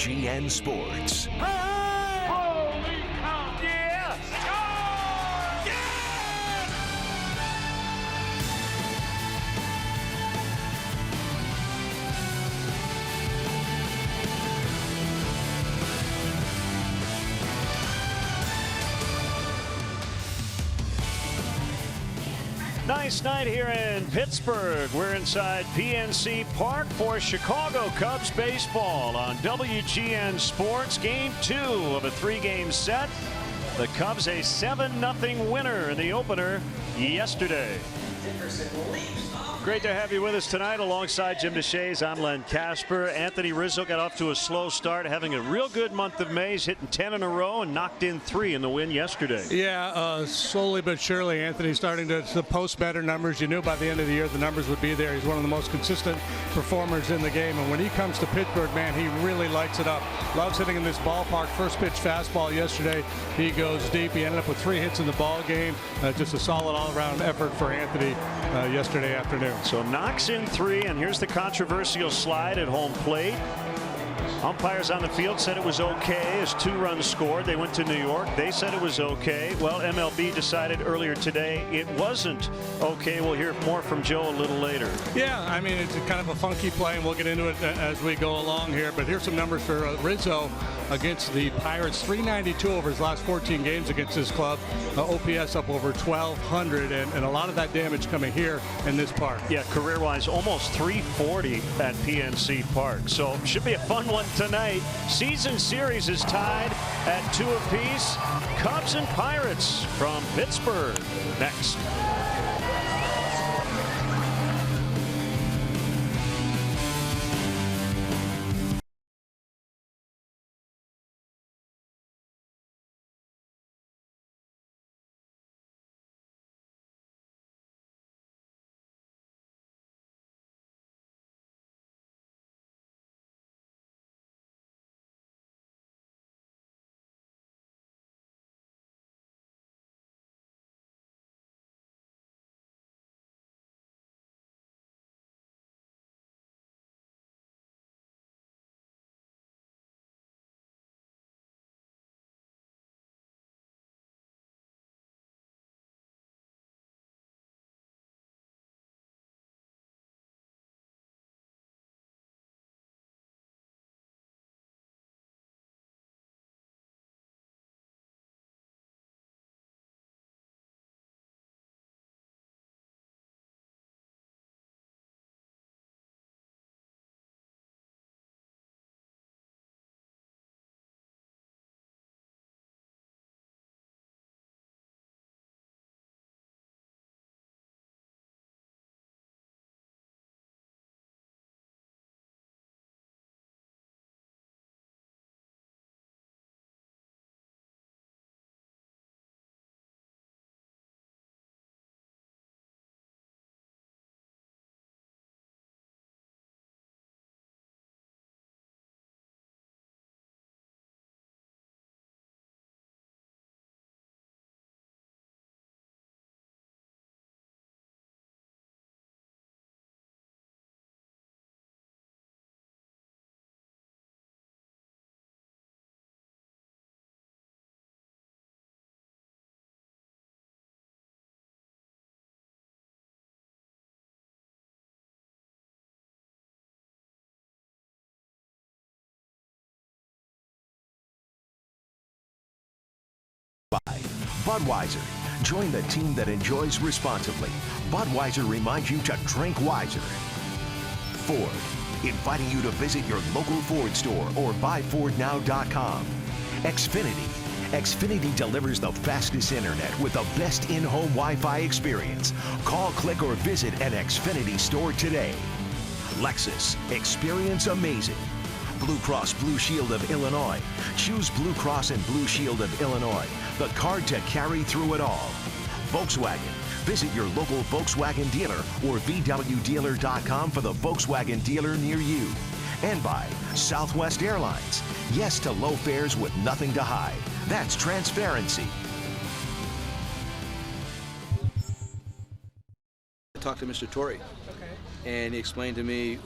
CHN Sports. Holy cow! Yes! Oh! Yes! Nice night here in Pittsburgh. We're inside PNC Park for Chicago Cubs baseball on WGN Sports. Game 2 of a 3-game set. The Cubs a 7-0 winner in the opener yesterday. Great to have you with us tonight alongside Jim DeShays. I'm Len Casper. Anthony Rizzo got off to a slow start, having a real good month of May. He's hitting 10 in a row and knocked in 3 in the win yesterday. Yeah, slowly but surely, Anthony's starting to post better numbers. You knew by the end of the year the numbers would be there. He's one of the most consistent performers in the game. And when he comes to Pittsburgh, man, he really lights it up. Loves hitting in this ballpark. First pitch fastball yesterday. He goes deep. He ended up with 3 hits in the ball game. Just a solid all-around effort for Anthony yesterday afternoon. So knocks in 3, and here's the controversial slide at home plate. Umpires on the field said it was okay as 2 runs scored. They went to New York. They said it was okay. Well, MLB decided earlier today it wasn't okay. We'll hear more from Joe a little later. Yeah, I mean, it's kind of a funky play, and we'll get into it as we go along here. But here's some numbers for Rizzo against the Pirates. 392 over his last 14 games against this club. OPS up over 1,200, and a lot of that damage coming here in this park. Yeah, career-wise, almost 340 at PNC Park. So should be a fun one tonight. Season series is tied at 2 apiece. Cubs and Pirates from Pittsburgh next. Budweiser. Join the team that enjoys responsibly. Budweiser reminds you to drink wiser. Ford, inviting you to visit your local Ford store or buyfordnow.com. Xfinity. Xfinity delivers the fastest internet with the best in-home Wi-Fi experience. Call, click, or visit an Xfinity store today. Lexus. Experience amazing. Blue Cross Blue Shield of Illinois. Choose Blue Cross and Blue Shield of Illinois, the card to carry through it all. Volkswagen. Visit your local Volkswagen dealer or VWDealer.com for the Volkswagen dealer near you. And by Southwest Airlines. Yes to low fares with nothing to hide. That's transparency. Talk to Mr. Torrey. and he explained to me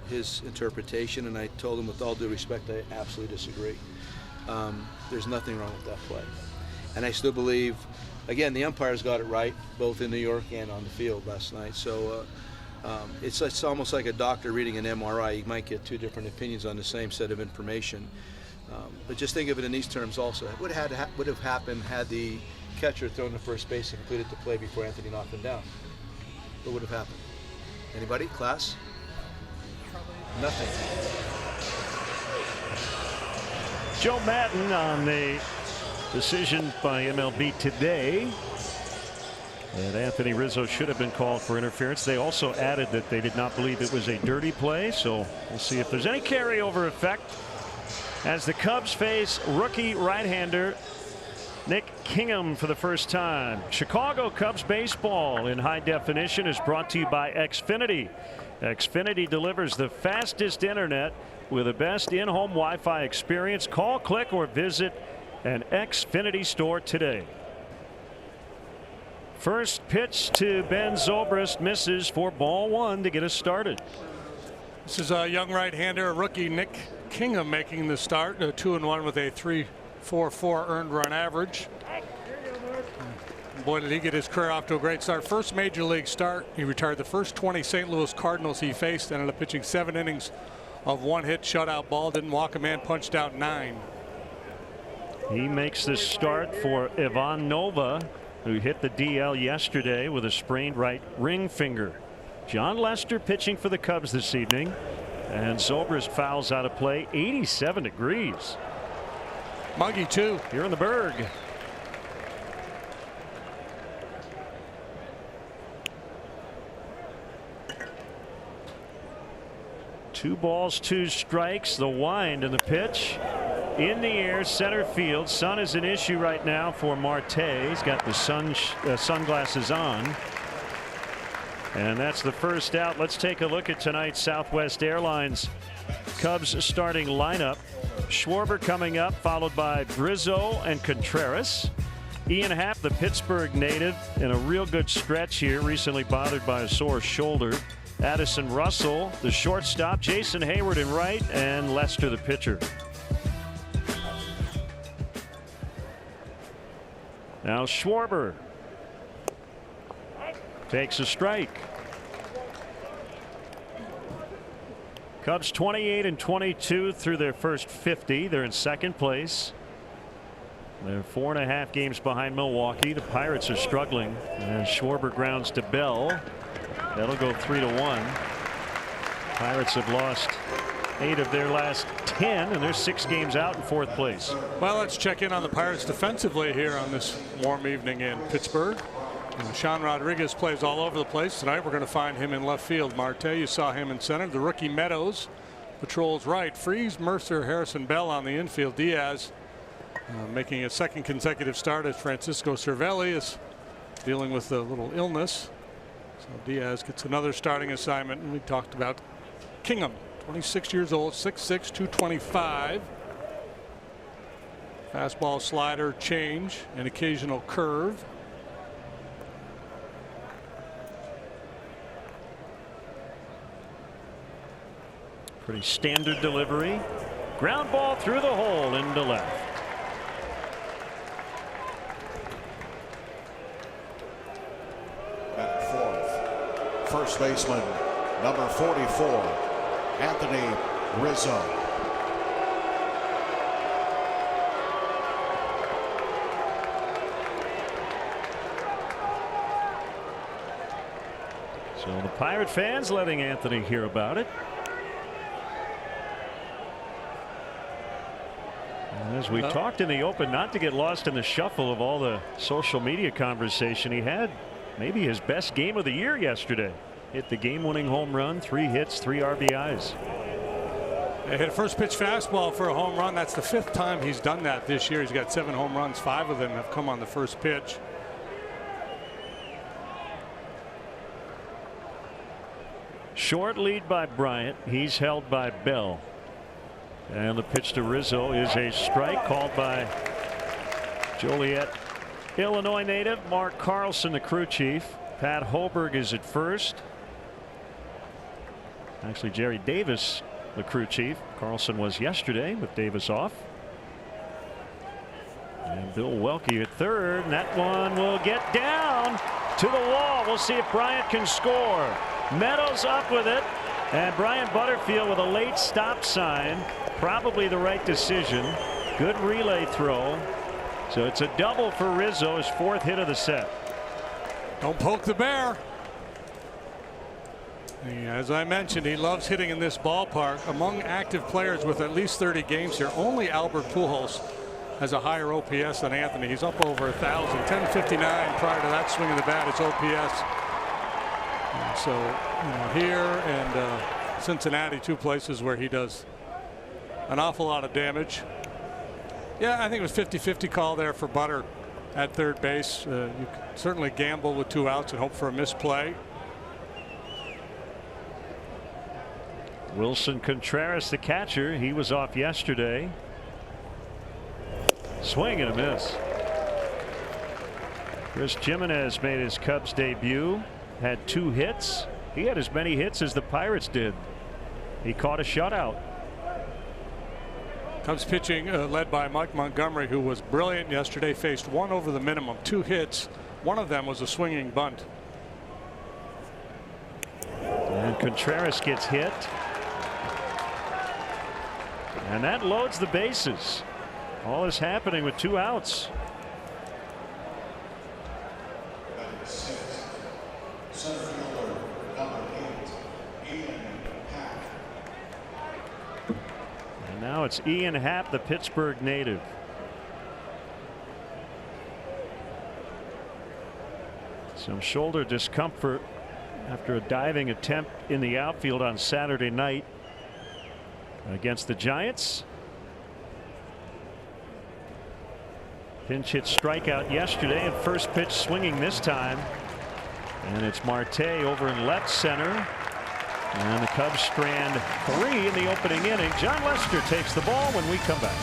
his interpretation, and I told him with all due respect, I absolutely disagree. There's nothing wrong with that play. And I still believe, again, the umpires got it right, both in New York and on the field last night. So it's almost like a doctor reading an MRI. You might get two different opinions on the same set of information. But just think of it in these terms also. It would have happened had the catcher thrown to first base and completed the play before Anthony knocked him down. What would have happened? Anybody? Class? Nothing. Joe Madden on the decision by MLB today that Anthony Rizzo should have been called for interference. They also added that they did not believe it was a dirty play, so we'll see if there's any carryover effect as the Cubs face rookie right-hander Nick Kingham for the first time. Chicago Cubs baseball in high definition is brought to you by Xfinity. Xfinity delivers the fastest internet with the best in-home Wi-Fi experience. Call, click, or visit an Xfinity store today. First pitch to Ben Zobrist, misses for ball one to get us started. This is a young right-hander, rookie Nick Kingham making the start. 2-1 with a 3.44 earned run average. Boy, did he get his career off to a great start. First major league start. He retired the first 20 St. Louis Cardinals he faced. Ended up pitching 7 innings of one-hit shutout ball. Didn't walk a man, punched out 9. He makes the start for Ivan Nova, who hit the DL yesterday with a sprained right ring finger. John Lester pitching for the Cubs this evening, and Zobrist fouls out of play. 87 degrees. Muggy too here in the Berg. Two balls, 2 strikes. The wind and the pitch in the air, center field. Sun is an issue right now for Marte. He's got the sunglasses on. And that's the first out. Let's take a look at tonight's Southwest Airlines Cubs starting lineup. Schwarber coming up, followed by Rizzo and Contreras. Ian Happ, the Pittsburgh native, in a real good stretch here, recently bothered by a sore shoulder. Addison Russell, the shortstop, Jason Hayward in right, and Lester, the pitcher. Now Schwarber takes a strike. Cubs 28-22 through their first 50. They're in second place. They're 4.5 games behind Milwaukee. The Pirates are struggling, and Schwarber grounds to Bell. That'll go 3-1. Pirates have lost 8 of their last 10, and they're 6 games out in 4th place. Well, let's check in on the Pirates defensively here on this warm evening in Pittsburgh. Sean Rodriguez plays all over the place tonight. We're going to find him in left field. Marte, you saw him in center. The rookie Meadows patrols right. Freese, Mercer, Harrison, Bell on the infield. Diaz making a second consecutive start as Francisco Cervelli is dealing with a little illness. So Diaz gets another starting assignment. And we talked about Kingham, 26 years old, 6'6", 225. Fastball, slider, change, and occasional curve. Pretty standard delivery. Ground ball through the hole into left. At fourth, first baseman, number 44, Anthony Rizzo. So the Pirate fans letting Anthony hear about it. As we talked in the open, not to get lost in the shuffle of all the social media conversation, he had maybe his best game of the year yesterday. Hit the game-winning home run, 3 hits, 3 RBIs. They hit a first pitch fastball for a home run. That's the 5th time he's done that this year. He's got 7 home runs. 5 of them have come on the first pitch. Short lead by Bryant. He's held by Bell. And the pitch to Rizzo is a strike called by Joliet, Illinois native Mark Carlson, the crew chief. Pat Hoberg is at first. Actually, Jerry Davis, the crew chief. Carlson was yesterday with Davis off. And Bill Welke at third, and that one will get down to the wall. We'll see if Bryant can score. Meadows up with it, and Brian Butterfield with a late stop sign. Probably the right decision. Good relay throw. So it's a double for Rizzo, his 4th hit of the set. Don't poke the bear. As I mentioned, he loves hitting in this ballpark. Among active players with at least 30 games here, only Albert Pujols has a higher OPS than Anthony. He's up over 1,000. 1059 prior to that swing of the bat. It's OPS. And so here and Cincinnati, 2 places where he does an awful lot of damage. Yeah, I think it was 50-50 call there for Butter at third base. You can certainly gamble with 2 outs and hope for a misplay. Wilson Contreras, the catcher, he was off yesterday. Swing and a miss. Chris Jimenez made his Cubs debut, had 2 hits. He had as many hits as the Pirates did. He caught a shutout. Cubs pitching led by Mike Montgomery, who was brilliant yesterday, faced 1 over the minimum, 2 hits. One of them was a swinging bunt. And Contreras gets hit. And that loads the bases. All is happening with 2 outs. And now it's Ian Happ, the Pittsburgh native. Some shoulder discomfort after a diving attempt in the outfield on Saturday night against the Giants. Pinch hit strikeout yesterday, and first pitch swinging this time. And it's Marte over in left center. And the Cubs strand 3 in the opening inning. John Lester takes the ball when we come back.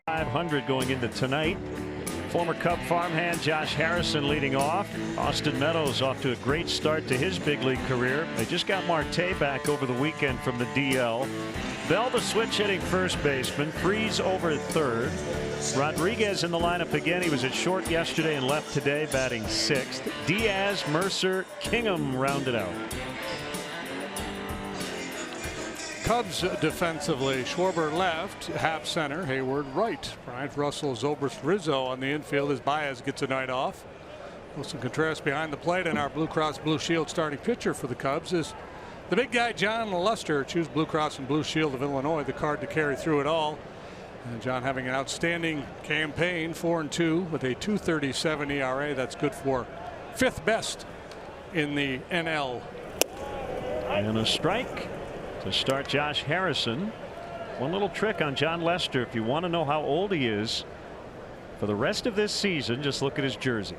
.500 going into tonight. Former Cub farmhand Josh Harrison leading off. Austin Meadows off to a great start to his big league career. They just got Marte back over the weekend from the DL. Bell, the switch hitting first baseman. Freeze over third. Rodriguez in the lineup again. He was at short yesterday and left today, batting 6th. Diaz, Mercer, Kingham rounded out. Cubs defensively, Schwarber left, Happ center, Hayward right. Bryant, Russell, Zobrist, Rizzo on the infield as Baez gets a night off. Wilson Contreras behind the plate, and our Blue Cross Blue Shield starting pitcher for the Cubs is the big guy John Lester. Choose Blue Cross and Blue Shield of Illinois, the card to carry through it all. And John having an outstanding campaign, 4-2 with a .237 ERA. That's good for 5th best in the NL. And a strike to start Josh Harrison. One little trick on John Lester, if you want to know how old he is for the rest of this season, just look at his jersey.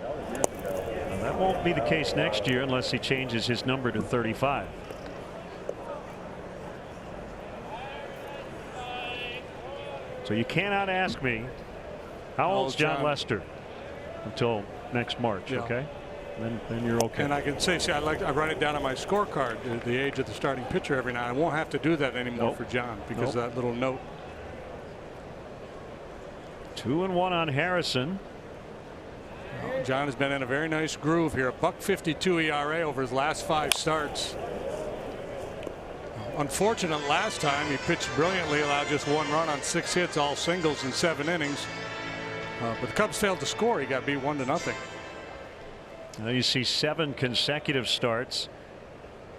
Now, that won't be the case next year unless he changes his number to 35. So you cannot ask me how old's John Lester until next March. Yeah. Okay, then you're okay. And I can say, I write it down on my scorecard, the age of the starting pitcher every night. I won't have to do that anymore for John because of that little note. 2-1 on Harrison. John has been in a very nice groove here. .52 ERA over his last 5 starts. Unfortunate last time he pitched brilliantly, allowed just 1 run on 6 hits, all singles in 7 innings. But the Cubs failed to score. He got beat 1-0. Now you see 7 consecutive starts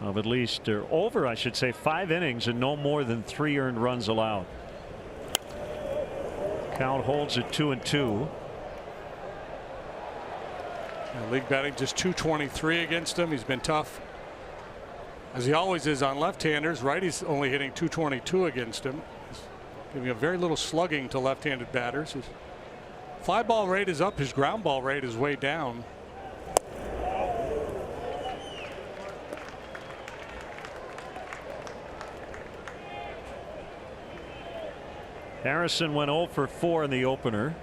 of at least, or over I should say, 5 innings and no more than 3 earned runs allowed. Count holds at 2-2. League batting just .223 against him. He's been tough, as he always is, on left-handers. Righties only hitting .222 against him. He's giving a very little slugging to left-handed batters. His fly ball rate is up. His ground ball rate is way down. Harrison went 0 for 4 in the opener.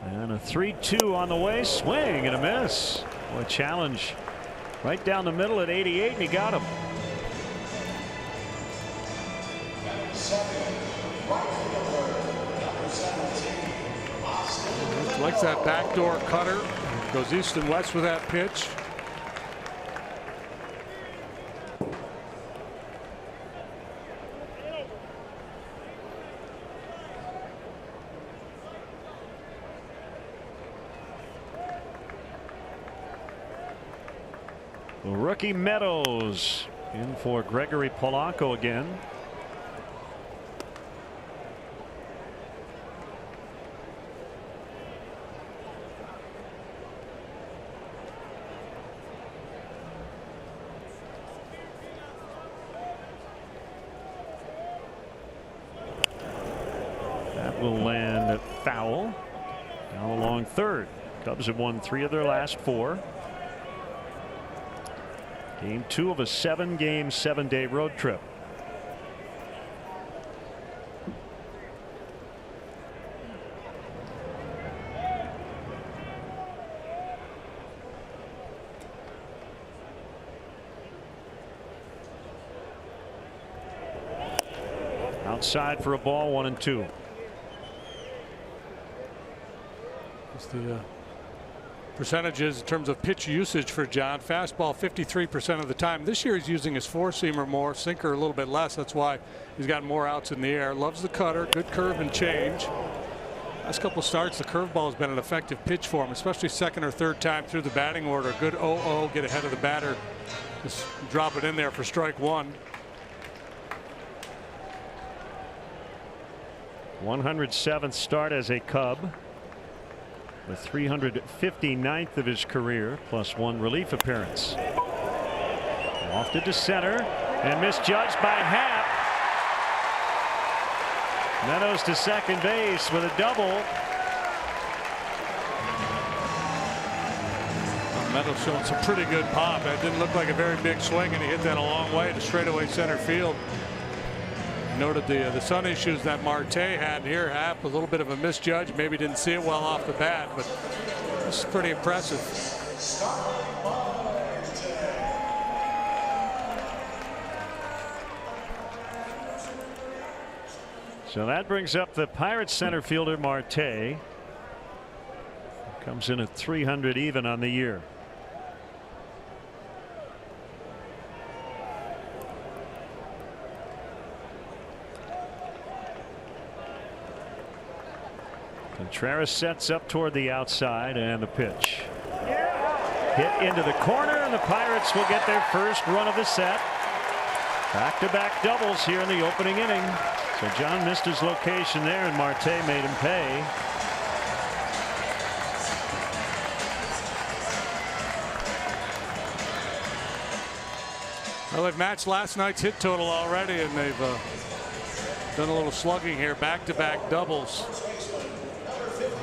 And a 3-2 on the way. Swing and a miss. Boy, challenge right down the middle at 88, and he got him. Likes that backdoor cutter. Goes east and west with that pitch. Rookie Meadows in for Gregory Polanco again. That will land at foul. Down along third. Cubs have won 3 of their last 4. Game 2 of a 7-game, 7-day road trip. Outside for a ball, 1-2. It's the percentages in terms of pitch usage for John. Fastball 53% of the time. This year he's using his 4-seamer more, sinker a little bit less. That's why he's got more outs in the air. Loves the cutter, good curve and change. Last couple starts, the curveball has been an effective pitch for him, especially second or third time through the batting order. Good 0-0, get ahead of the batter. Just drop it in there for strike 1. 107th start as a Cub. The 359th of his career, plus 1 relief appearance. Lofted to center and misjudged by Happ. Meadows to second base with a double. Meadows showing some pretty good pop. That didn't look like a very big swing, and he hit that a long way to straightaway center field. Noted the sun issues that Marte had here. Happ a little bit of a misjudge, maybe didn't see it well off the bat, but it's pretty impressive. So that brings up the Pirates center fielder Marte. Comes in at 300 even on the year. Contreras sets up toward the outside, and the pitch. Hit into the corner, and the Pirates will get their first run of the set. Back-to-back doubles here in the opening inning. So John missed his location there, and Marte made him pay. Well, they've matched last night's hit total already, and they've done a little slugging here, back-to-back doubles.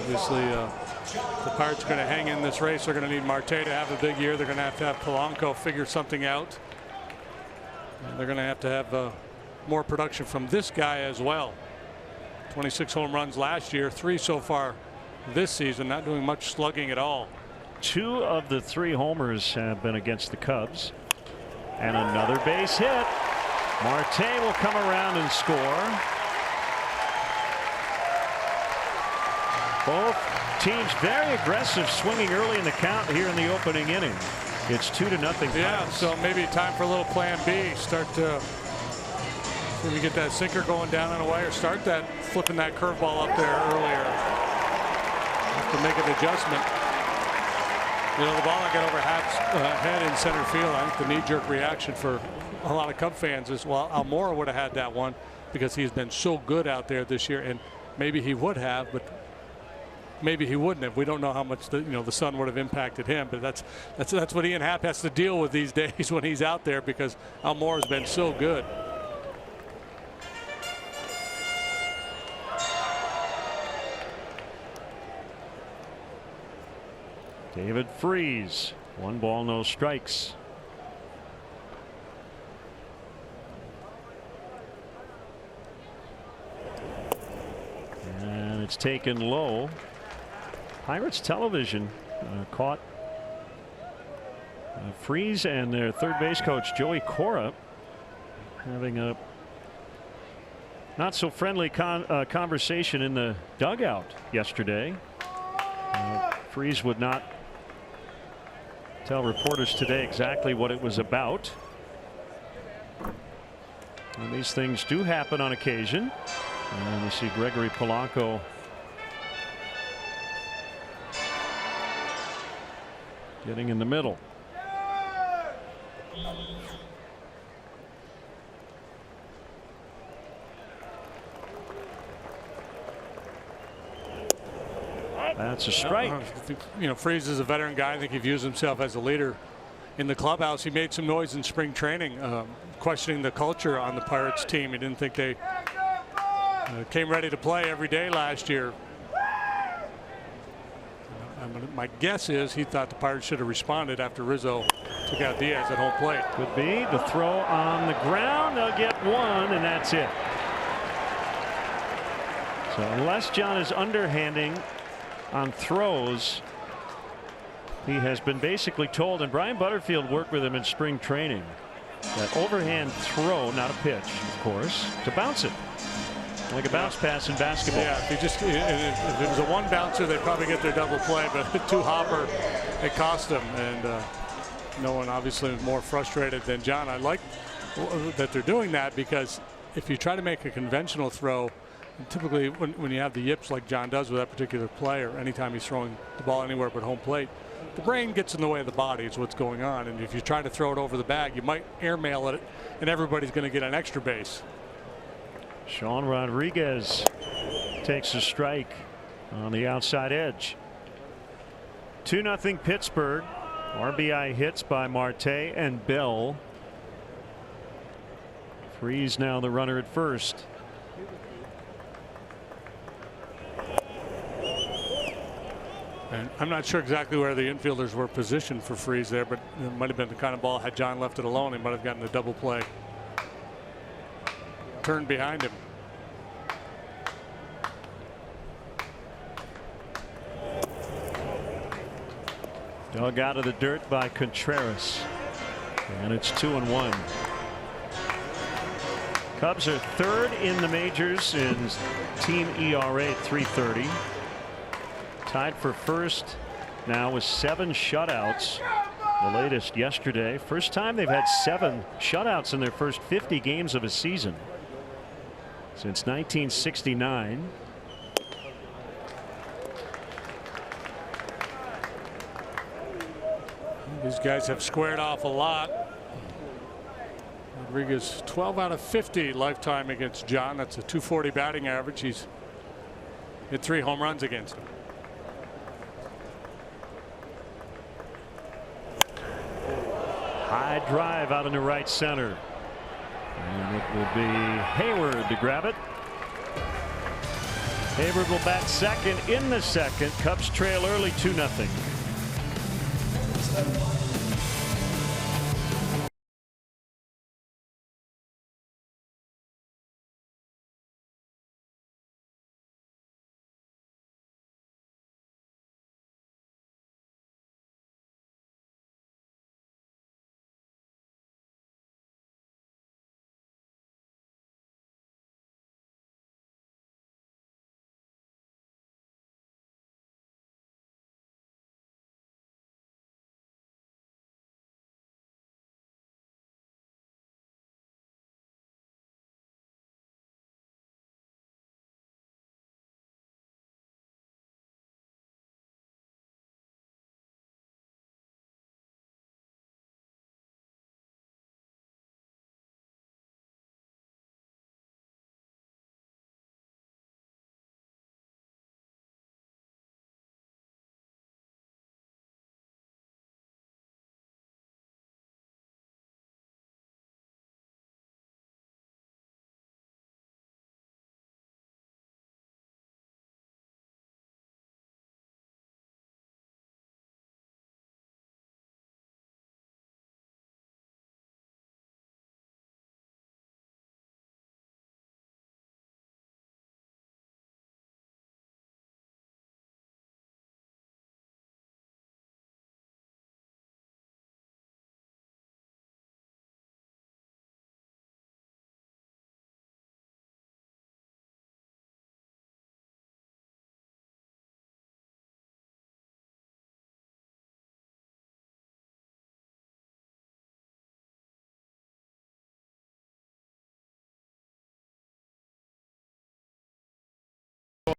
Obviously, the Pirates are going to hang in this race. They're going to need Marte to have a big year. They're going to have Polanco figure something out. And they're going to have more production from this guy as well. 26 home runs last year, 3 so far this season, not doing much slugging at all. 2 of the 3 homers have been against the Cubs. And another base hit. Marte will come around and score. Both teams very aggressive, swinging early in the count here in the opening inning. It's 2-0. Yeah, so maybe time for a little plan B. Start to maybe get that sinker going down and away, or start that flipping that curveball up there earlier. Have to make an adjustment. You know, the ball I got over head in center field. I think the knee-jerk reaction for a lot of Cub fans is, well, Almora would have had that one because he's been so good out there this year, and maybe he would have, but maybe he wouldn't have. We don't know how much the sun would have impacted him, but that's what Ian Happ has to deal with these days when he's out there, because Almora's been so good. David Freese, 1 ball, no strikes. And it's taken low. Pirates television caught Freese and their third base coach Joey Cora having a not so friendly conversation in the dugout yesterday. Freese would not tell reporters today exactly what it was about. And these things do happen on occasion. And you see Gregory Polanco getting in the middle. That's a strike. Freese is a veteran guy. I think he views himself as a leader in the clubhouse. He made some noise in spring training, questioning the culture on the Pirates team. He didn't think they came ready to play every day last year. My guess is he thought the Pirates should have responded after Rizzo took out Diaz at home plate. Could be. The throw on the ground. They'll get 1, and that's it. So unless John is underhanding on throws, he has been basically told, and Brian Butterfield worked with him in spring training, that overhand throw, not a pitch, of course, to bounce it. Like a bounce pass in basketball. Yeah, if it was a 1 bouncer, they'd probably get their double play, but 2 hopper, it cost them. And no one obviously was more frustrated than John. I like that they're doing that, because if you try to make a conventional throw, and typically when you have the yips like John does with that particular play, or anytime he's throwing the ball anywhere but home plate, the brain gets in the way of the body is what's going on. And if you try to throw it over the bag, you might airmail it, and everybody's going to get an extra base. Sean Rodriguez takes a strike on the outside edge. 2-0 Pittsburgh. RBI hits by Marte and Bell. Freese now the runner at first. And I'm not sure exactly where the infielders were positioned for Freese there, but it might have been the kind of ball, had John left it alone, he might have gotten a double play. Turned behind him. Dug out of the dirt by Contreras. And it's 2-1. Cubs are 3rd in the majors in team ERA at 3.30. Tied for first now with 7 shutouts. The latest yesterday. First time they've had 7 shutouts in their first 50 games of a season since 1969. These guys have squared off a lot. Rodriguez 12 out of 50 lifetime against John. That's a .240 batting average. He's hit 3 home runs against him. High drive out into right center. And it will be Hayward to grab it. Hayward will bat second in the second. Cubs trail early 2-0.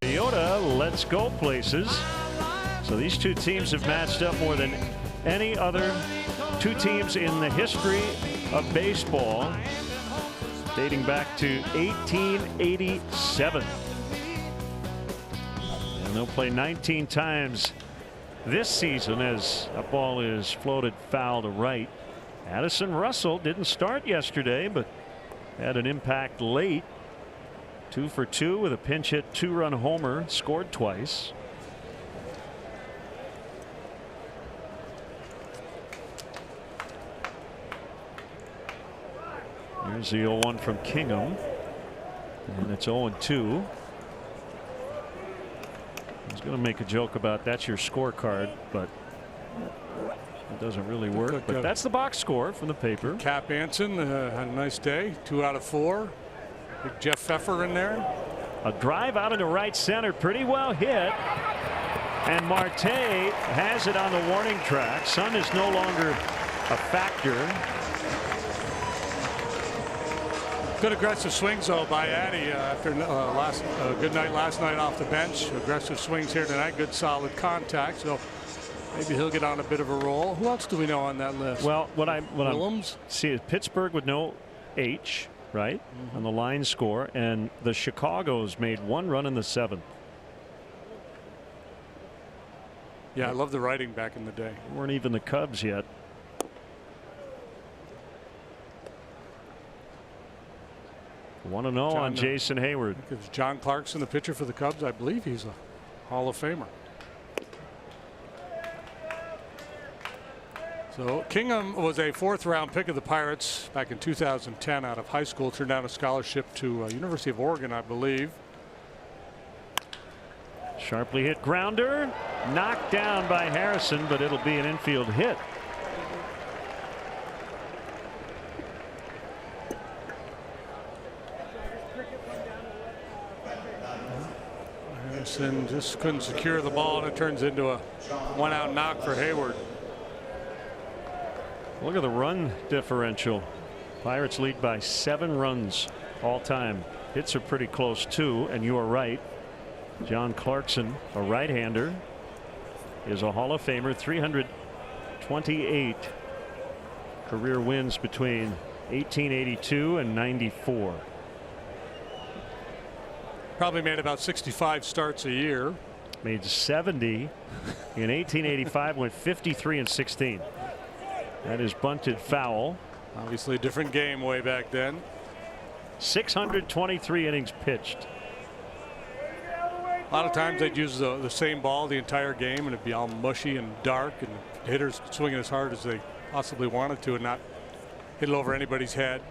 Toyota, let's go places. So these two teams have matched up more than any other two teams in the history of baseball, dating back to 1887. And they'll play 19 times this season as a ball is floated foul to right. Addison Russell didn't start yesterday, but had an impact late. 2 for 2 with a pinch hit 2-run homer, scored twice. Here's the 0-1 from Kingham, and it's 0-2. I was going to make a joke about that's your scorecard, but it doesn't really work. But that's the box score from the paper. Cap Anson had a nice day. 2 out of 4. Big Jeff Pfeffer in there. A drive out into right center, pretty well hit. And Marte has it on the warning track. Sun is no longer a factor. Good aggressive swings though by Addy after good night last night off the bench. Aggressive swings here tonight. Good solid contact. So maybe he'll get on a bit of a roll. Who else do we know on that list? Well, what I'm see is Pittsburgh with no H. Right on the line score, and the Chicago's made 1 run in the 7th. Yeah, I love the writing back in the day. Weren't even the Cubs yet. Want to know on Jason Hayward. It's John Clarkson, the pitcher for the Cubs. I believe he's a Hall of Famer. So Kingham was a 4th-round pick of the Pirates back in 2010 out of high school. Turned down a scholarship to University of Oregon, I believe. Sharply hit grounder, knocked down by Harrison, but it'll be an infield hit. Harrison just couldn't secure the ball, and it turns into a 1-out knock for Hayward. Look at the run differential. Pirates lead by 7 runs all time. Hits are pretty close too, and you are right. John Clarkson, a right-hander, is a Hall of Famer. 328 career wins between 1882 and 94. Probably made about 65 starts a year. Made 70 in 1885. Went 53 and 16. That is bunted foul. Obviously a different game way back then. 623 innings pitched. A lot of times they'd use the same ball the entire game, and it'd be all mushy and dark, and hitters swinging as hard as they possibly wanted to and not hit it over anybody's head.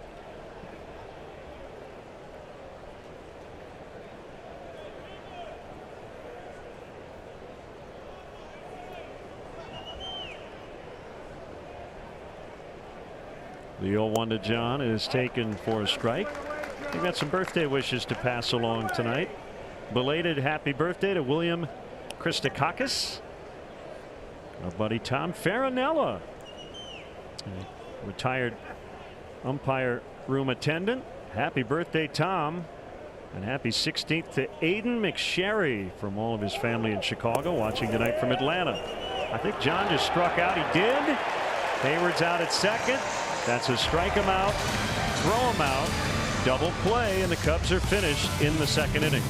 The 0-1 to John is taken for a strike. We got some birthday wishes to pass along tonight. Belated happy birthday to William Christakakis. Our buddy Tom Farinella, retired umpire room attendant. Happy birthday, Tom. And happy 16th to Aiden McSherry from all of his family in Chicago, watching tonight from Atlanta. I think John just struck out. He did. Hayward's out at second. That's a strike him out, throw him out, double play, and the Cubs are finished in the second inning.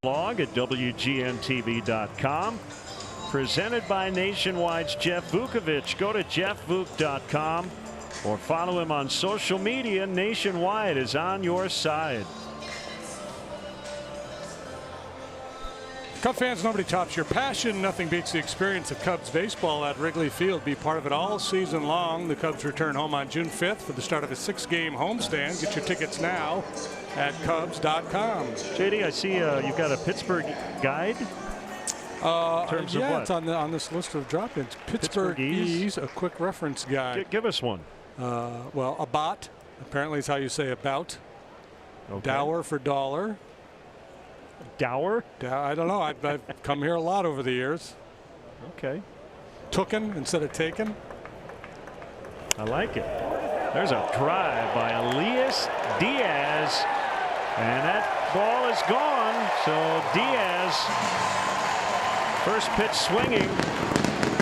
Blog at WGNTV.com. Presented by Nationwide's Jeff Vukovich. Go to jeffvuk.com or follow him on social media. Nationwide is on your side. Cub fans, nobody tops your passion. Nothing beats the experience of Cubs baseball at Wrigley Field. Be part of it all season long. The Cubs return home on June 5th for the start of a 6-game homestand. Get your tickets now at Cubs.com. JD, I see you've got a Pittsburgh guide. In terms of what? It's on this list of drop-ins. Pittsburgh Ease, a quick reference guide. Give us one. Well, about apparently is how you say about. Okay. Dower for dollar. Dower? I don't know. I've come here a lot over the years. Okay. Tooken instead of taken. I like it. There's a drive by Elias Diaz. And that ball is gone. So Diaz, first pitch swinging,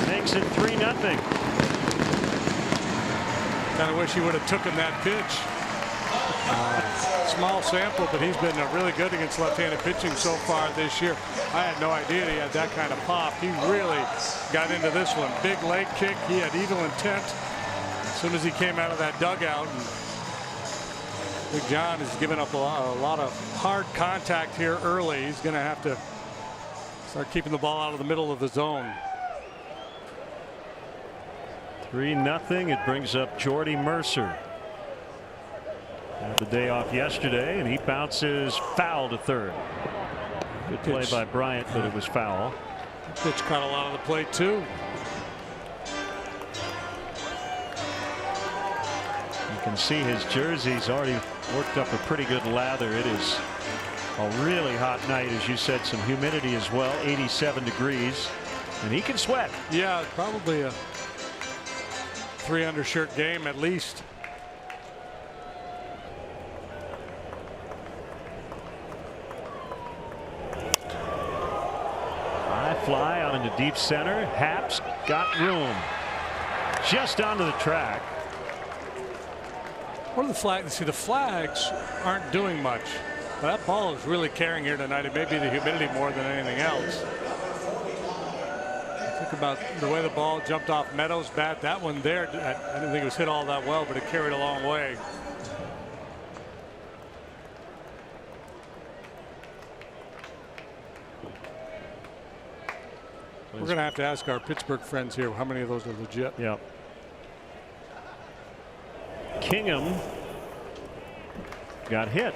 makes it 3-0. Kind of wish he would have taken that pitch. Small sample, but he's been really good against left-handed pitching so far this year. I had no idea he had that kind of pop. He really got into this one. Big leg kick. He had evil intent as soon as he came out of that dugout. And Big John has given up a lot of hard contact here early. He's going to have to start keeping the ball out of the middle of the zone. 3-0. It brings up Jordy Mercer. Had the day off yesterday, and he bounces foul to third. Good play by Bryant, but it was foul. Pitch caught a lot of the plate too. can see his jersey's already worked up a pretty good lather. It is a really hot night, as you said, some humidity as well, 87 degrees, and he can sweat. Yeah, probably a 3 undershirt game at least. High fly out into deep center. Happ's got room just onto the track. What are the flags? See, the flags aren't doing much. But that ball is really carrying here tonight. It may be the humidity more than anything else. Think about the way the ball jumped off Meadows' bat. That one there, I didn't think it was hit all that well, but it carried a long way. We're going to have to ask our Pittsburgh friends here how many of those are legit. Yep. Kingham got hit.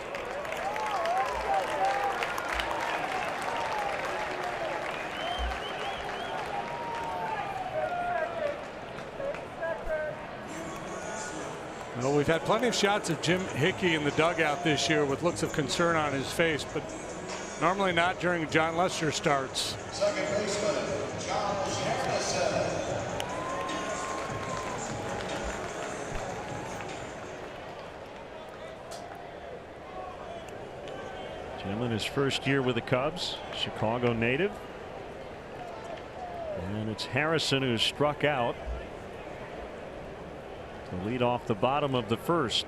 Well, we've had plenty of shots of Jim Hickey in the dugout this year with looks of concern on his face, but normally not during John Lester starts. Second baseman, John Lester. Jim in his first year with the Cubs, Chicago native. And it's Harrison who struck out to lead off the bottom of the first.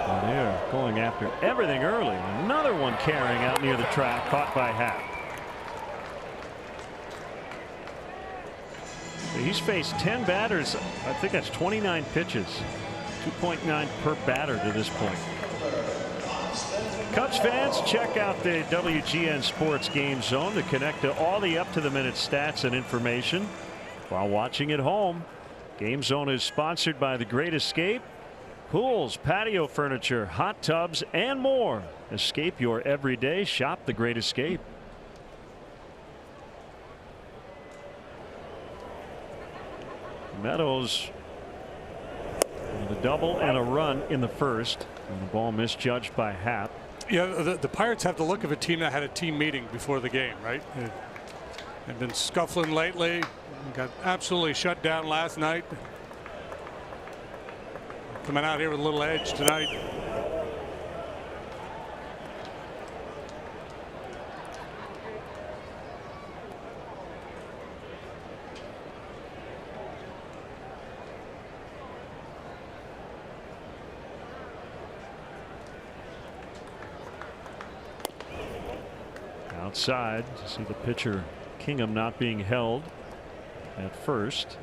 Oh, they're going after everything early. Another one carrying out near the track, caught by Happ. He's faced 10 batters. I think that's 29 pitches. 2.9 per batter to this point. Cubs fans, check out the WGN Sports Game Zone to connect to all the up-to-the-minute stats and information while watching at home. Game Zone is sponsored by The Great Escape. Pools, patio furniture, hot tubs, and more. Escape your everyday. Shop The Great Escape. Meadows with a double and a run in the first, and the ball misjudged by Happ. Yeah, the Pirates have the look of a team that had a team meeting before the game, right? They've been scuffling lately. Got absolutely shut down last night. Coming out here with a little edge tonight. Outside, to see the pitcher Kingham not being held at first.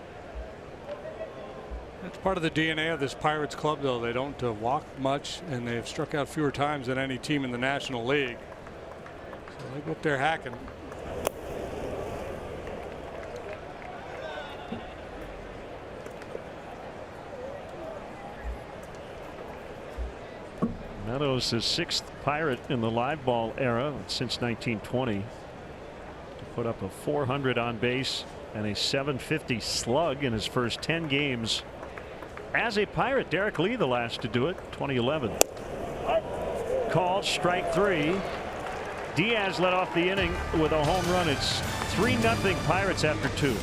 That's part of the DNA of this Pirates club, though. They don't walk much, and they've struck out fewer times than any team in the National League. So they go up there hacking. Meadows, his 6th Pirate in the live ball era since 1920. To put up a 400 on base and a 750 slug in his first 10 games as a Pirate. Derek Lee the last to do it, 2011. Called strike 3. Diaz led off the inning with a home run. It's 3-0 Pirates after 2.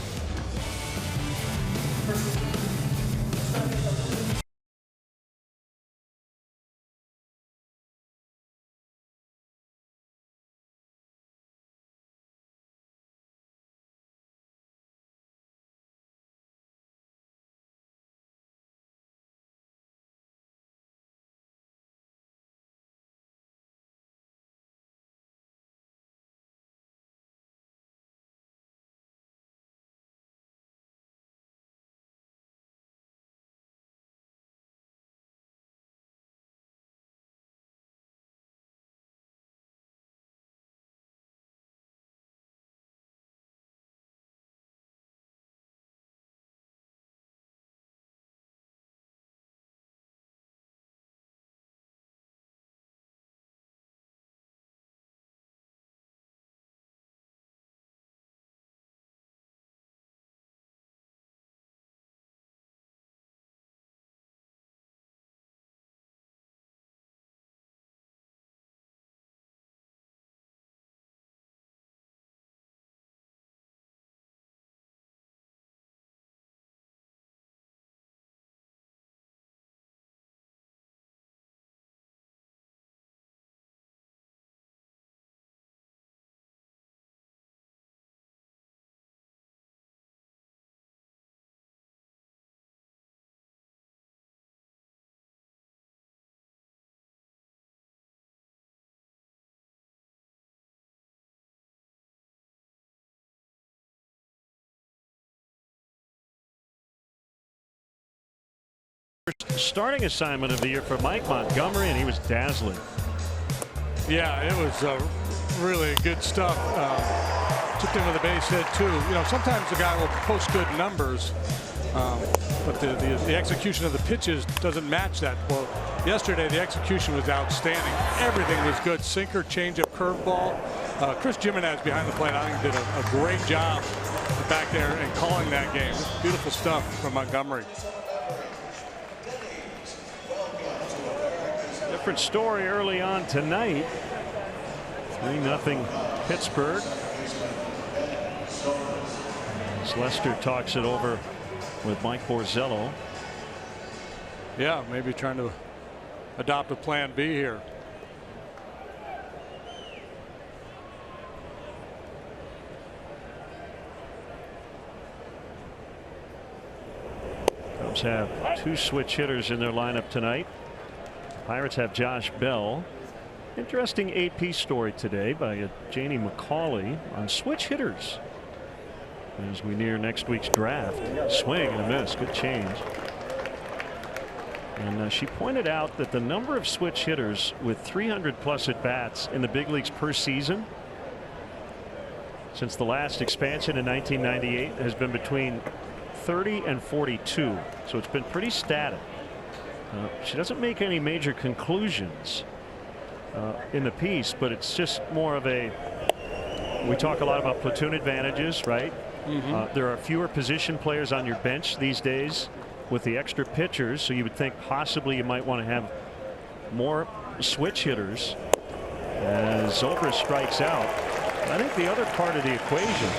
starting assignment of the year for Mike Montgomery, and he was dazzling. Yeah, it was really good stuff. Took him with a base hit too. You know, sometimes the guy will post good numbers, but the execution of the pitches doesn't match that. Well, yesterday the execution was outstanding. Everything was good. Sinker, changeup, curveball. Chris Jimenez behind the plate, I think, did a great job back there and calling that game. Beautiful stuff from Montgomery. Different story early on tonight. 3-0 Pittsburgh. As Lester talks it over with Mike Borzello. Yeah, maybe trying to adopt a plan B here. Cubs have 2 switch hitters in their lineup tonight. Pirates have Josh Bell. Interesting AP story today by Janie McCauley on switch hitters as we near next week's draft. Swing and a miss. Good change. And she pointed out that the number of switch hitters with 300+ at bats in the big leagues per season since the last expansion in 1998 has been between 30 and 42. So it's been pretty static. She doesn't make any major conclusions in the piece, but it's just more of a, we talk a lot about platoon advantages, right? There are fewer position players on your bench these days with the extra pitchers, so you would think possibly you might want to have more switch hitters as Zobrist strikes out. I think the other part of the equation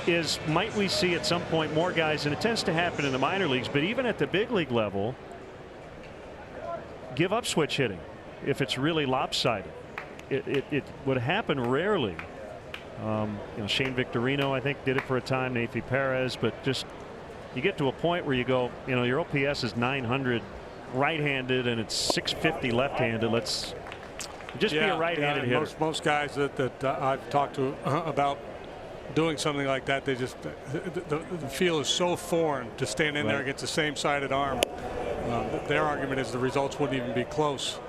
is, might we see at some point more guys, and it tends to happen in the minor leagues, but even at the big league level, give up switch hitting if it's really lopsided. It would happen rarely. You know, Shane Victorino, I think, did it for a time, Nafi Perez, but just you get to a point where you go, you know, your OPS is 900 right-handed and it's 650 left-handed. Let's just be a right-handed hitter. Most guys that I've talked to about doing something like that, they just the feel is so foreign to stand in there against the same sided arm. Their argument is the results wouldn't even be close.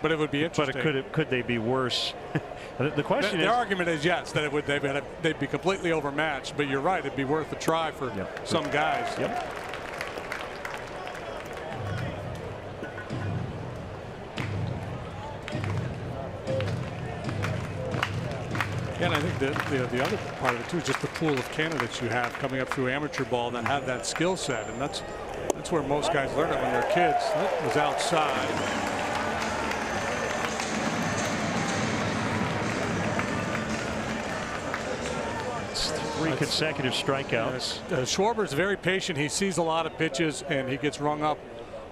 But it would be interesting. But could they be worse? The question is, their argument is yes, that they'd be completely overmatched. But you're right, it'd be worth a try for some guys. And I think the other part of it too is just the pool of candidates you have coming up through amateur ball that have that skill set, and that's where most guys learn it when they're kids. That was outside. It's 3 consecutive strikeouts. Schwarber's very patient. He sees a lot of pitches and he gets rung up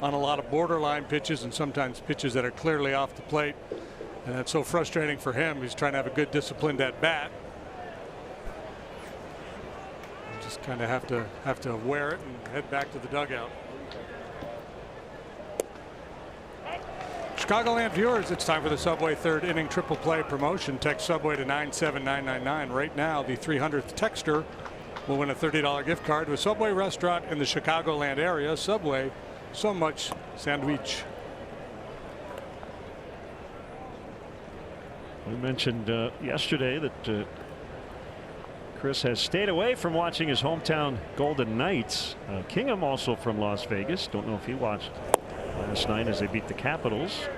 on a lot of borderline pitches and sometimes pitches that are clearly off the plate. And that's so frustrating for him. He's trying to have a good disciplined at bat. You just kind of have to wear it and head back to the dugout. Chicagoland viewers, it's time for the Subway third inning triple play promotion. Text Subway to 97999. Right now, the 300th texter will win a $30 gift card to a Subway restaurant in the Chicagoland area. Subway, so much sandwich. We mentioned yesterday that Chris has stayed away from watching his hometown Golden Knights. Kingham also from Las Vegas. Don't know if he watched last night as they beat the Capitals.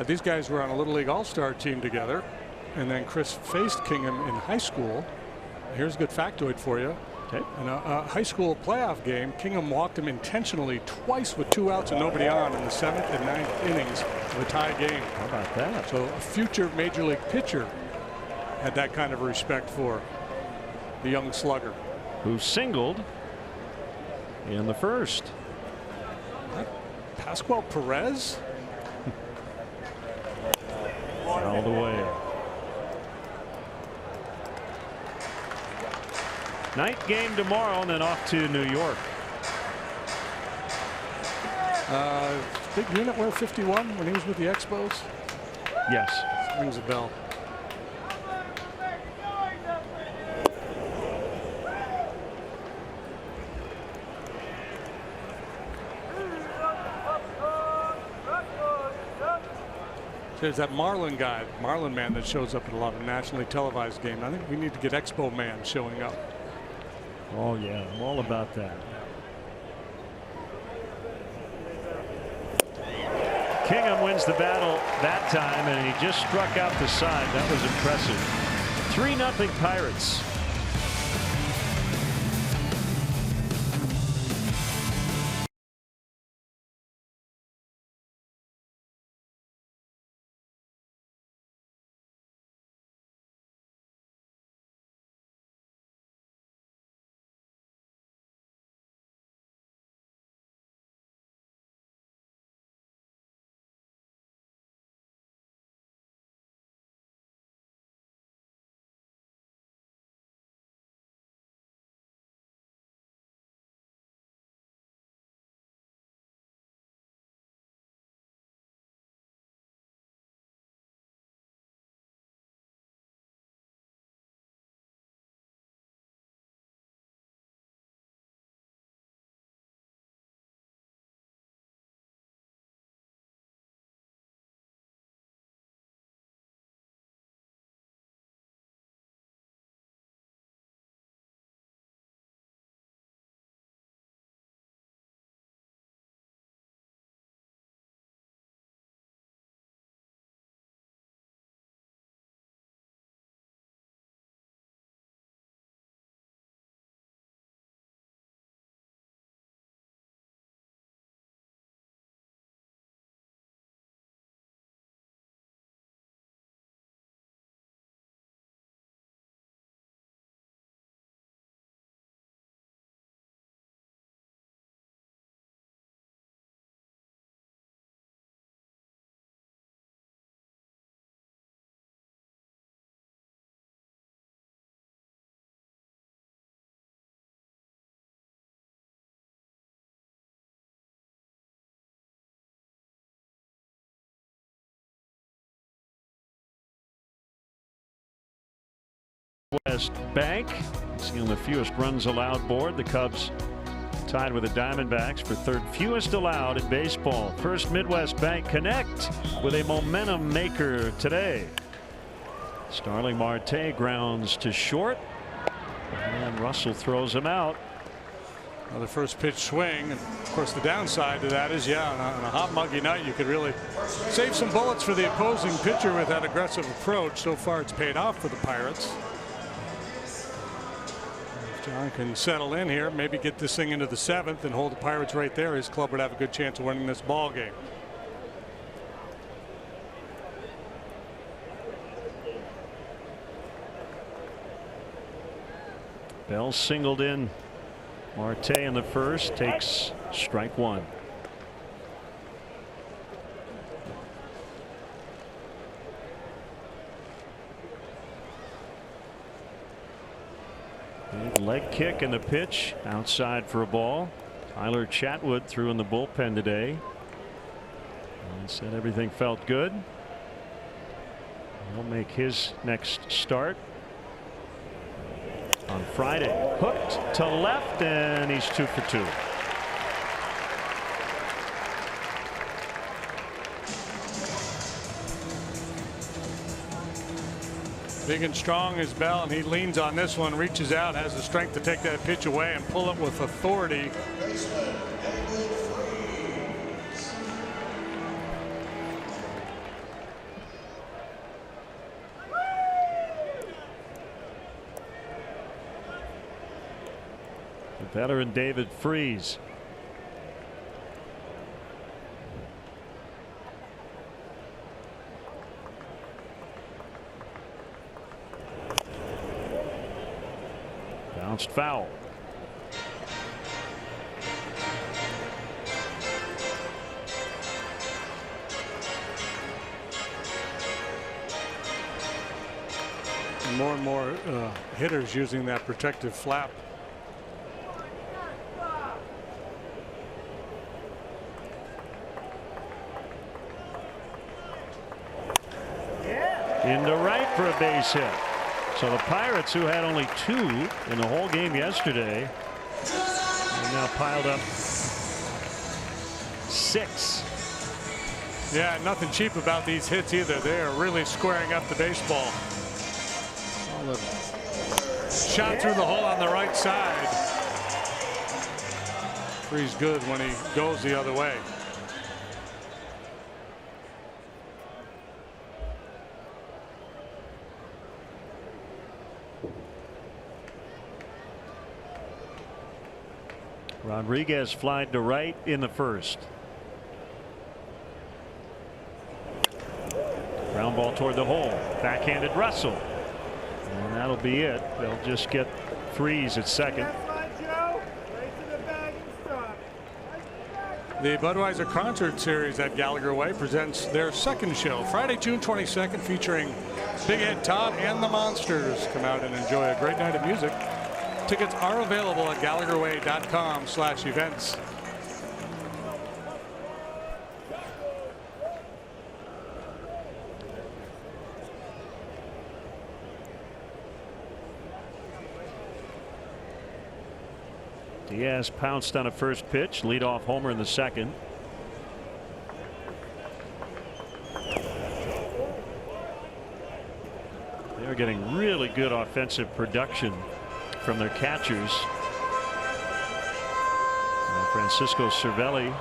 These guys were on a Little League All-Star team together, and then Chris faced Kingham in high school. Here's a good factoid for you. Okay. In a high school playoff game, Kingham walked him intentionally twice with 2 outs and nobody on in the 7th and 9th innings of a tie game. How about that? So a future major league pitcher had that kind of respect for the young slugger. Who singled in the first. Pascual Perez? All the way. Night game tomorrow and then off to New York. Big unit wear 51 when he was with the Expos? Yes. Rings a bell. There's that Marlin guy, Marlin man that shows up at a lot of nationally televised games. I think we need to get Expo Man showing up. Oh yeah, I'm all about that. Kingham wins the battle that time, and he just struck out the side. That was impressive. 3-0 Pirates. West Bank seeing the fewest runs allowed board. The Cubs tied with the Diamondbacks for third fewest allowed in baseball. First Midwest Bank connect with a momentum maker today. Starling Marte grounds to short, and Russell throws him out. Well, the first pitch swing, and of course the downside to that is, yeah, on a hot muggy night you could really save some bullets for the opposing pitcher with that aggressive approach. So far it's paid off for the Pirates. If John can settle in here, maybe get this thing into the 7th and hold the Pirates right there, his club would have a good chance of winning this ball game. Bell singled in Marte in the first, takes strike one. Big leg kick and the pitch outside for a ball. Tyler Chatwood threw in the bullpen today and said everything felt good. He'll make his next start on Friday. Hooked to left, and he's 2 for 2. Big and strong is Bell, and he leans on this one, reaches out, has the strength to take that pitch away and pull it with authority. The veteran David Freese. Bounced foul. And more hitters using that protective flap. Into right for a base hit. So the Pirates, who had only 2 in the whole game yesterday, are now piled up 6. Yeah, nothing cheap about these hits either. They are really squaring up the baseball. Shot through the hole on the right side. Free's good when he goes the other way. Rodriguez flied to right in the first. Ground ball toward the hole. Backhanded Russell. And that'll be it. They'll just get Freeze at second. The Budweiser Concert Series at Gallagher Way presents their second show, Friday, June 22nd, featuring Big Ed Todd and the Monsters. Come out and enjoy a great night of music. Tickets are available at gallagherway.com/events. Diaz pounced on a first pitch, leadoff homer in the second. They're getting really good offensive production from their catchers. Francisco Cervelli,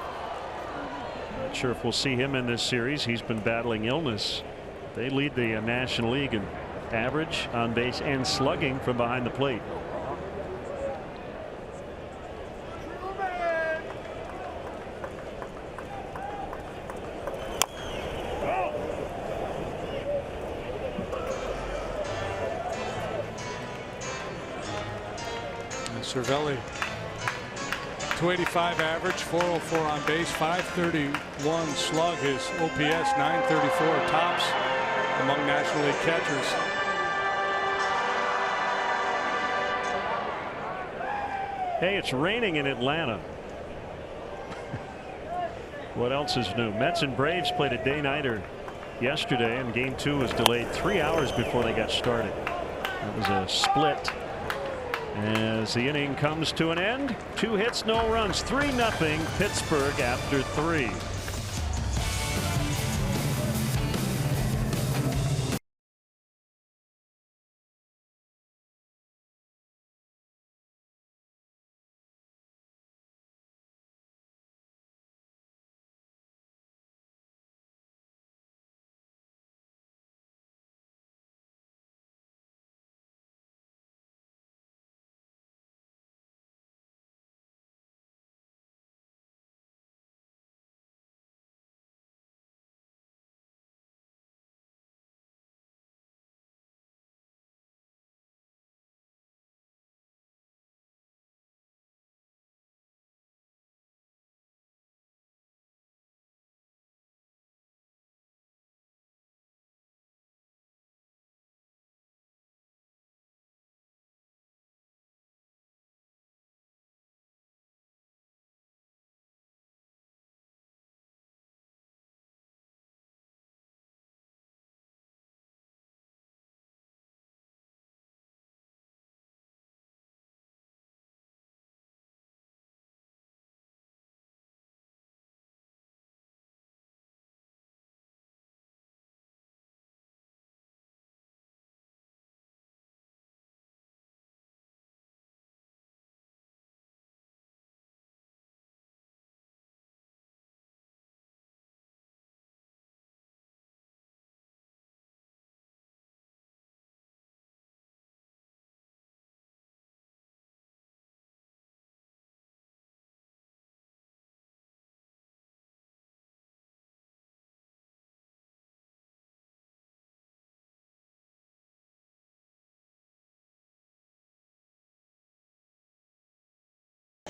not sure if we'll see him in this series. He's been battling illness. They lead the National League in average, on base, and slugging from behind the plate. Cervelli, 285 average, 404 on base, 531 slug. His OPS 934, tops among National League catchers. Hey, it's raining in Atlanta. What else is new? Mets and Braves played a day-nighter yesterday, and Game 2 was delayed 3 hours before they got started. That was a split. As the inning comes to an end, 2 hits, no runs, 3-0 Pittsburgh after 3.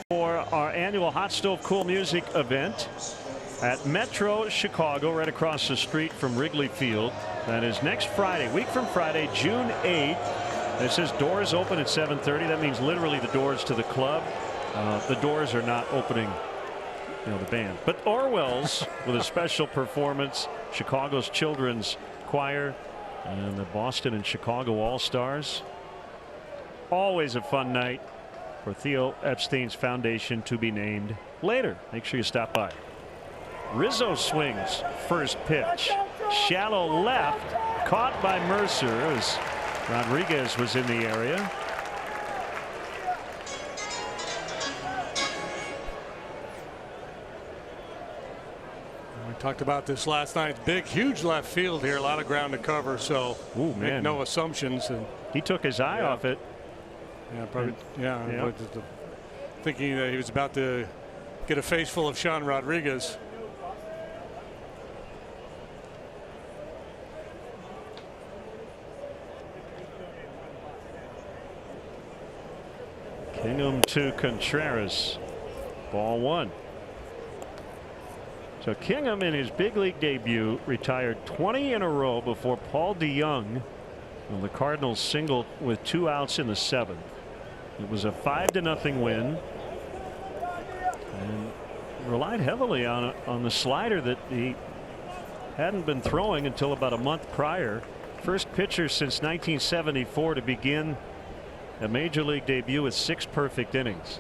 For our annual Hot Stove Cool Music event at Metro Chicago, right across the street from Wrigley Field. That is next Friday, week from Friday, June 8th. It says doors open at 7:30. That means literally the doors to the club. The doors are not opening, you know, the band. But Orwell's with a special performance, Chicago's Children's Choir, and the Boston and Chicago All-Stars. Always a fun night for Theo Epstein's foundation to be named later. Make sure you stop by. Rizzo swings first pitch. Shallow left, caught by Mercer as Rodriguez was in the area. We talked about this last night. Big, huge left field here. A lot of ground to cover, so make no assumptions. And he took his eye off it. Yeah, probably. Thinking that he was about to get a face full of Sean Rodriguez. Kingham to Contreras. Ball one. So Kingham in his big league debut retired 20 in a row before Paul DeYoung. Well, the Cardinals singled with 2 outs in the 7th. It was a 5-0 win. And relied heavily on the slider that he hadn't been throwing until about a month prior. First pitcher since 1974 to begin a major league debut with 6 perfect innings.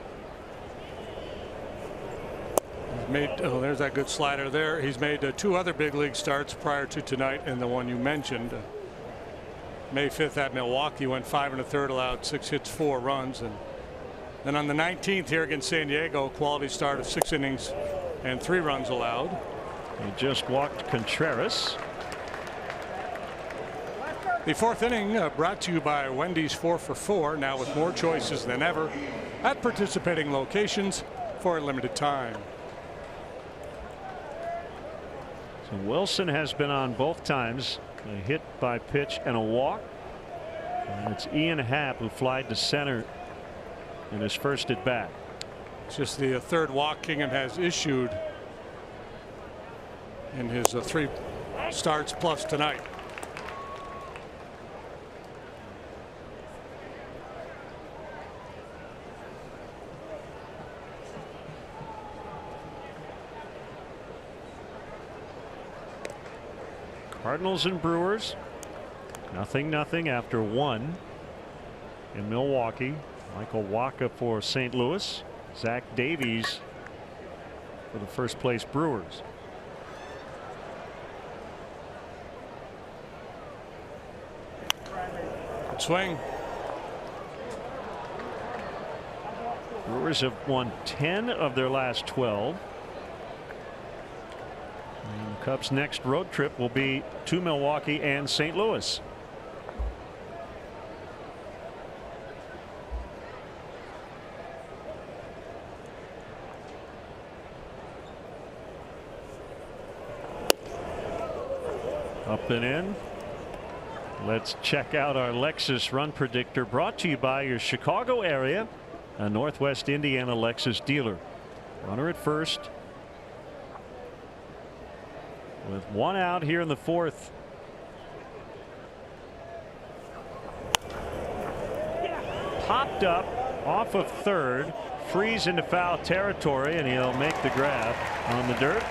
There's that good slider there. He's made 2 other big league starts prior to tonight, and the one you mentioned. May 5th at Milwaukee, went 5 1/3, allowed 6 hits, 4 runs, and then on the 19th here against San Diego, quality start of 6 innings and 3 runs allowed. He just walked Contreras. The 4th inning brought to you by Wendy's 4 for $4, now with more choices than ever at participating locations for a limited time. So Wilson has been on both times, a hit by pitch and a walk. And it's Ian Happ who flied to center in his first at bat. It's just the 3rd walk Kingham has issued in his 3 starts plus tonight. Cardinals and Brewers 0-0 after 1 in Milwaukee. Michael Wacha for St. Louis. Zach Davies for the first place Brewers. Good swing. Brewers have won 10 of their last 12. And the Cubs' next road trip will be to Milwaukee and St. Louis. Up and in. Let's check out our Lexus run predictor, brought to you by your Chicago area, a Northwest Indiana Lexus dealer. Runner at first, with 1 out here in the 4th. Popped up off of 3rd, frees into foul territory, and he'll make the grab on the dirt.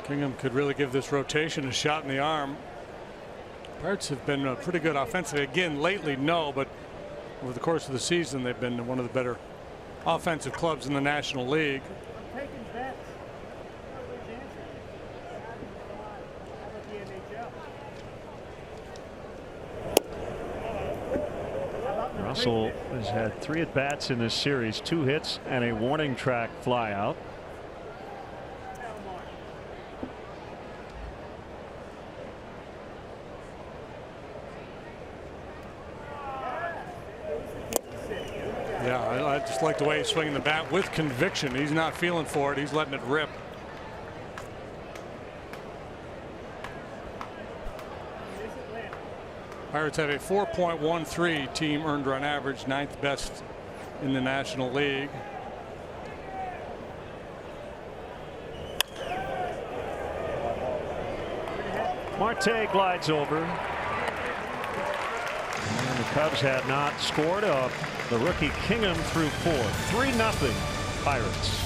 Kingham could really give this rotation a shot in the arm. Pirates have been pretty good offensively. Again, lately, no, but over the course of the season, they've been one of the better offensive clubs in the National League. Russell has had 3 at bats in this series, 2 hits and a warning track fly out. Yeah, I just like the way he's swinging the bat with conviction. He's not feeling for it. He's letting it rip. Pirates have a 4.13 team earned run average, 9th best in the National League. Marte glides over. And the Cubs had not scored off the rookie Kingham through 4. 3-0 Pirates.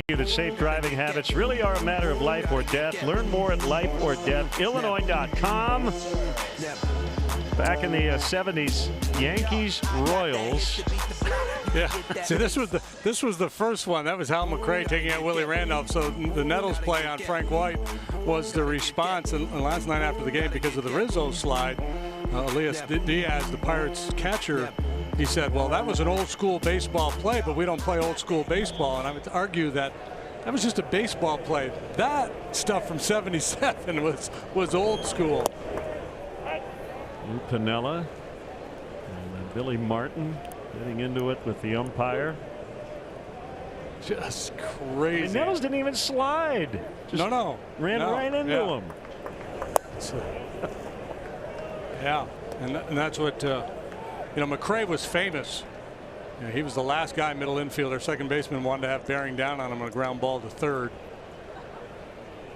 you that safe driving habits really are a matter of life or death. Learn more at lifeordeathillinois.com. Back in the 70s, Yankees, Royals. Yeah. See, this was the first one. That was Hal McRae taking out Willie Randolph. So the Nettles play on Frank White was the response. And last night after the game, because of the Rizzo slide, Elias Diaz, the Pirates catcher, he said, well, that was an old school baseball play, but we don't play old school baseball. And I would argue that was just a baseball play. That stuff from '77 was old school. Lou Piniella and then Billy Martin getting into it with the umpire. Just crazy. And Nettles didn't even slide. Just ran right into him. Yeah, and that's what McRae was famous. He was the last guy, middle infielder, second baseman, wanted to have bearing down on him on a ground ball to third.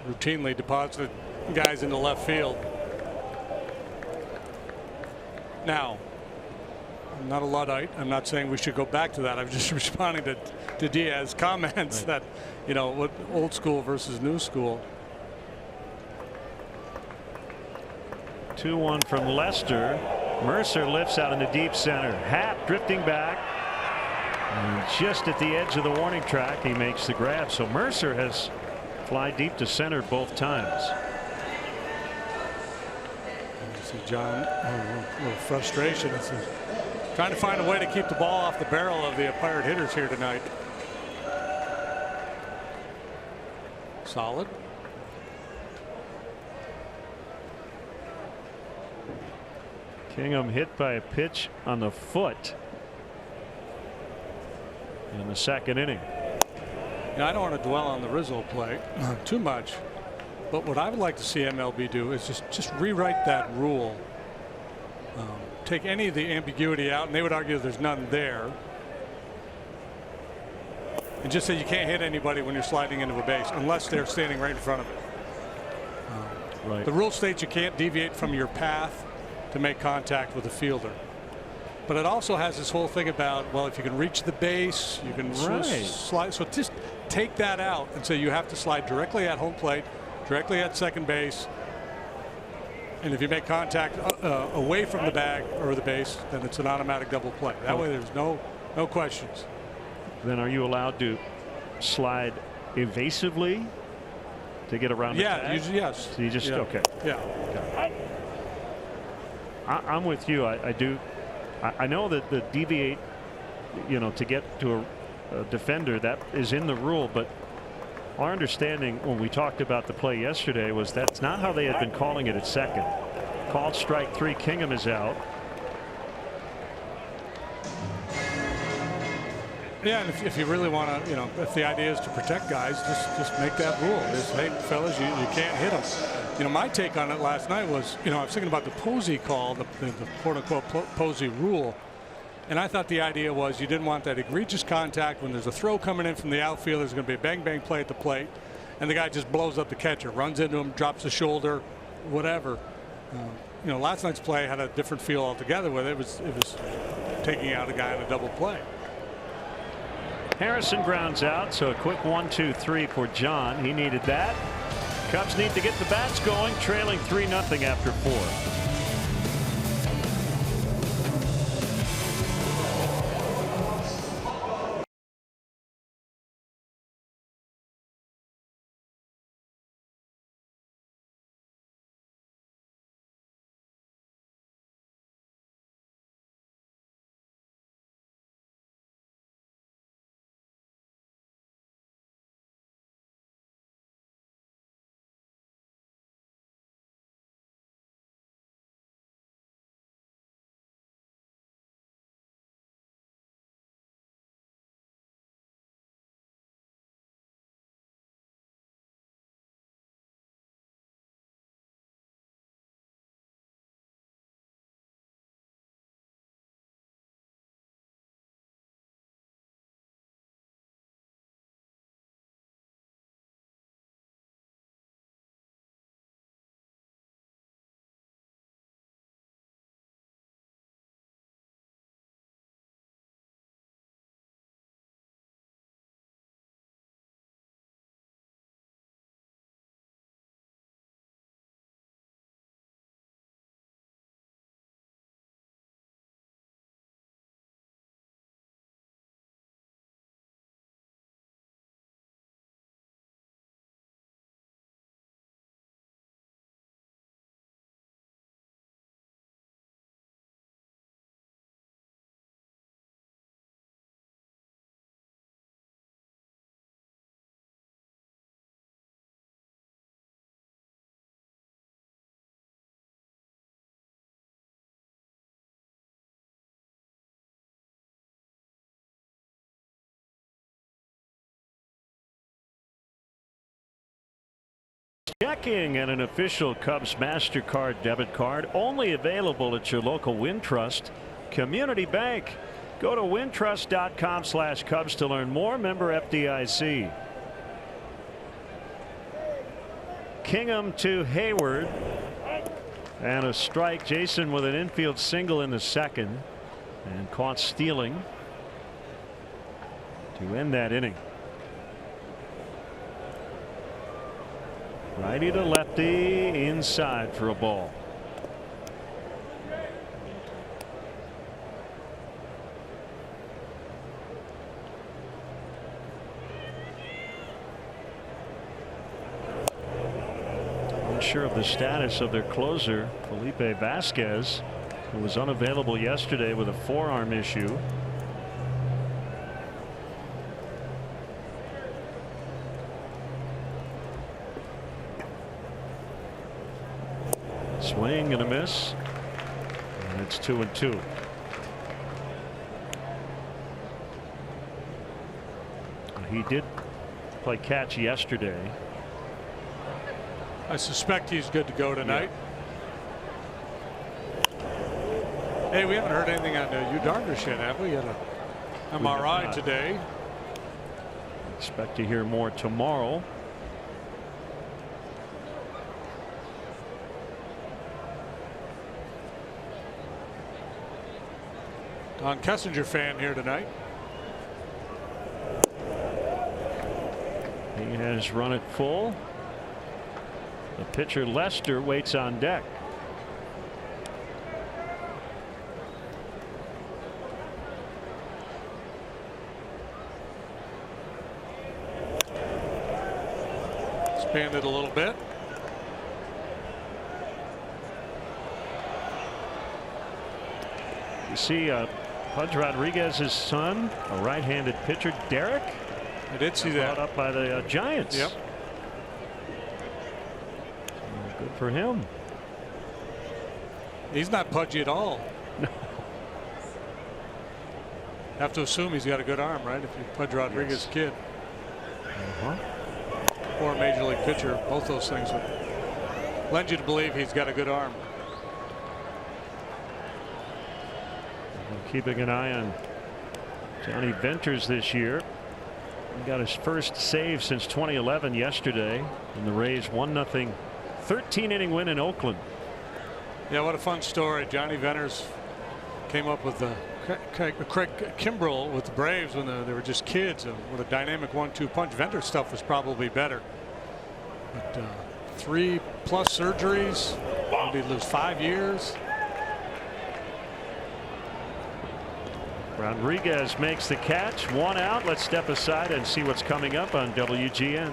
Routinely deposited guys into left field. Now, I'm not a Luddite. I'm not saying we should go back to that. I'm just responding to Diaz's comments that, what old school versus new school. 2-1 from Lester. Mercer lifts out in the deep center. Happ drifting back. And just at the edge of the warning track, he makes the grab. So Mercer has fly deep to center both times. See John, a little frustration. It's trying to find a way to keep the ball off the barrel of the Pirate hitters here tonight. Solid. Kingham hit by a pitch on the foot in the second inning. I don't want to dwell on the Rizzo play too much. But what I would like to see MLB do is just rewrite that rule. Take any of the ambiguity out, and they would argue there's none there. And just say you can't hit anybody when you're sliding into a base unless they're standing right in front of it. Right. The rule states you can't deviate from your path to make contact with a fielder. But it also has this whole thing about, well, if you can reach the base, you can slide. So just take that out and say you have to slide directly at home plate, directly at second base, and if you make contact away from the bag or the base, then it's an automatic double play. That way there's no questions. Then are you allowed to slide evasively to get around the tag? Usually yes. So you just okay. Yeah. Okay. I'm with you. I do. I know that the deviate, to get to a defender, that is in the rule, but our understanding when we talked about the play yesterday was that's not how they had been calling it at second. Called strike 3. Kingham is out. Yeah, and if you really want to, if the idea is to protect guys, just make that rule. Just, hey, fellas, you can't hit them. My take on it last night was, I was thinking about the Posey call, the quote-unquote Posey rule. And I thought the idea was you didn't want that egregious contact when there's a throw coming in from the outfield. There's going to be a bang-bang play at the plate, and the guy just blows up the catcher, runs into him, drops the shoulder, whatever. Last night's play had a different feel altogether, where it was taking out a guy in a double play. Harrison grounds out, so a quick 1-2-3 for John. He needed that. Cubs need to get the bats going, trailing 3-0 after 4. checking and an official Cubs MasterCard debit card only available at your local Wintrust Community Bank. Go to wintrust.com/Cubs to learn more. Member FDIC. Kingham to Hayward. And a strike. Jason with an infield single in the second. And caught stealing to end that inning. Righty to lefty inside for a ball. Unsure of the status of their closer, Felipe Vasquez, who was unavailable yesterday with a forearm issue. Swing and a miss, and it's 2-2. He did play catch yesterday. I suspect he's good to go tonight. Yeah. Hey, we haven't heard anything on Yu Darvish yet, have we? Got an MRI today. Expect to hear more tomorrow. Don Kessinger fan here tonight. He has run it full. The pitcher Lester waits on deck. Expanded a little bit. You see Pudge Rodriguez's son, a right-handed pitcher, Derek. I did see that. Brought up by the Giants. Yep. Good for him. He's not pudgy at all. No. Have to assume he's got a good arm, right? If you're Pudge Rodriguez kid. Or a major league pitcher, both those things would lend you to believe he's got a good arm. Keeping an eye on Johnny Venters this year. He got his first save since 2011 yesterday in the Rays 1-0 13-inning win in Oakland. Yeah, what a fun story. Johnny Venters came up with Craig Kimbrell with the Braves when they were just kids. What a dynamic 1-2 punch. Venters stuff was probably better. But 3+ surgeries. Maybe he'd lose 5 years. Rodriguez makes the catch. 1 out. Let's step aside and see what's coming up on WGN.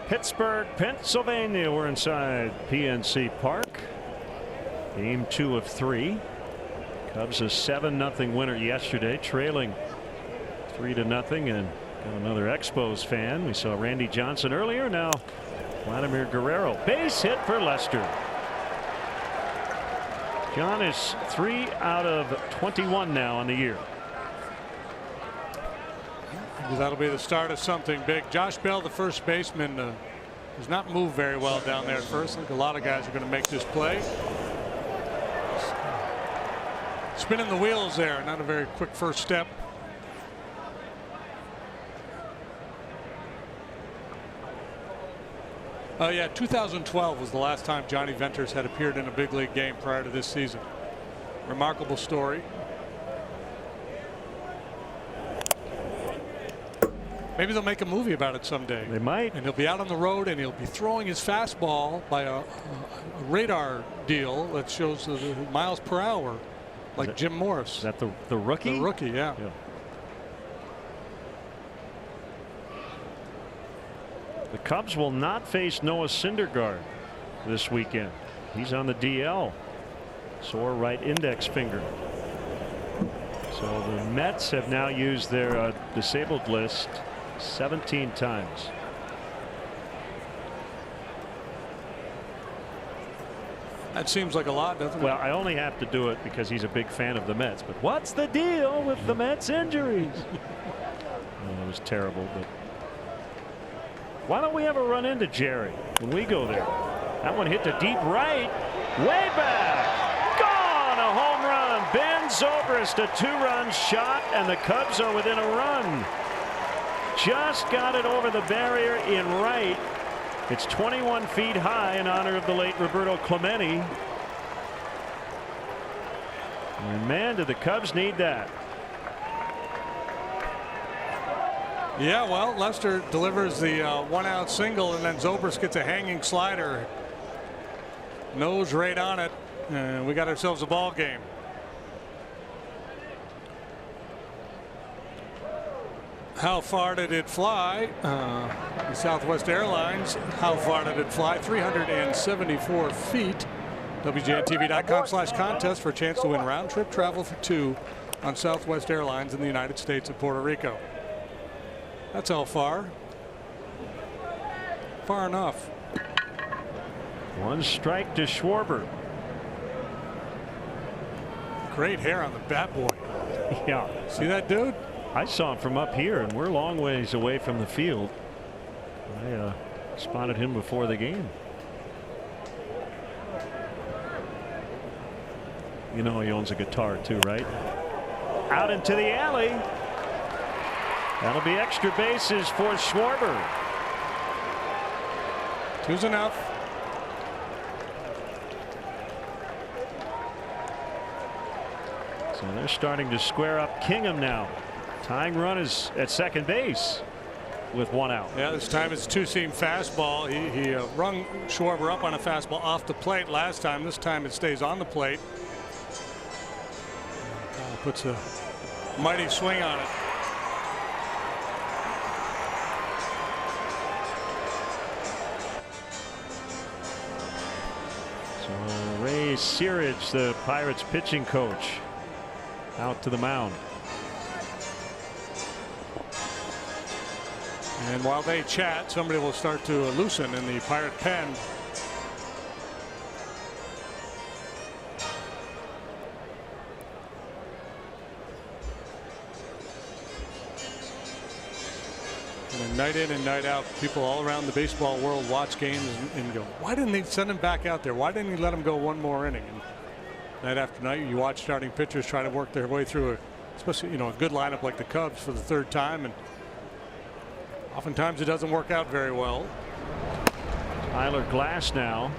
Pittsburgh, Pennsylvania. We're inside PNC Park. Game 2 of 3. Cubs a 7-0 winner yesterday, trailing 3-0, and got another Expos fan. We saw Randy Johnson earlier. Now Vladimir Guerrero, base hit for Lester. John is 3 out of 21 now on the year. That'll be the start of something big. Josh Bell, the first baseman, does not move very well down there at first. I think a lot of guys are going to make this play. Spinning the wheels there, not a very quick first step. Oh yeah, 2012 was the last time Johnny Venters had appeared in a big league game prior to this season. Remarkable story. Maybe they'll make a movie about it someday. They might. And he'll be out on the road and he'll be throwing his fastball by a radar deal that shows the miles per hour, like Jim Morris. Is that the rookie? The rookie, yeah. The Cubs will not face Noah Syndergaard this weekend. He's on the DL. Sore right index finger. So the Mets have now used their disabled list 17 times. That seems like a lot, doesn't it? Well, I only have to do it because he's a big fan of the Mets. But what's the deal with the Mets injuries? Oh, it was terrible. But why don't we ever run into Jerry when we go there? That one hit to deep right, way back, gone, a home run. Ben Zobrist, a 2-run shot, and the Cubs are within a run. Just got it over the barrier in right. It's 21 feet high in honor of the late Roberto Clemente. And man, do the Cubs need that. Yeah, well, Lester delivers the 1-out single, and then Zobrist gets a hanging slider. Nose right on it, and we got ourselves a ball game. How far did it fly? The Southwest Airlines, how far did it fly? 374 feet. WGNTV.com/contest for a chance to win round trip travel for 2 on Southwest Airlines in the United States and Puerto Rico. That's how far. Far enough. 1 strike to Schwarber. Great hair on the bat boy. Yeah. See that dude? I saw him from up here, and we're a long ways away from the field. I spotted him before the game. You know he owns a guitar too, right? Out into the alley. That'll be extra bases for Schwarber. 2's enough. So they're starting to square up Kingham now. Tying run is at second base with 1 out. Yeah, this time it's 2-seam fastball. He rung Schwarber up on a fastball off the plate last time. This time it stays on the plate. Puts a mighty swing on it. So Ray Searage, the Pirates pitching coach, out to the mound. And while they chat, somebody will start to loosen in the Pirate pen. And night in and night out, people all around the baseball world watch games and go, why didn't they send him back out there? Why didn't he let him go 1 more inning? And night after night, you watch starting pitchers try to work their way through especially a good lineup like the Cubs for the 3rd time, and oftentimes it doesn't work out very well. Tyler Glass now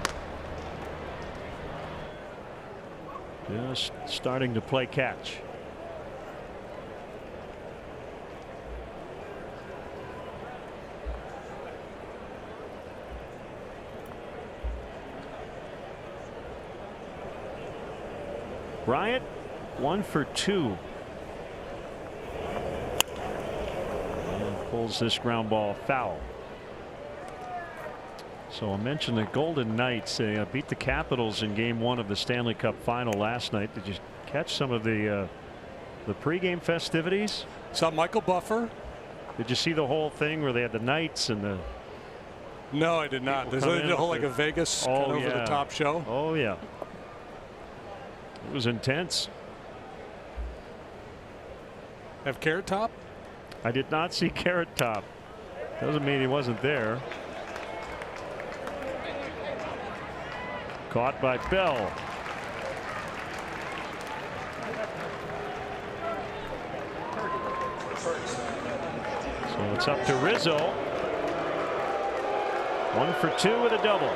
just starting to play catch. Bryant 1 for 2. And pulls this ground ball foul. So I mentioned the Golden Knights. They beat the Capitals in Game 1 of the Stanley Cup Final last night. Did you catch some of the pregame festivities? Saw Michael Buffer. Did you see the whole thing where they had the Knights and the? No, I did not. There's a whole like a Vegas over the top show. Oh yeah. It was intense. Have Carrot Top? I did not see Carrot Top. Doesn't mean he wasn't there. Caught by Bell. So it's up to Rizzo. 1 for 2 with a double.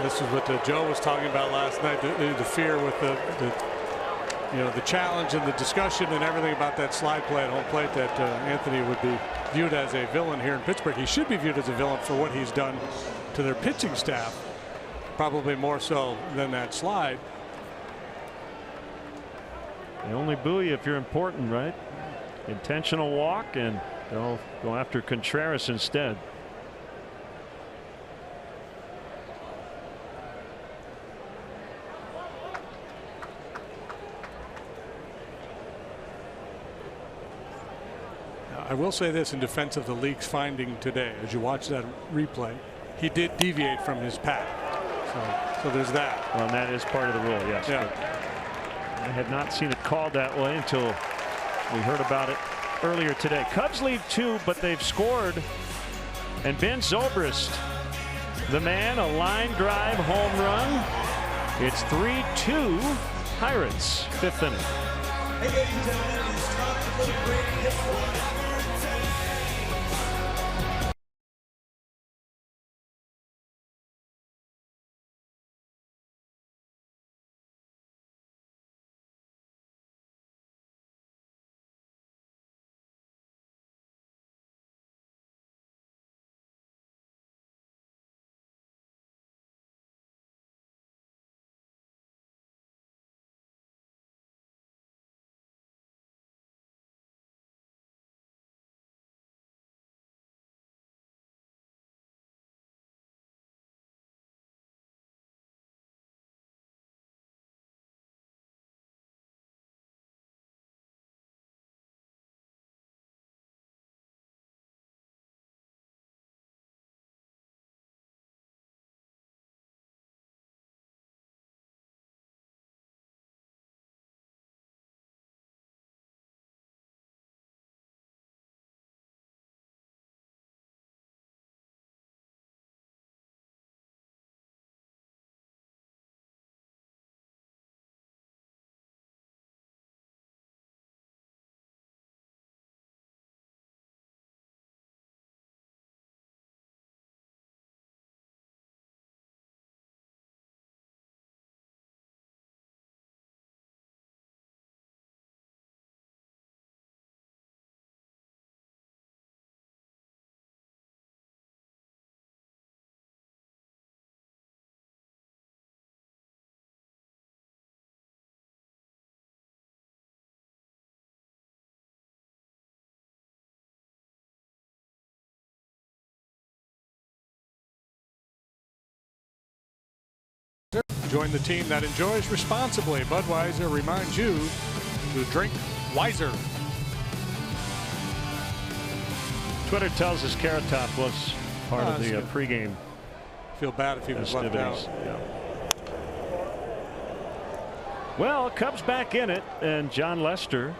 This is what Joe was talking about last night. The fear with the challenge and the discussion and everything about that slide play at home plate, that Anthony would be viewed as a villain here in Pittsburgh. He should be viewed as a villain for what he's done to their pitching staff, probably more so than that slide. They only boo you if you're important, right? Intentional walk, and they'll go after Contreras instead. I will say this in defense of the league's finding today, as you watch that replay, he did deviate from his path. So there's that. Well, and that is part of the rule, yes. Yeah. I had not seen it called that way until we heard about it earlier today. Cubs lead 2, but they've scored. And Ben Zobrist, the man, a line drive home run. It's 3-2 Pirates, 5th inning. Hey, ladies and gentlemen, it is time to celebrate history. Join the team that enjoys responsibly. Budweiser reminds you to drink wiser. Twitter tells us Carrot Top was part of the pregame. Feel bad if he was left out. Yeah. Well, Cubs back in it, and John Lester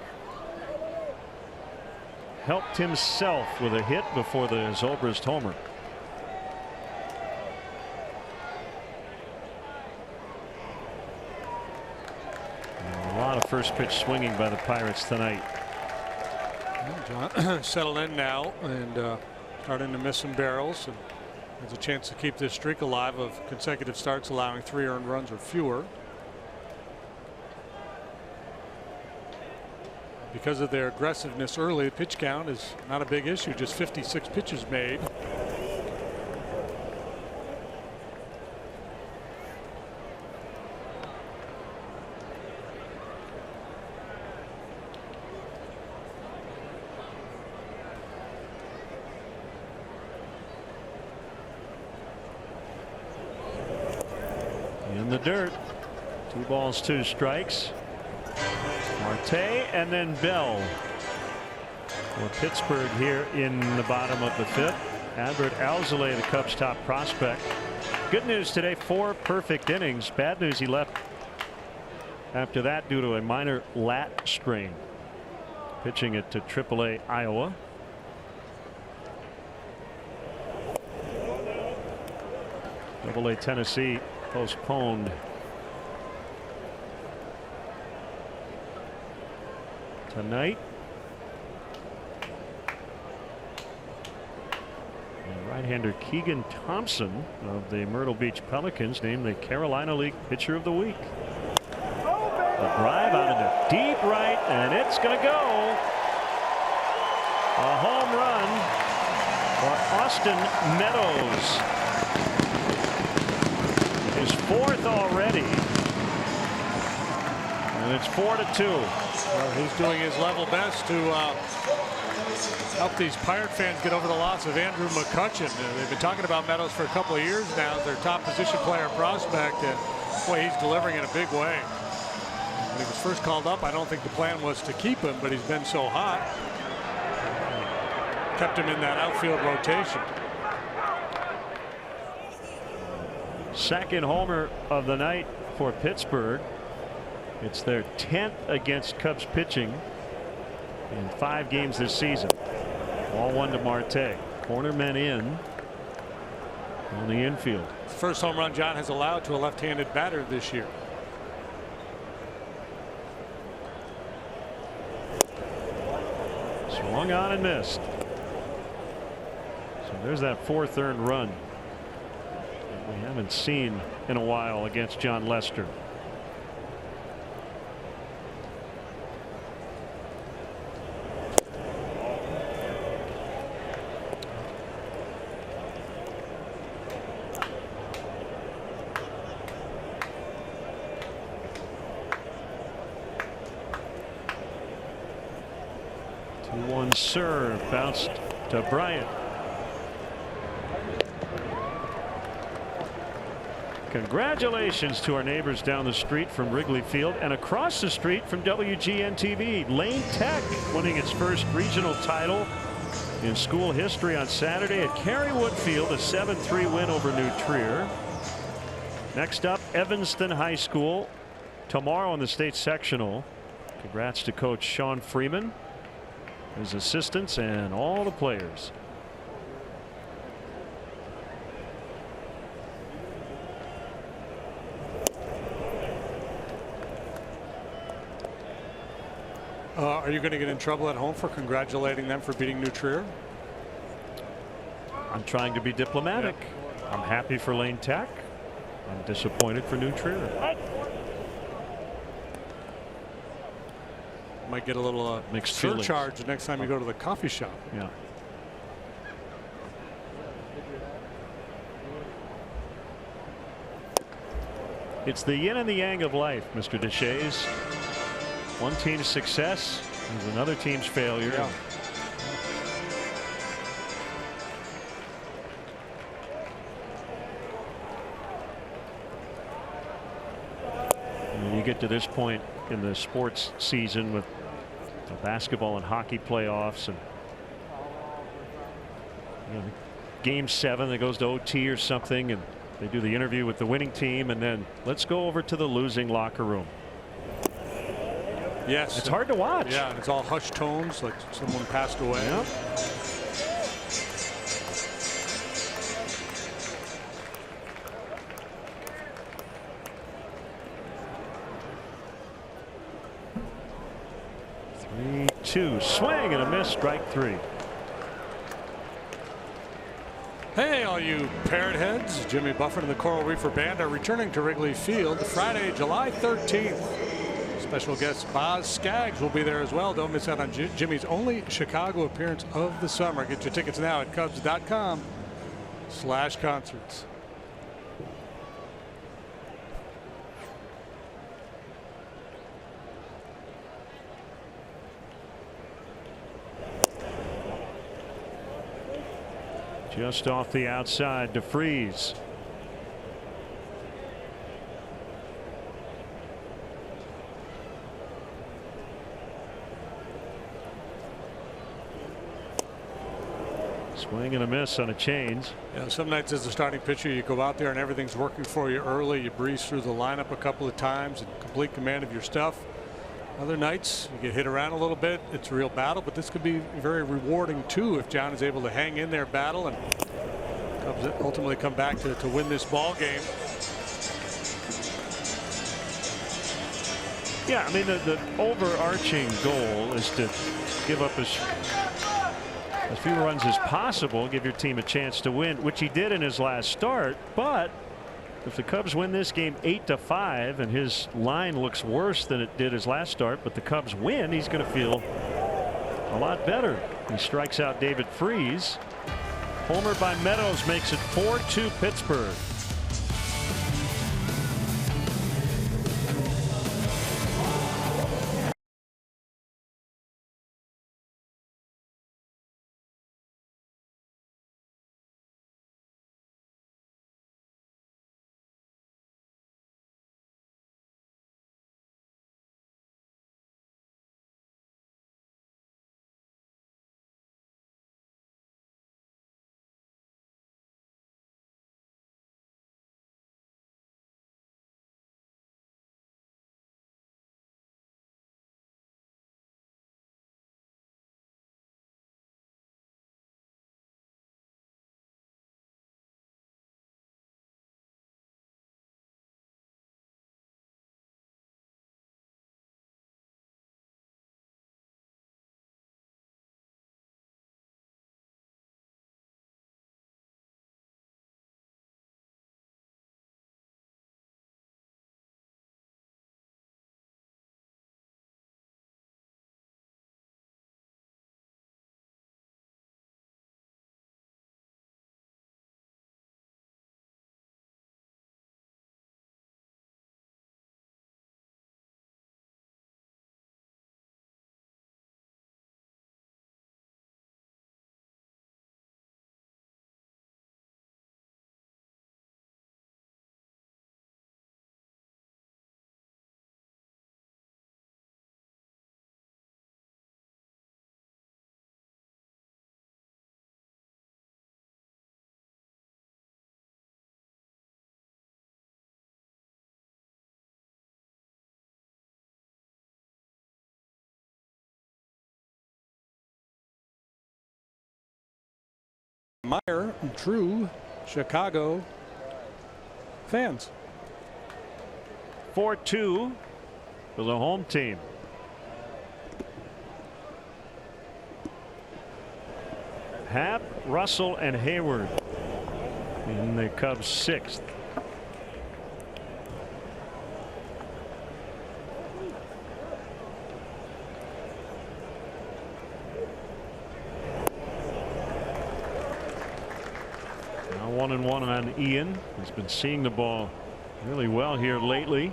helped himself with a hit before the Zobrist homer. A lot of first pitch swinging by the Pirates tonight. John settled in now and starting to miss some barrels, and has a chance to keep this streak alive of consecutive starts allowing 3 earned runs or fewer. Because of their aggressiveness early, the pitch count is not a big issue, just 56 pitches made. In the dirt. 2 balls, 2 strikes. Marte and then Bell for Pittsburgh here in the bottom of the 5th. Adbert Alzolay, the Cubs' top prospect. Good news today, 4 perfect innings. Bad news, he left after that due to a minor lat strain. Pitching it to AAA Iowa. AA Tennessee postponed tonight. And right-hander Keegan Thompson of the Myrtle Beach Pelicans named the Carolina League Pitcher of the Week. A drive out into deep right, and it's going to go. A home run for Austin Meadows. His 4th already. And it's 4-2. Well, he's doing his level best to help these Pirate fans get over the loss of Andrew McCutchen. They've been talking about Meadows for a couple of years now as their top position player prospect, and boy, he's delivering in a big way. When he was first called up, I don't think the plan was to keep him, but he's been so hot. Kept him in that outfield rotation. Second homer of the night for Pittsburgh. It's their 10th against Cubs pitching in 5 games this season. Ball 1 to Marte. Corner men in on the infield. First home run John has allowed to a left-handed batter this year. Swung on and missed. So there's that 4th earned run that we haven't seen in a while against John Lester. One serve bounced to Bryant. Congratulations to our neighbors down the street from Wrigley Field and across the street from WGN TV. Lane Tech winning its first regional title in school history on Saturday at Carywood Field, a 7-3 win over New Trier. Next up, Evanston High School tomorrow in the state sectional. Congrats to Coach Sean Freeman, his assistants, and all the players. Are you going to get in trouble at home for congratulating them for beating New Trier? I'm trying to be diplomatic. Yeah. I'm happy for Lane Tech. I'm disappointed for New Trier. Might get a little mixed surcharge feelings the next time you go to the coffee shop. Yeah. It's the yin and the yang of life, Mr. Deshays. One team's success is another team's failure. Yeah. And you get to this point in the sports season with the basketball and hockey playoffs, and game 7 that goes to OT or something, and they do the interview with the winning team, and then let's go over to the losing locker room. Yes, it's hard to watch. Yeah, it's all hushed tones, like someone passed away. Yep. Two swing and a miss, strike 3. Hey, all you parrot heads. Jimmy Buffett and the Coral Reefer Band are returning to Wrigley Field Friday, July 13th. Special guest Boz Skaggs will be there as well. Don't miss out on Jimmy's only Chicago appearance of the summer. Get your tickets now at Cubs.com/concerts. Just off the outside to Freeze. Swing and a miss on a change. Yeah, some nights as a starting pitcher you go out there and everything's working for you early. You breeze through the lineup a couple of times and complete command of your stuff. Other nights you get hit around a little bit. It's a real battle, but this could be very rewarding too if John is able to hang in there, battle, and Cubs ultimately come back to win this ball game. Yeah, I mean the overarching goal is to give up as few runs as possible, give your team a chance to win, which he did in his last start. But if the Cubs win this game 8-5 and his line looks worse than it did his last start, but the Cubs win, he's going to feel a lot better. He strikes out David Freese. Homer by Meadows makes it 4-2 Pittsburgh. Meyer, true Chicago fans. 4-2 for the home team. Happ, Russell, and Hayward in the Cubs' 6th. Now 1-1 on Ian. He's been seeing the ball really well here lately.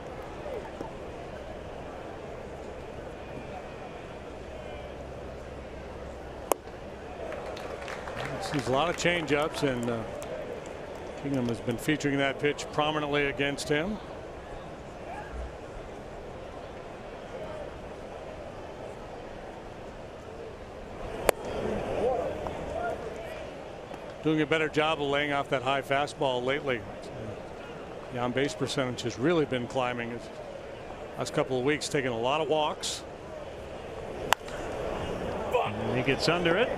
There's a lot of change-ups, and Kingham has been featuring that pitch prominently against him. Doing a better job of laying off that high fastball lately. The on-base percentage has really been climbing. Last couple of weeks, taking a lot of walks. And he gets under it.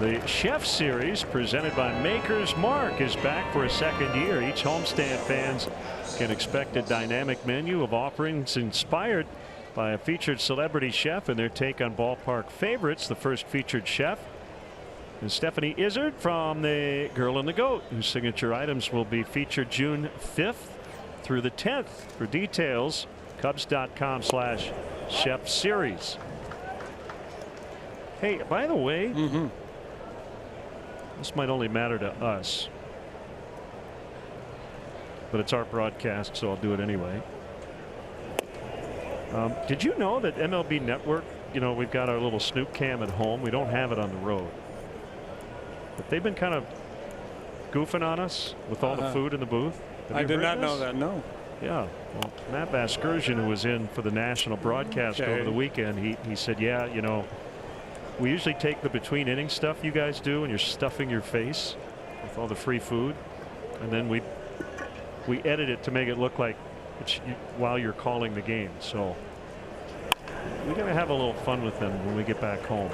The Chef Series presented by Maker's Mark is back for a second year. Each homestand fans can expect a dynamic menu of offerings inspired by a featured celebrity chef and their take on ballpark favorites. The first featured chef is Stephanie Izzard from The Girl and the Goat, whose signature items will be featured June 5th through the 10th. For details, Cubs.com/Chef Series. Hey, by the way, this might only matter to us, but it's our broadcast, so I'll do it anyway. Did you know that MLB Network, we've got our little Snoop cam at home. We don't have it on the road. But they've been kind of goofing on us with all the food in the booth. I did not know that, no. Yeah. Well, Matt Vasgersian, who was in for the national broadcast over the weekend, he said, yeah, we usually take the between inning stuff you guys do and you're stuffing your face with all the free food, and then we edit it to make it look like it's while you're calling the game. So we're going to have a little fun with them when we get back home.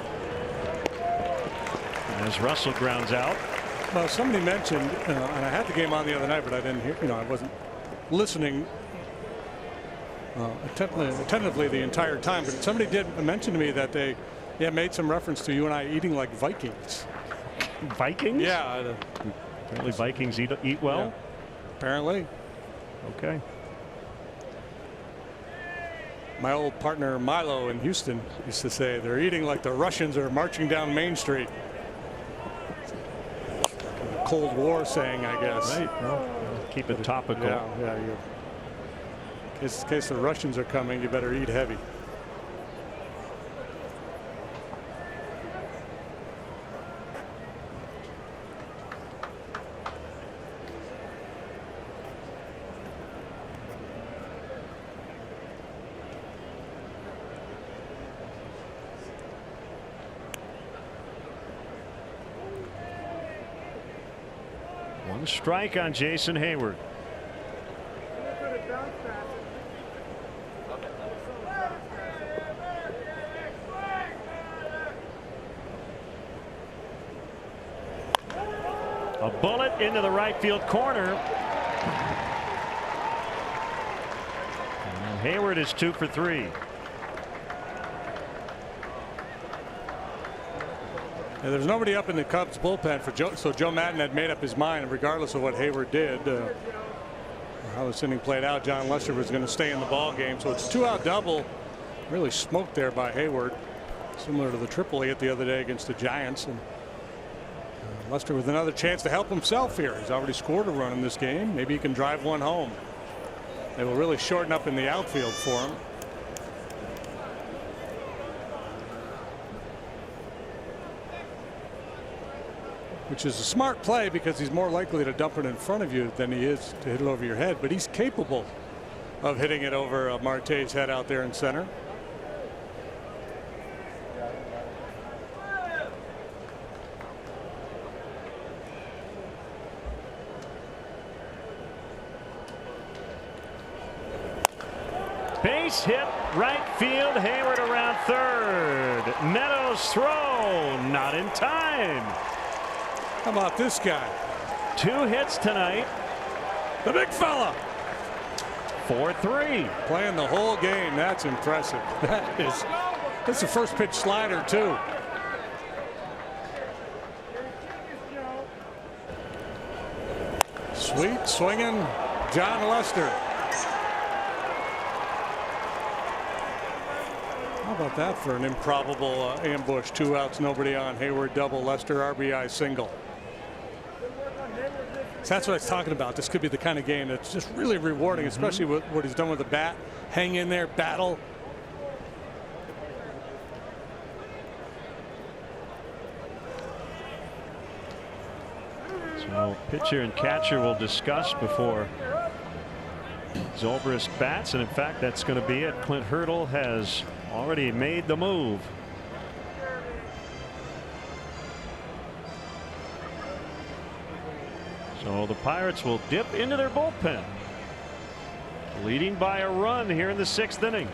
And as Russell grounds out. Well, somebody mentioned, and I had the game on the other night, but I didn't hear, I wasn't listening attentively the entire time, but somebody did mention to me that they made some reference to you and I eating like Vikings. Vikings? Yeah. Apparently Vikings eat well. Yeah. Apparently. Okay. My old partner Milo in Houston used to say they're eating like the Russians are marching down Main Street. Cold War saying, I guess. Right. Well, keep it topical. Yeah. In case the Russians are coming, you better eat heavy. One strike on Jason Hayward. A bullet into the right field corner. And Hayward is 2 for 3. And there's nobody up in the Cubs bullpen for Joe, so Joe Madden had made up his mind, regardless of what Hayward did, how this inning played out. John Lester was going to stay in the ball game, so it's 2-out double. Really smoked there by Hayward, similar to the triple he hit the other day against the Giants. And Lester with another chance to help himself here. He's already scored a run in this game. Maybe he can drive one home. They will really shorten up in the outfield for him. Which is a smart play because he's more likely to dump it in front of you than he is to hit it over your head. But he's capable of hitting it over Marte's head out there in center. Base hit right field. Hayward around third. Meadows throw not in time. How about this guy? 2 hits tonight. The big fella. 4-3. Playing the whole game. That's impressive. That's the first pitch slider too. Sweet swinging John Lester. How about that for an improbable ambush? 2 outs, nobody on. Hayward double, Lester RBI single. So that's what I was talking about. This could be the kind of game that's just really rewarding, especially with what he's done with the bat. Hang in there, battle. So pitcher and catcher will discuss before Zobrist bats, and in fact that's going to be it. Clint Hurdle has already made the move. So the Pirates will dip into their bullpen, leading by a run here in the 6th inning.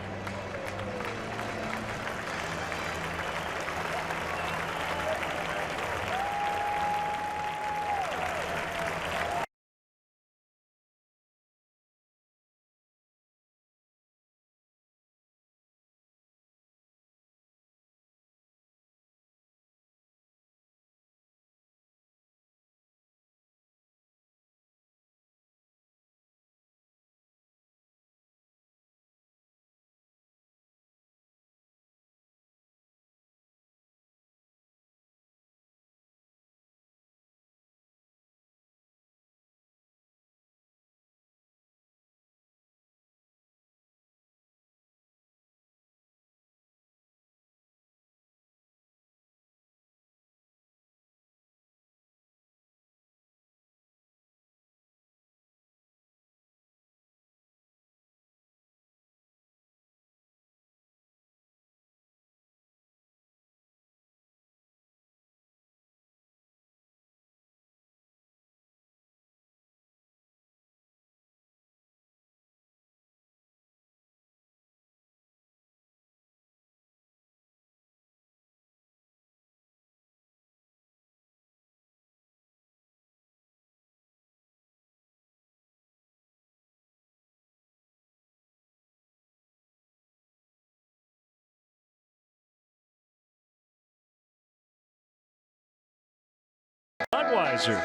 Budweiser.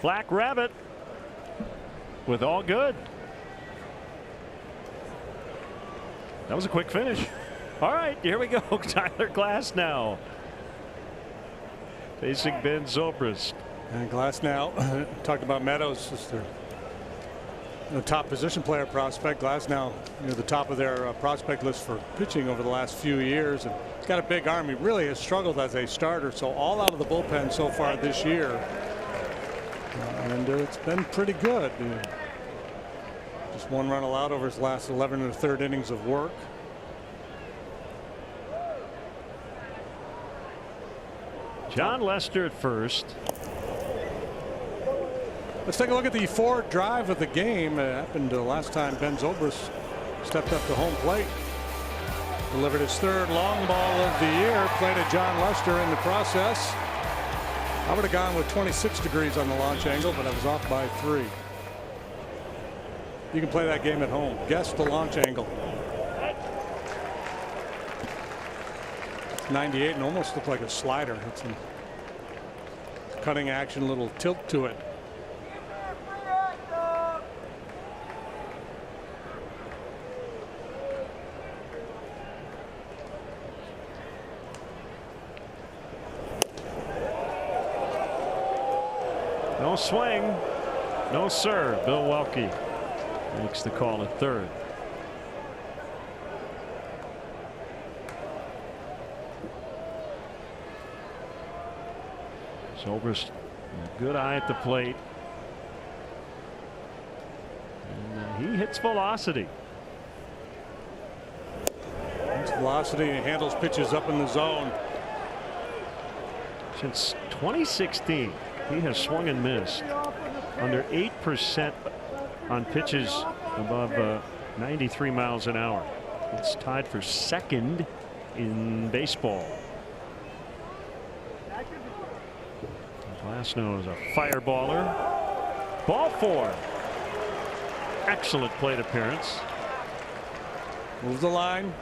Black Rabbit with all good. That was a quick finish. All right, here we go. Tyler Glass now facing Ben Zobrist. And Glass now talked about Meadows as their top position player prospect. Glass now near the top of their prospect list for pitching over the last few years, and he's got a big arm. He really has struggled as a starter, so all out of the bullpen so far this year. And it's been pretty good. Just 1 run allowed over his last 11 1/3 innings of work. John Lester at first. Let's take a look at the forward drive of the game. It happened the last time Ben Zobrist stepped up to home plate. Delivered his 3rd long ball of the year. Played at John Lester in the process. I would have gone with 26 degrees on the launch angle, but I was off by 3. You can play that game at home. Guess the launch angle. 98 and almost looked like a slider. Had some cutting action, a little tilt to it. No swing, no serve. Bill Welke makes the call at 3rd. Zobrist, good eye at the plate. And he hits velocity. Hits velocity and handles pitches up in the zone. Since 2016, he has swung and missed under 8% on pitches above 93 miles an hour. It's tied for second in baseball. Glasnow is a fireballer. Ball 4. Excellent plate appearance. Moves the line.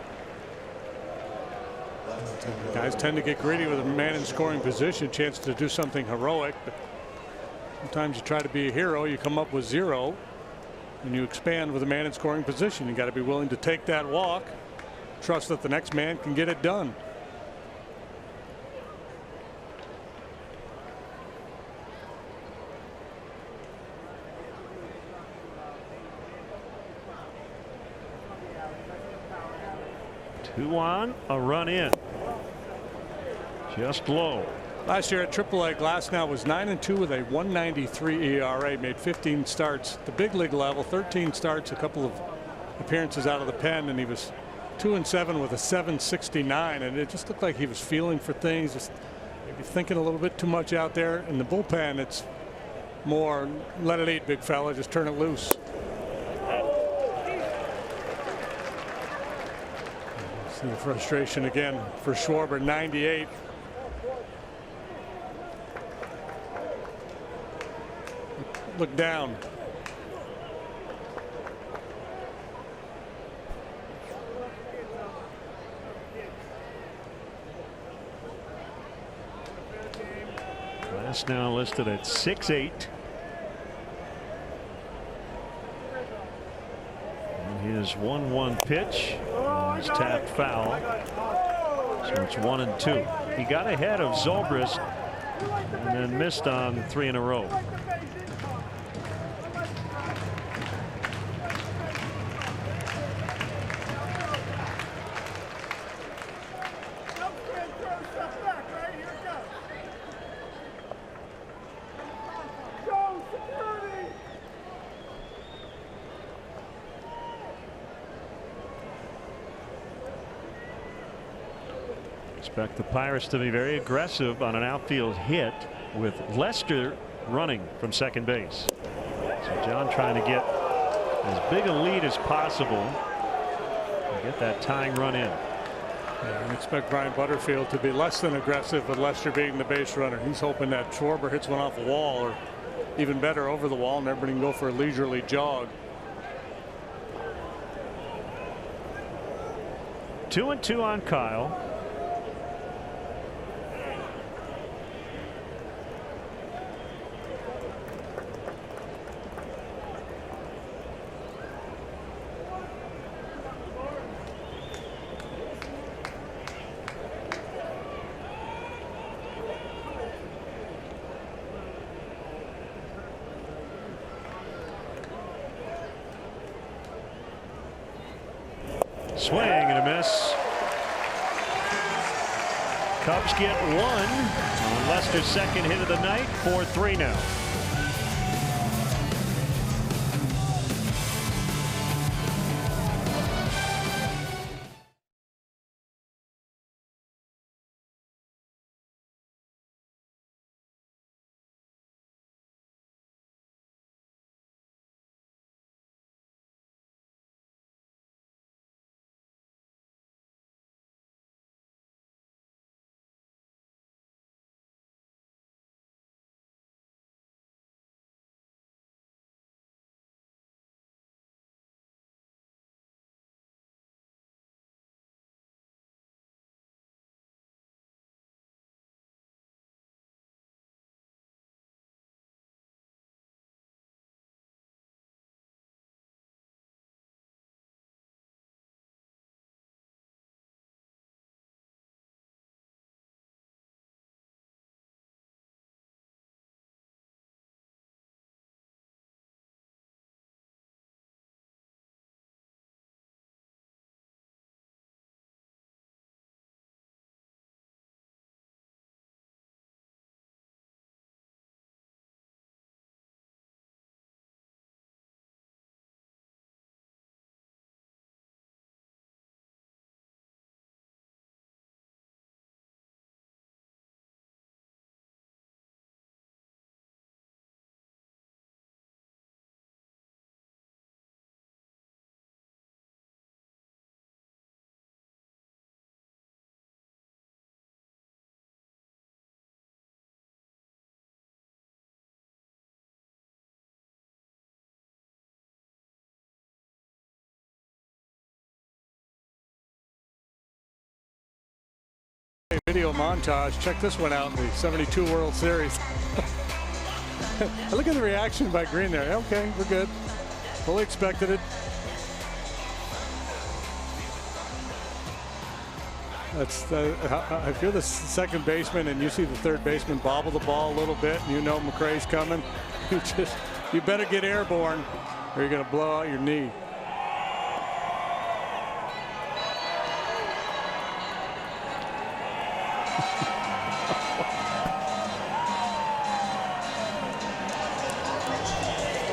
Guys tend to get greedy with a man in scoring position, chance to do something heroic. But sometimes you try to be a hero, you come up with 0, and you expand with a man in scoring position. You got to be willing to take that walk, trust that the next man can get it done. Two on, a run in. Just low. Last year at AAA, Glasnow was 9-2 with a 1.93 ERA, made 15 starts. The big league level, 13 starts, a couple of appearances out of the pen, and he was 2-7 with a 7.69, and it just looked like he was feeling for things, just maybe thinking a little bit too much out there. In the bullpen, it's more let it eat, big fella, just turn it loose. See the frustration again for Schwarber. 98. Look down. Glasnow listed at 6'8". And his 1-1 pitch is tapped foul. So it's 1-2. He got ahead of Zobrist and then missed on 3 in a row. Expect the Pirates to be very aggressive on an outfield hit with Lester running from second base. So John trying to get as big a lead as possible and get that tying run in. Yeah, I expect Brian Butterfield to be less than aggressive with Lester being the base runner. He's hoping that Schwarber hits one off the wall, or even better, over the wall, and everybody can go for a leisurely jog. 2-2 on Kyle. Swing and a miss. Cubs get 1 on Lester's second hit of the night. 4-3 now. video montage. Check this one out in the 72 World Series. Look at the reaction by Green there. Okay, we're good. Fully expected it. That's if you're the second baseman and you see the third baseman bobble the ball a little bit, and you know McRae's coming, you better get airborne or you're going to blow out your knee.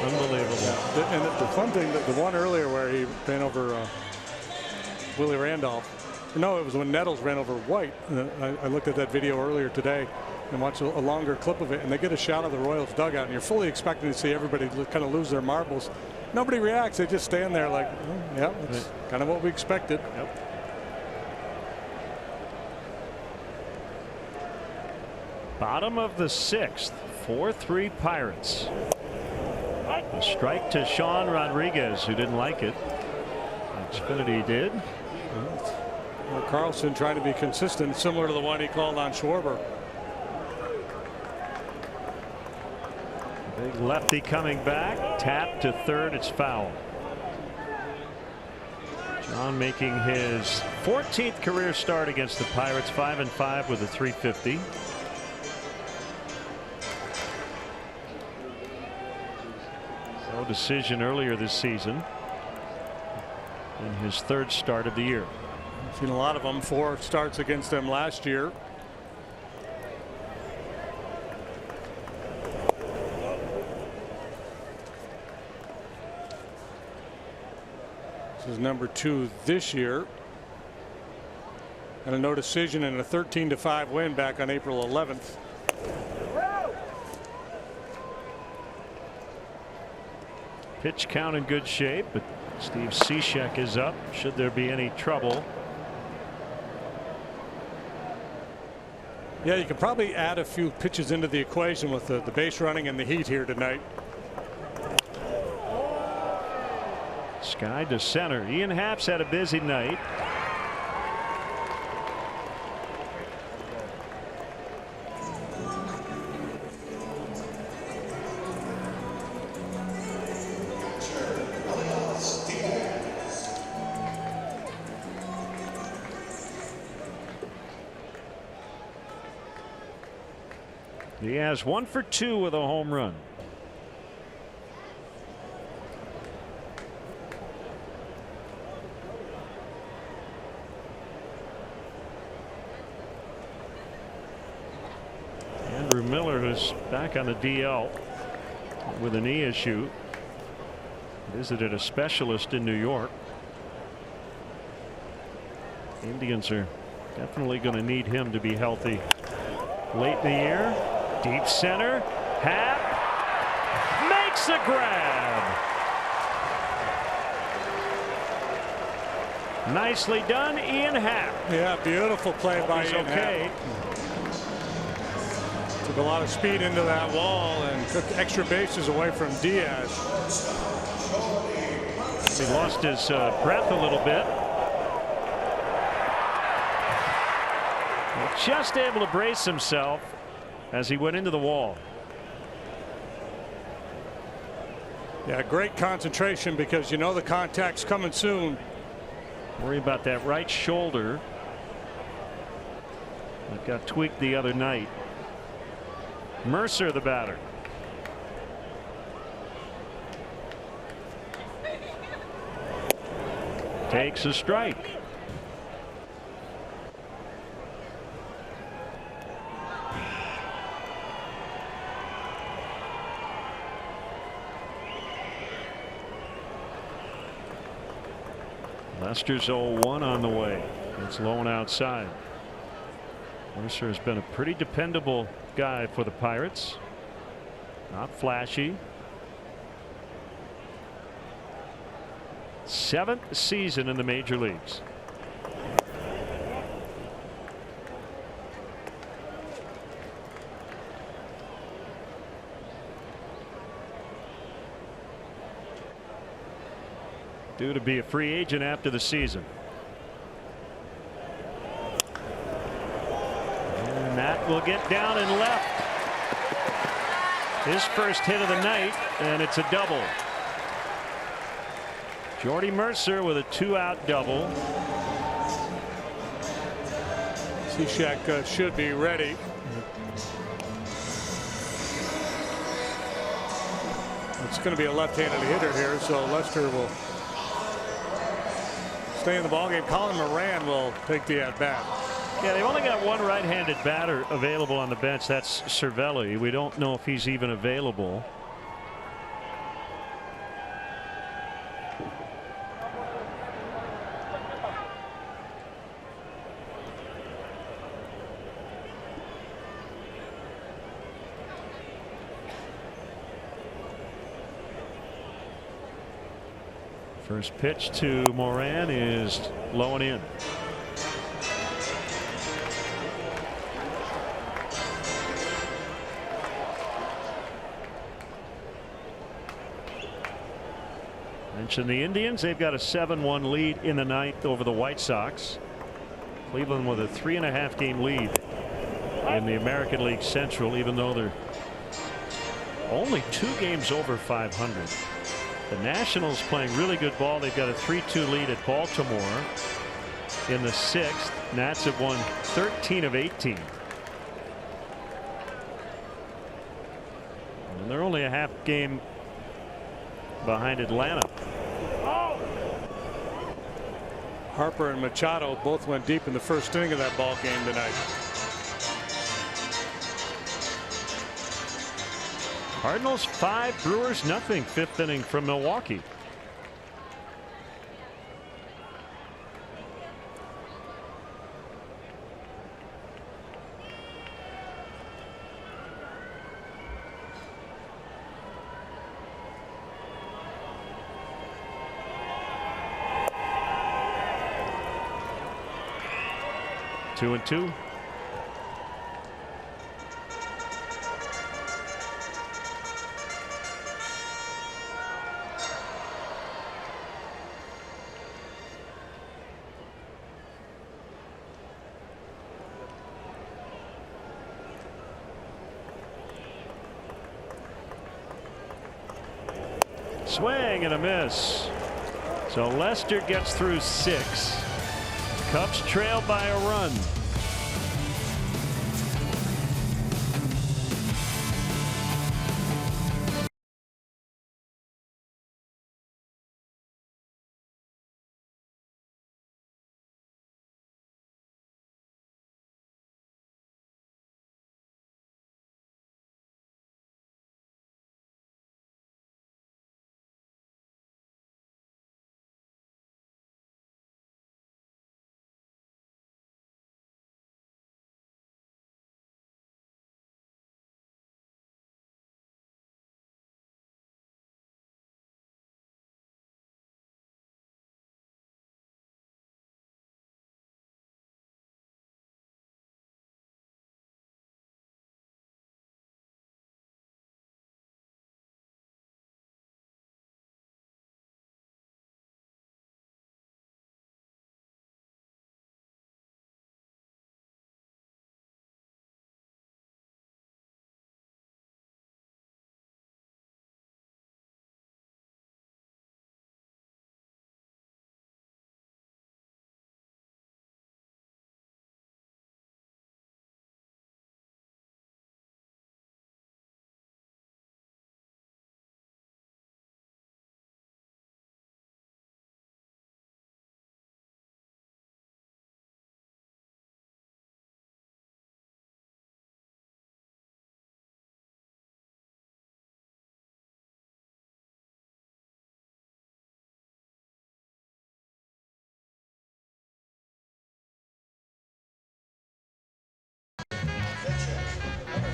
Unbelievable. Yeah. And the fun thing, the one earlier where he ran over Willie Randolph. No, it was when Nettles ran over White. I looked at that video earlier today and watched a longer clip of it, and they get a shot of the Royals dugout, and you're fully expecting to see everybody kind of lose their marbles. Nobody reacts. They just stand there like, yeah, that's kind of what we expected. Yep. Bottom of the 6th, 4-3 Pirates. A strike to Sean Rodriguez, who didn't like it. Xfinity did. Well, Carlson trying to be consistent, similar to the one he called on Schwarber. Big lefty coming back. Tap to third. It's foul. John making his 14th career start against the Pirates, 5-5 with a .350. No decision earlier this season in his 3rd start of the year. Seen a lot of them. 4 starts against them last year. This is number 2 this year. And a no decision in a 13-5 win back on April 11th. Pitch count in good shape, but Steve Cishek is up should there be any trouble. Yeah, you could probably add a few pitches into the equation with the base running and the heat here tonight. Sky to center. Ian Happ's had a busy night. He has 1 for 2 with a home run. Andrew Miller, who's back on the DL with a knee issue, visited a specialist in New York. Indians are definitely going to need him to be healthy late in the year. Deep center. Happ makes the grab. Nicely done, Ian Happ. Yeah, beautiful play by Ian okay. Happ. Took a lot of speed into that wall and took extra bases away from Diaz. He lost his breath a little bit. Just able to brace himself as he went into the wall. Yeah, great concentration because you know the contact's coming soon. Worry about that right shoulder. It got tweaked the other night. Mercer, the batter. Takes a strike. Lester's 0-1 on the way. It's low and outside. Mercer has been a pretty dependable guy for the Pirates. Not flashy. 7th season in the major leagues. Due to be a free agent after the season. That will get down and left. His first hit of the night, and it's a double. Jordy Mercer with a 2-out double. Cishek should be ready. It's going to be a left-handed hitter here, so Lester will stay in the ballgame. Colin Moran will take the at-bat. Yeah, they've only got one right-handed batter available on the bench. That's Cervelli. We don't know if he's even available. First pitch to Moran is low and in. Mention the Indians. They've got a 7-1 lead in the ninth over the White Sox. Cleveland with a 3.5 game lead in the American League Central, even though they're only 2 games over 500. The Nationals playing really good ball. They've got a 3-2 lead at Baltimore in the 6th. Nats have won 13 of 18. And they're only a half game behind Atlanta. Harper and Machado both went deep in the first inning of that ball game tonight. Cardinals 5, Brewers nothing. 5th inning from Milwaukee. Two and two. Swing and a miss. So Lester gets through 6. Cubs trail by a run.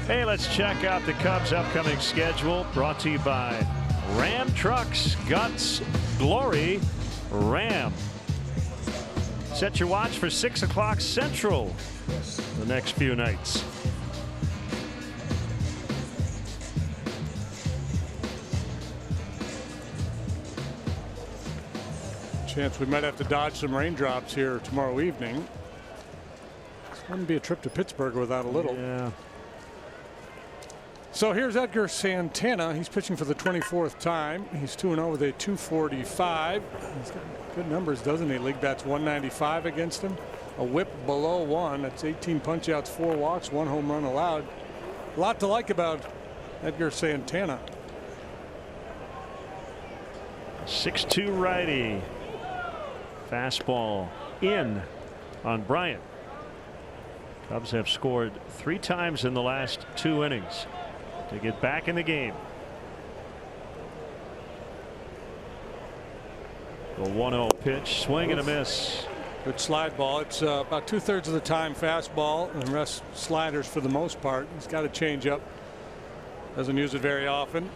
Hey, let's check out the Cubs' upcoming schedule, brought to you by Ram Trucks, Guts, Glory, Ram. Set your watch for 6 o'clock Central the next few nights. Chance we might have to dodge some raindrops here tomorrow evening. Wouldn't be a trip to Pittsburgh without a little. Yeah. So here's Edgar Santana. He's pitching for the 24th time. He's 2-0 with a 245. He's got good numbers, doesn't he? League bats 195 against him. A whip below 1. That's 18 punch-outs, 4 walks, 1 home run allowed. A lot to like about Edgar Santana. 6-2 righty. Fastball in on Bryant. Cubs have scored 3 times in the last 2 innings to get back in the game. The 1-0 pitch, swing and a miss. Good slide ball. It's about 2/3 of the time fastball and the rest sliders for the most part. He's got a change up. Doesn't use it very often.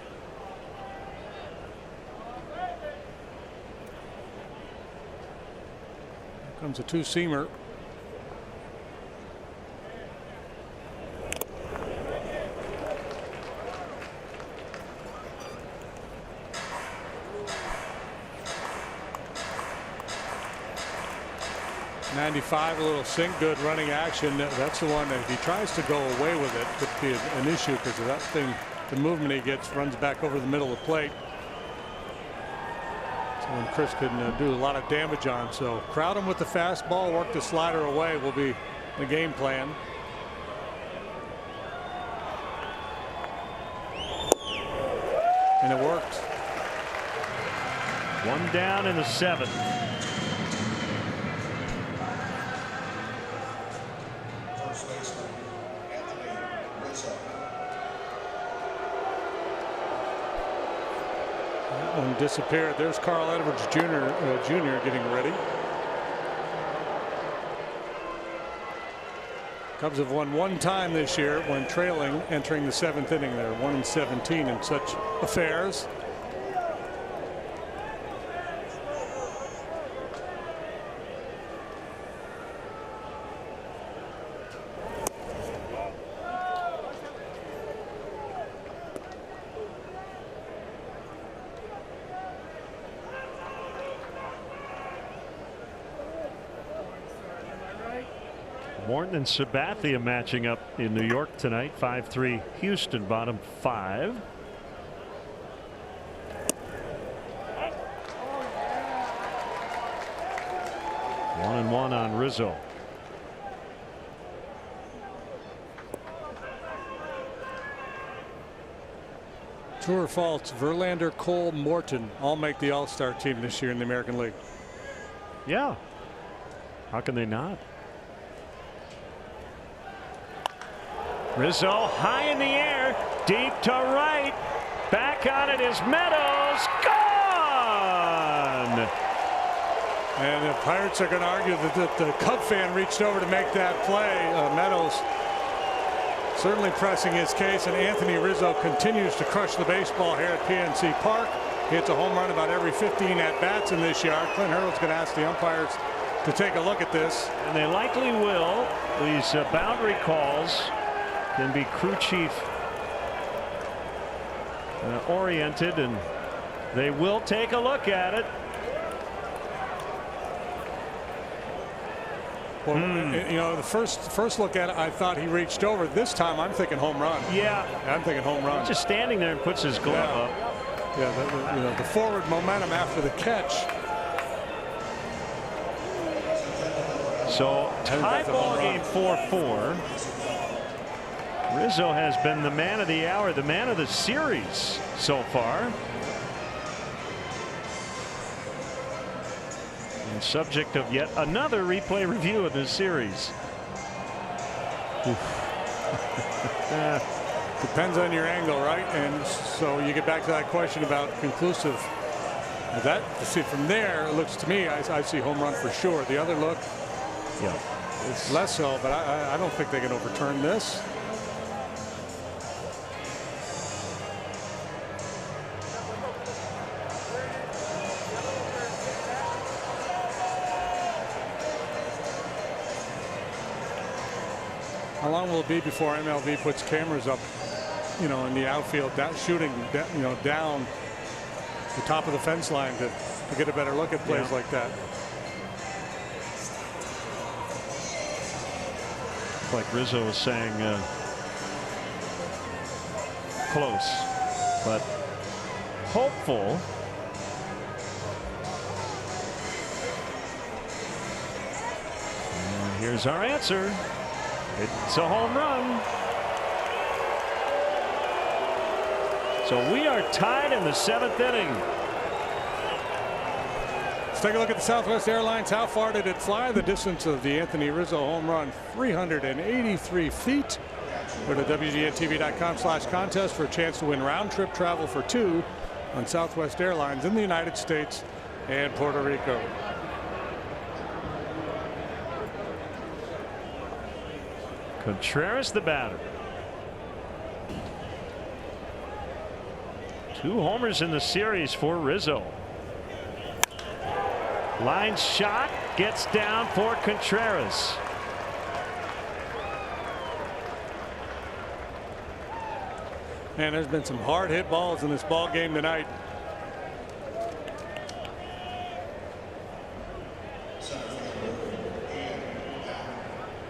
Here comes a 2-seamer. '95, a little sink, good running action. That's the one that if he tries to go away with it, could be an issue because that thing, the movement he gets, runs back over the middle of the plate. So when Chris can do a lot of damage on. So crowd him with the fastball, work the slider away will be the game plan. And it worked. 1 down in the 7th. One disappeared. There's Carl Edwards Jr. getting ready. Cubs have won 1 time this year when trailing entering the 7th inning. They're 1-17 in such affairs. Morton and Sabathia matching up in New York tonight. 5-3 Houston, bottom 5. One and one on Rizzo. True or false, Verlander, Cole, Morton all make the All-Star team this year in the American League. Yeah. How can they not? Rizzo high in the air, deep to right. Back on it is Meadows. Gone! And the Pirates are going to argue that the Cub fan reached over to make that play. Meadows certainly pressing his case, and Anthony Rizzo continues to crush the baseball here at PNC Park. He hits a home run about every 15 at-bats in this yard. Clint Hurl's going to ask the umpires to take a look at this. And they likely will. These boundary calls can be crew chief oriented, and they will take a look at it. Well, you know, the first look at it, I thought he reached over. This time, I'm thinking home run. Yeah, I'm thinking home run. He's just standing there and puts his glove up. Yeah, the forward momentum after the catch. So tie ball game 4-4. Rizzo has been the man of the hour, the man of the series so far. And subject of yet another replay review of this series. Depends on your angle, right? And so you get back to that question about conclusive. That, see, from there, it looks to me, I see home run for sure. The other look, yeah, it's less so, but I don't think they can overturn this. How long will it be before MLB puts cameras up, you know, in the outfield, shooting, you know, down the top of the fence line to get a better look at plays like that? Like Rizzo was saying, close, but hopeful. And here's our answer. It's a home run. So we are tied in the 7th inning. Let's take a look at the Southwest Airlines. How far did it fly? The distance of the Anthony Rizzo home run, 383 feet. Go to WGNTV.com/contest for a chance to win round-trip travel for 2 on Southwest Airlines in the United States and Puerto Rico. Contreras, the batter. 2 homers in the series for Rizzo. Line shot gets down for Contreras. And there's been some hard hit balls in this ball game tonight.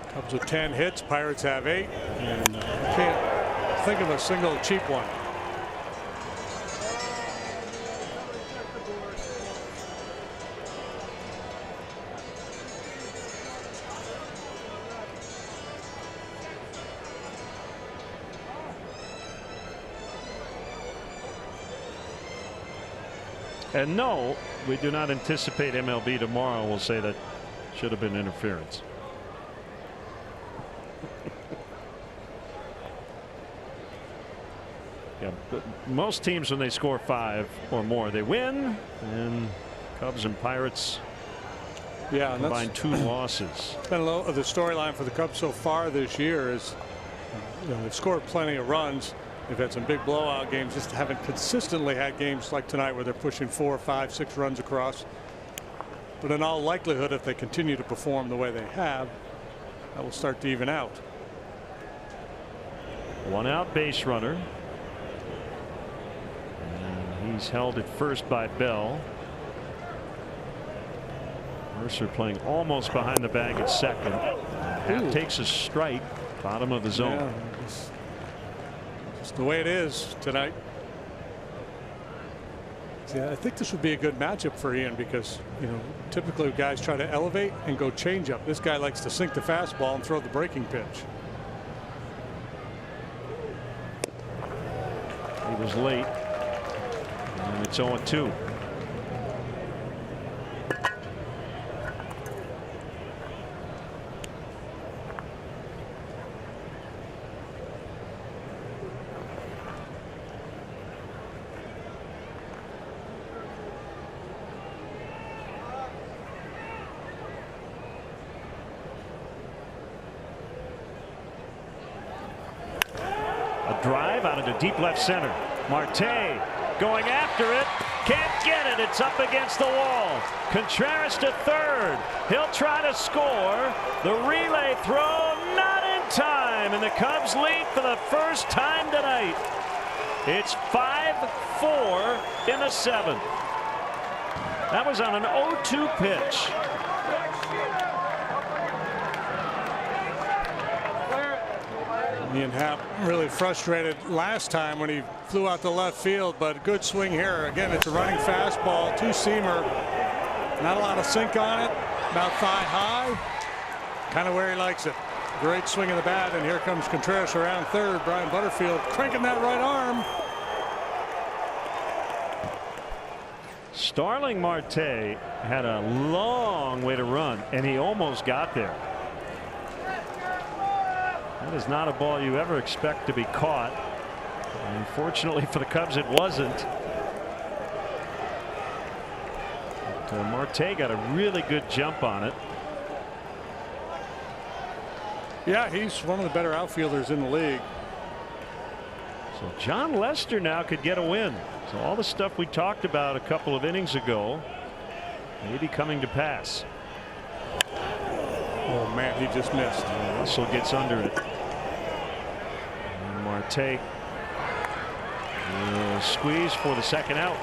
Cubs with 10 hits, Pirates have 8, and can't think of a single cheap one. And no, we do not anticipate MLB tomorrow will say that should have been interference. Yeah, but most teams, when they score 5 or more, they win. And Cubs and Pirates combined 2 losses. Been a lot of the storyline for the Cubs so far this year is, they've scored plenty of runs. They've had some big blowout games, just haven't consistently had games like tonight where they're pushing 4, 5, 6 runs across. But in all likelihood, if they continue to perform the way they have, that will start to even out. 1 out base runner. And he's held at first by Bell. Mercer playing almost behind the bag at second. Happ takes a strike, bottom of the zone. Yeah, it's the way it is tonight. Yeah, I think this would be a good matchup for Ian because, typically guys try to elevate and go changeup. This guy likes to sink the fastball and throw the breaking pitch. He was late. And it's 0-2. Drive out into deep left center. Marte going after it. Can't get it. It's up against the wall. Contreras to third. He'll try to score. The relay throw not in time. And the Cubs lead for the first time tonight. It's 5-4 in the 7th. That was on an 0-2 pitch. Ian Happ really frustrated last time when he flew out to left field, but good swing here. Again, it's a running fastball, 2-seamer. Not a lot of sink on it, about thigh high, kind of where he likes it. Great swing of the bat, and here comes Contreras around third. Brian Butterfield cranking that right arm. Starling Marte had a long way to run, and he almost got there. That is not a ball you ever expect to be caught. And unfortunately for the Cubs, it wasn't. But Marte got a really good jump on it. Yeah, he's one of the better outfielders in the league. So John Lester now could get a win. So all the stuff we talked about a couple of innings ago maybe coming to pass. Oh man, he just missed. Russell gets under it. And Marte will squeeze for the second out.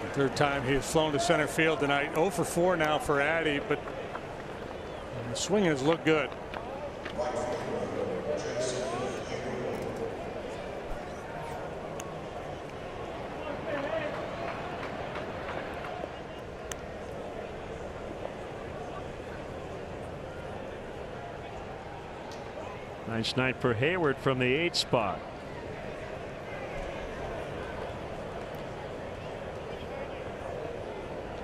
The third time he has flown to center field tonight. 0 for 4 now for Addy, but The swing has looked good. Nice night for Hayward from the 8th spot.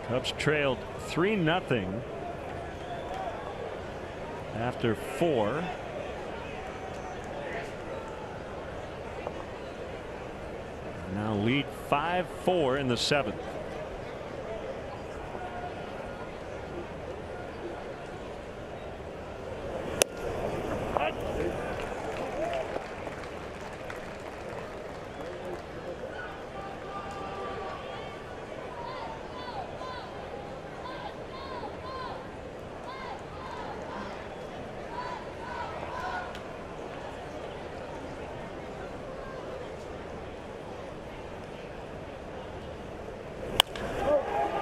Cubs trailed 3-0 after 4. Now lead 5-4 in the 7th.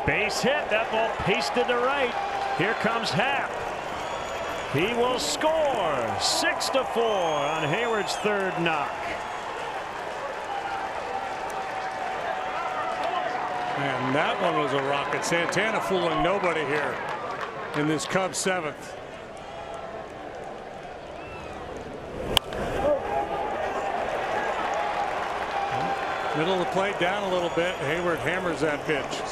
Base hit. That ball pasted to right. Here comes Happ. He will score 6-4 on Hayward's 3rd knock. And that one was a rocket. Santana fooling nobody here in this Cubs 7th. Middle of the plate down a little bit. Hayward hammers that pitch.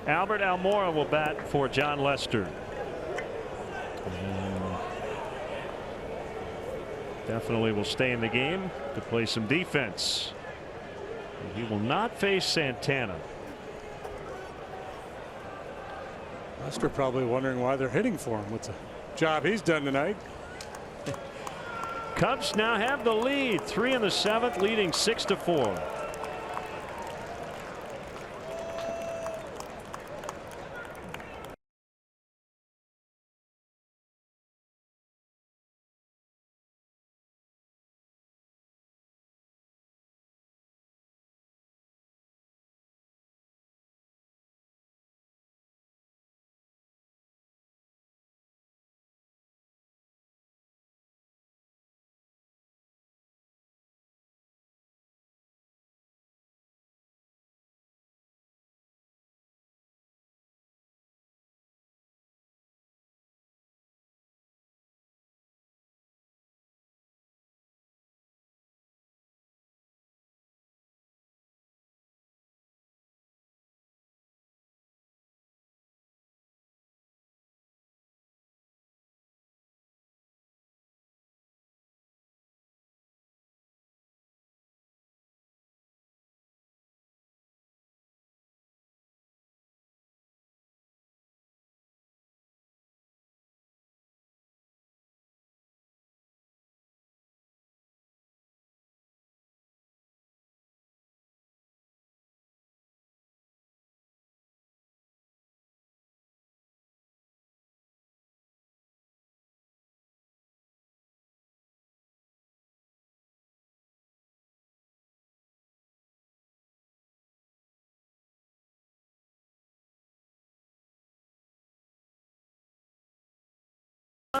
Albert Almora will bat for John Lester. Definitely will stay in the game to play some defense. He will not face Santana. Lester probably wondering why they're hitting for him with the job he's done tonight. Cubs now have the lead, 3 in the 7th, leading 6-4.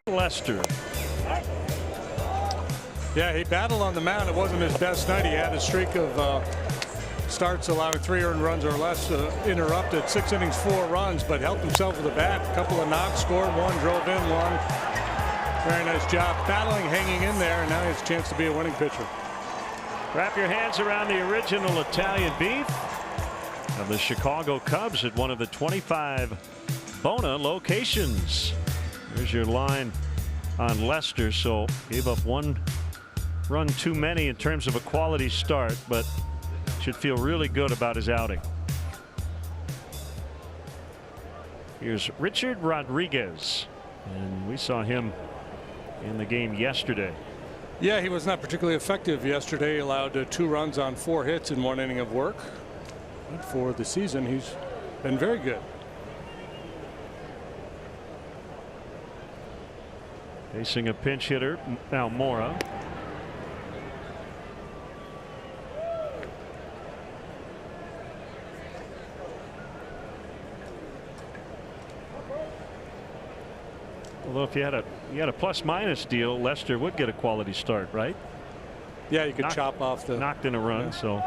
Lester. Yeah, he battled on the mound. It wasn't his best night. He had a streak of starts allowing 3 earned runs or less interrupted. 6 innings, 4 runs, but helped himself with a bat. A couple of knocks, scored 1, drove in 1. Very nice job battling, hanging in there, and now he has a chance to be a winning pitcher. Wrap your hands around the original Italian beef of the Chicago Cubs at one of the 25 Bona locations. There's your line on Lester. So gave up 1 run too many in terms of a quality start, but should feel really good about his outing. Here's Richard Rodriguez, and we saw him in the game yesterday. Yeah, he was not particularly effective yesterday. He allowed 2 runs on 4 hits in 1 inning of work. But for the season, he's been very good. Facing a pinch hitter, Almora. Although if you had a plus-minus deal, Lester would get a quality start, right? Yeah, you could chop off the knocked in a run. Yeah. So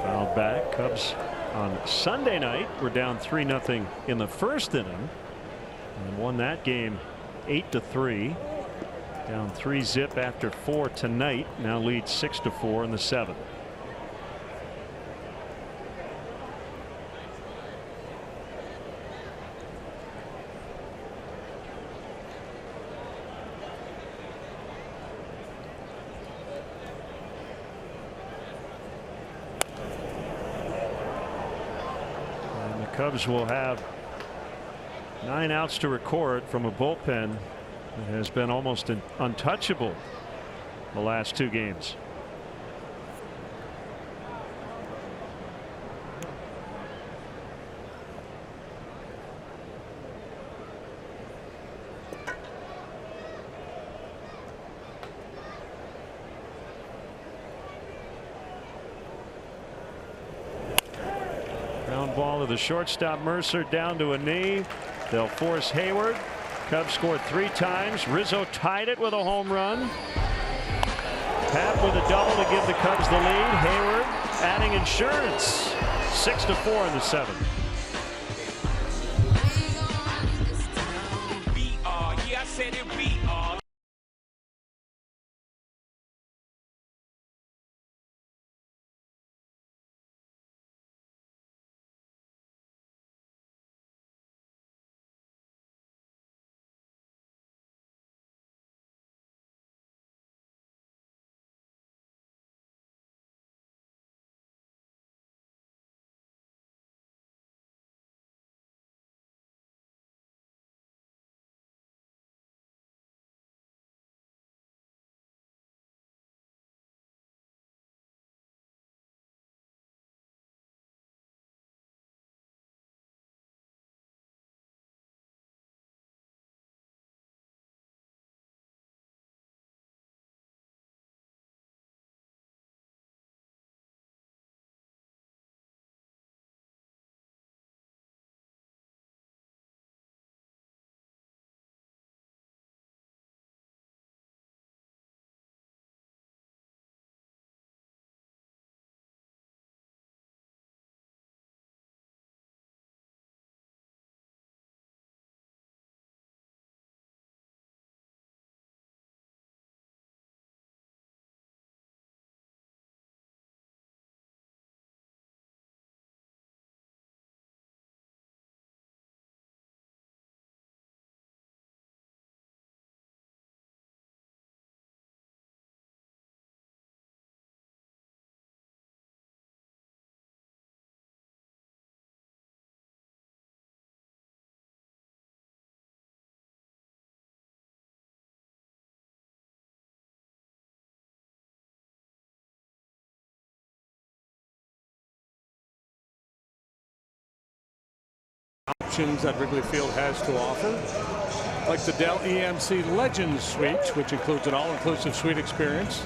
fouled back. Cubs on Sunday night were down 3-0 in the first inning and won that game 8-3. Down 3-zip after 4 tonight. Now lead 6-4 in the 7th. Cubs will have 9 outs to record from a bullpen that has been almost untouchable the last 2 games. Ball to the shortstop. Mercer down to a knee. They'll force Hayward. Cubs scored 3 times. Rizzo tied it with a home run. Pap with a double to give the Cubs the lead. Hayward adding insurance. 6-4 in the 7th. Yeah, I said it be all. Options that Wrigley Field has to offer, like the Dell EMC Legends Suite, which includes an all-inclusive suite experience.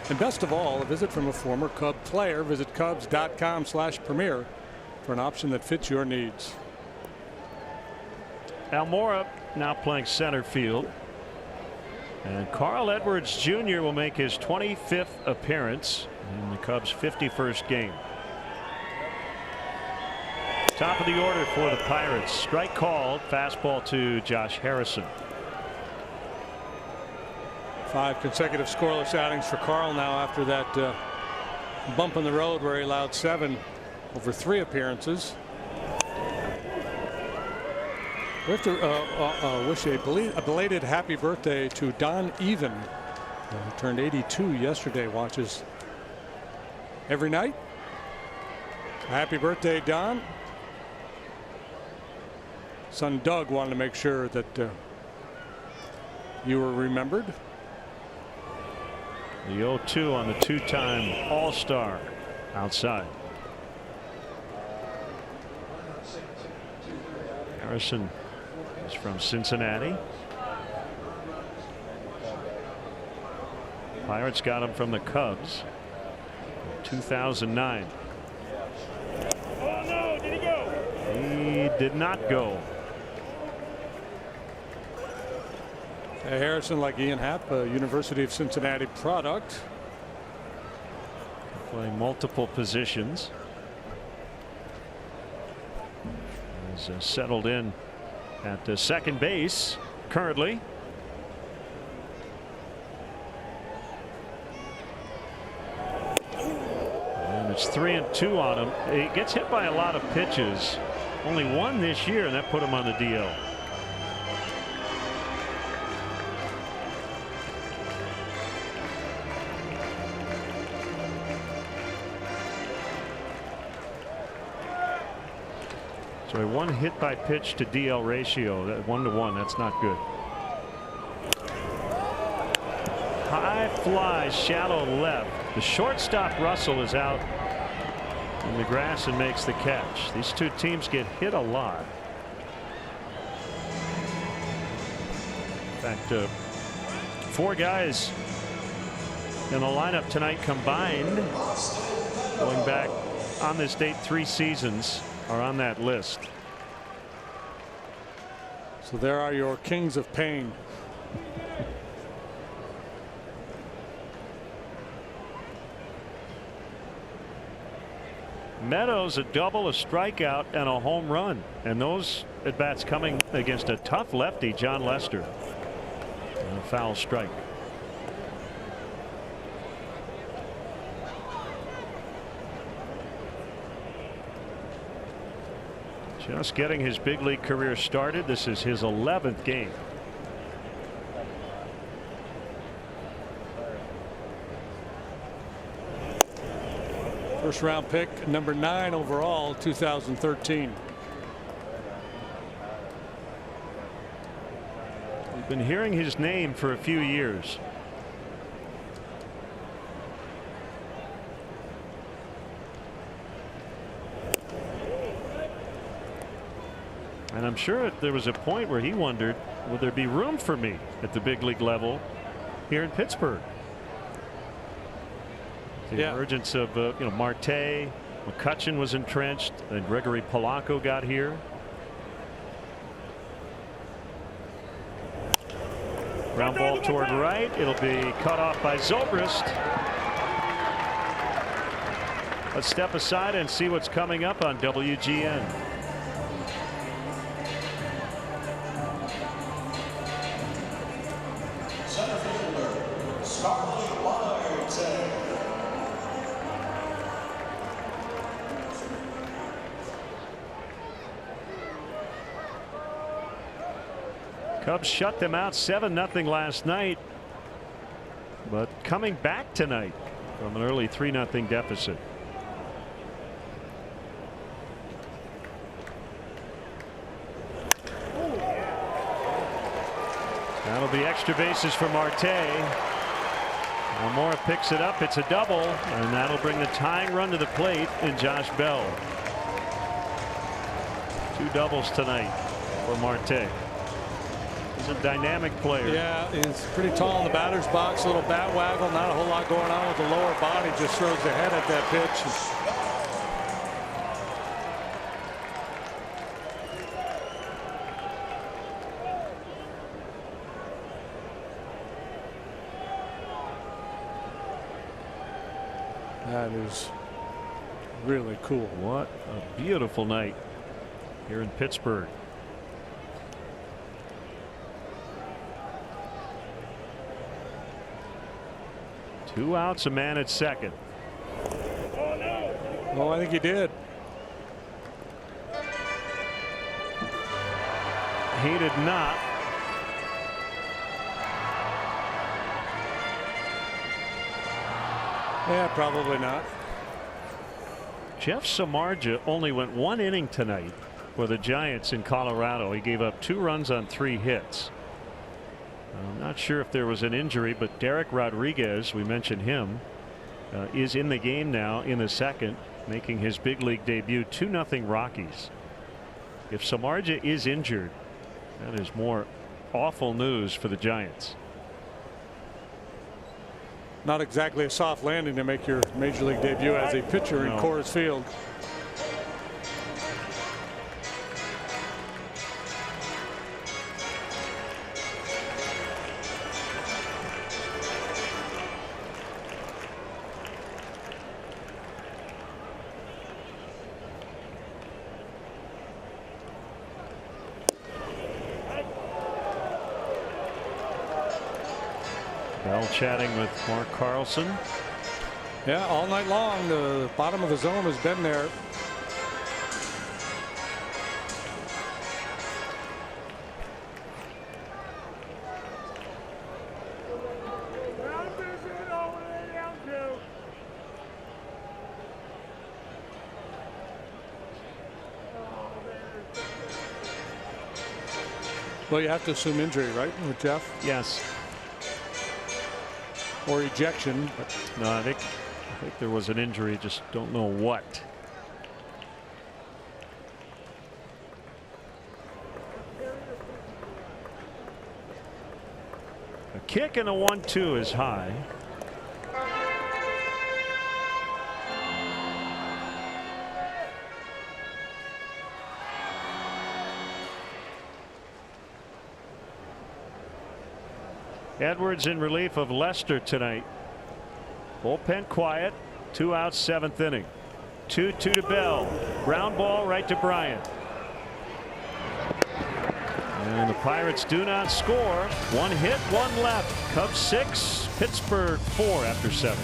And best of all, a visit from a former Cub player. Visit Cubs.com/premier for an option that fits your needs. Almora now playing center field. And Carl Edwards Jr. will make his 25th appearance in the Cubs' 51st game. Top of the order for the Pirates. Strike called. Fastball to Josh Harrison. 5 consecutive scoreless outings for Carl now after that bump in the road where he allowed 7 over 3 appearances. We have to wish a belated happy birthday to Don Even, who turned 82 yesterday. Watches every night. Happy birthday, Don. Son Doug wanted to make sure that you were remembered. The 0-2 on the 2-time All-Star outside. Harrison is from Cincinnati. Pirates got him from the Cubs in 2009. Oh no, did he go? He did not go. Harrison, like Ian Happ, a University of Cincinnati product. Playing multiple positions. He's settled in at second base currently. And it's 3-2 on him. He gets hit by a lot of pitches. Only one this year, and that put him on the DL. So a one hit by pitch to DL ratio, that 1-to-1, that's not good. High fly, shallow left. The shortstop Russell is out in the grass and makes the catch. These two teams get hit a lot. In fact, 4 guys in the lineup tonight combined, going back on this date 3 seasons, are on that list. So there are your kings of pain. Meadows a double, a strikeout, and a home run, and those at bats coming against a tough lefty, John Lester. And a foul strike. Just getting his big league career started. This is his 11th game. First round pick, number 9 overall, 2013. We've been hearing his name for a few years. And I'm sure there was a point where he wondered, will there be room for me at the big league level here in Pittsburgh? The emergence of Marte, McCutchen was entrenched, and Gregory Polanco got here. Ground ball toward right. It'll be cut off by Zobrist. Let's step aside and see what's coming up on WGN. Cubs shut them out 7-0 last night, but coming back tonight from an early 3-0 deficit. That'll be extra bases for Marte. Almora picks it up. It's a double, and that'll bring the tying run to the plate in Josh Bell. 2 doubles tonight for Marte. He's a dynamic player. Yeah, he's pretty tall in the batter's box. A little bat waggle. Not a whole lot going on with the lower body. Just throws the head at that pitch. That is really cool. What a beautiful night here in Pittsburgh. Two outs, a man at second. Oh no. Oh, I think he did. He did not. Yeah, probably not. Jeff Samardzija only went 1 inning tonight for the Giants in Colorado. He gave up 2 runs on 3 hits. I'm not sure if there was an injury, but Derek Rodriguez, we mentioned him, is in the game now in the second, making his big league debut. 2-0 Rockies If Samardzija is injured, that is more awful news for the Giants. Not exactly a soft landing to make your major league debut as a pitcher in Coors Field. Bell chatting with Mark Carlson. Yeah, all night long the bottom of the zone has been there. Well, you have to assume injury, right, with Jeff? Yes. Or ejection. But no, I think there was an injury. Just don't know what. A kick and a 1-2 is high. Edwards in relief of Lester tonight. Bullpen quiet. 2 outs, 7th inning. 2-2 to Bell. Ground ball right to Bryant. And the Pirates do not score. 1 hit, 1 left. Cubs 6, Pittsburgh 4 after 7.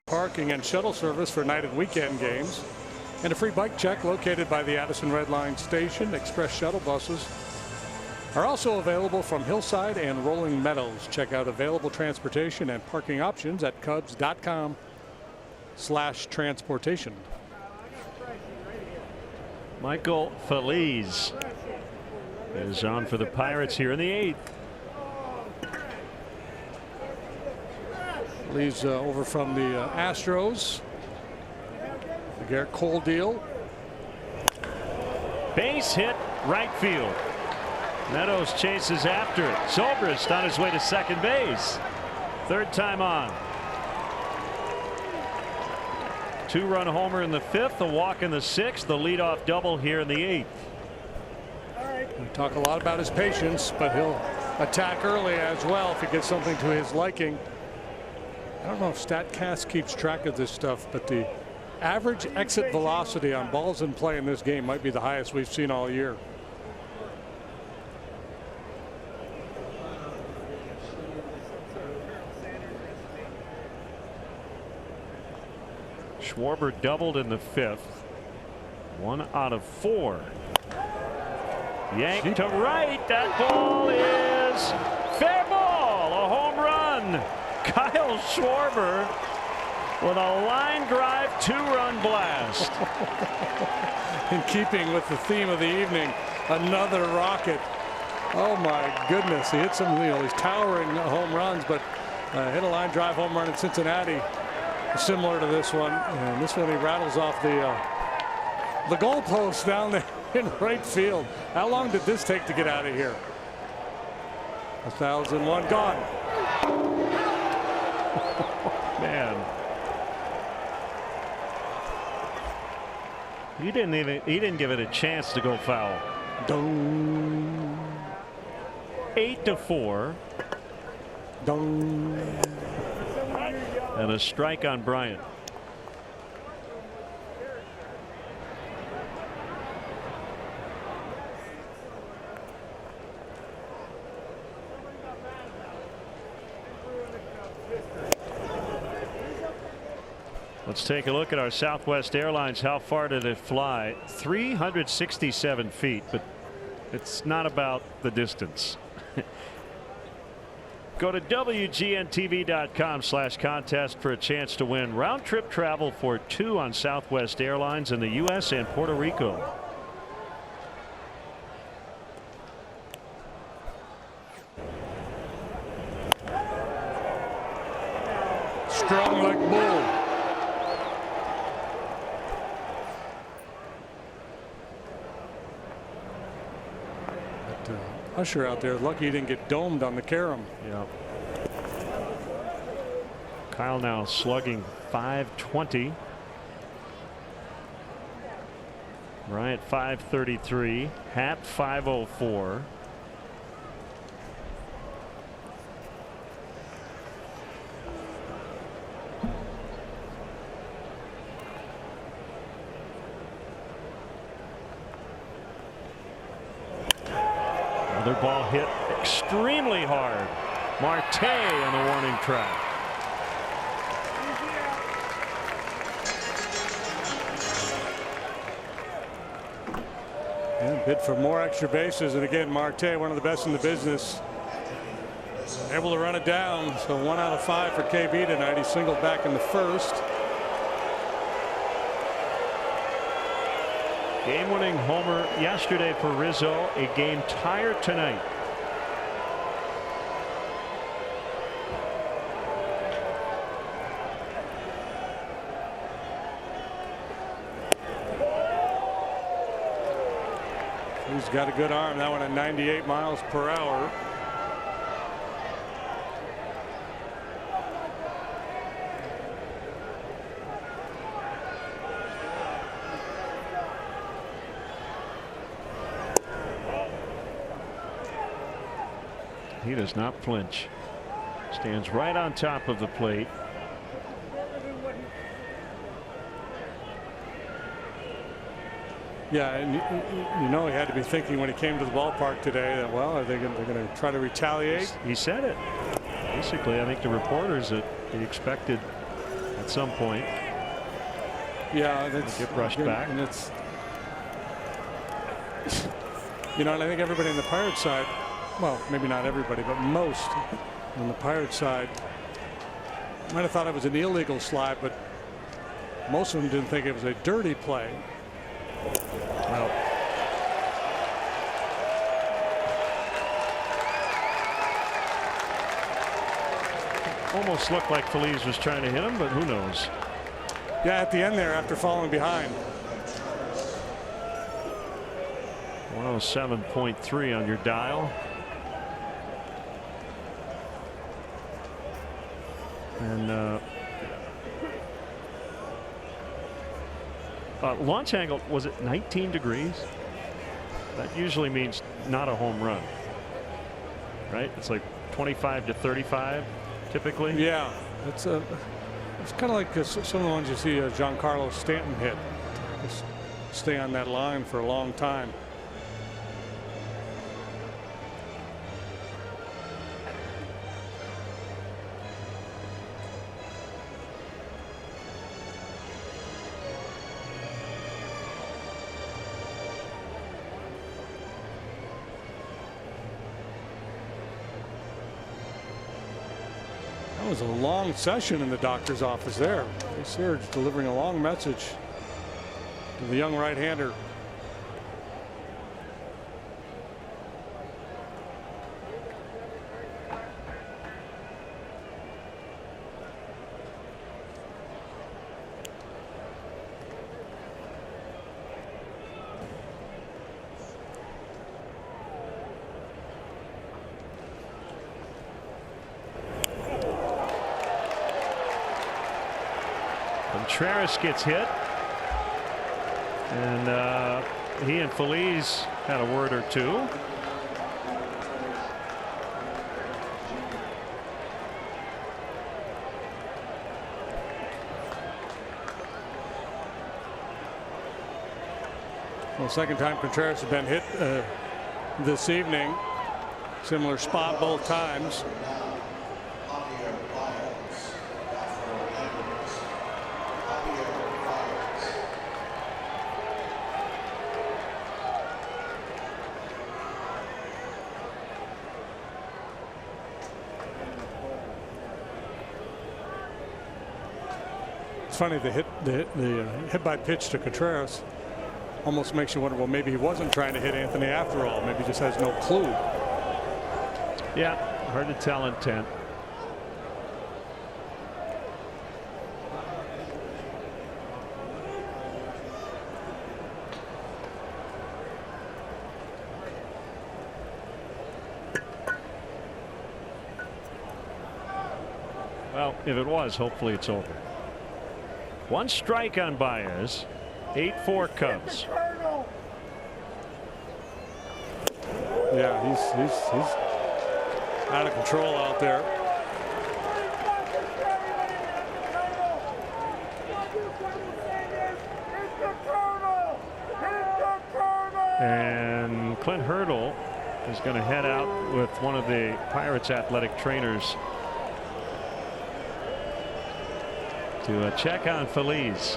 Parking and shuttle service for night and weekend games, and a free bike check located by the Addison Red Line station. Express shuttle buses are also available from Hillside and Rolling Meadows. Check out available transportation and parking options at cubs.com/transportation. Michael Feliz is on for the Pirates here in the 8th. Leaves over from the Astros. The Garrett Cole deal. Base hit right field. Meadows chases after it. Zobrist on his way to second base. 3rd time on. 2-run homer in the 5th, a walk in the 6th, the leadoff double here in the 8th. We talk a lot about his patience, but he'll attack early as well if he gets something to his liking. I don't know if StatCast keeps track of this stuff, but the average exit velocity on balls in play in this game might be the highest we've seen all year. Schwarber doubled in the 5th. 1 out of 4. Yanked to right. That ball is fair ball. A home run. Kyle Schwarber with a line drive 2-run blast. In keeping with the theme of the evening, another rocket. Oh my goodness, he hit some, these towering home runs, but hit a line drive home run in Cincinnati similar to this one, and this one he rattles off the goalpost down there in right field. How long did this take to get out of here? 1,001 gone. Man, he didn't give it a chance to go foul. 8-4. And a strike on Bryant. Let's take a look at our Southwest Airlines. How far did it fly? 367 feet, but it's not about the distance. Go to WGNTV.com/contest for a chance to win round trip travel for 2 on Southwest Airlines in the U.S. and Puerto Rico. Strong like bull. Usher out there, lucky he didn't get domed on the carom. Yeah. Kyle now slugging .520. Bryant .533. Happ .504. Another ball hit extremely hard. Marte on the warning track. And bid for more extra bases, and again Marte, one of the best in the business, able to run it down. So 1 out of 5 for KB tonight. He singled back in the 1st. Game-winning homer yesterday for Rizzo. A game tire tonight. He's got a good arm. That one at 98 miles per hour. He does not flinch. Stands right on top of the plate. Yeah, and you know he had to be thinking when he came to the ballpark today that, well, are they going to try to retaliate? He said it. Basically, I think the reporters that he expected at some point. Yeah, that's get brushed back. And it's, you know, and I think everybody on the Pirate side, well, maybe not everybody, but most on the Pirate side might have thought it was an illegal slide, but most of them didn't think it was a dirty play. Well, almost looked like Feliz was trying to hit him, but who knows? Yeah, at the end there after falling behind. 107.3 on your dial. And launch angle, was it 19 degrees? That usually means not a home run, right? It's like 25 to 35 typically. Yeah, it's kind of like some of the ones you see Giancarlo Stanton hit. Just stay on that line for a long time. was a long session in the doctor's office there. Serge delivering a long message to the young right-hander. Contreras gets hit, and he and Feliz had a word or two. Well, second time Contreras has been hit this evening. Similar spot both times. It's funny, the hit by pitch to Contreras almost makes you wonder, well, maybe he wasn't trying to hit Anthony after all. Maybe he just has no clue. Yeah, hard to tell intent. Well, if it was, hopefully it's over. One strike on Baez. 8-4 Cubs. Yeah, he's out of control out there. And Clint Hurdle is going to head out with one of the Pirates athletic trainers to check on Feliz.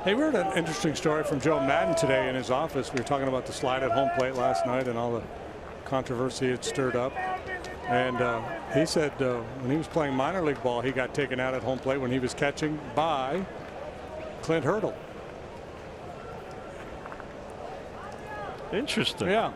Hey, we heard an interesting story from Joe Madden today in his office. We were talking about the slide at home plate last night and all the controversy it stirred up. And he said when he was playing minor league ball, he got taken out at home plate when he was catching by Clint Hurdle. Interesting. Yeah.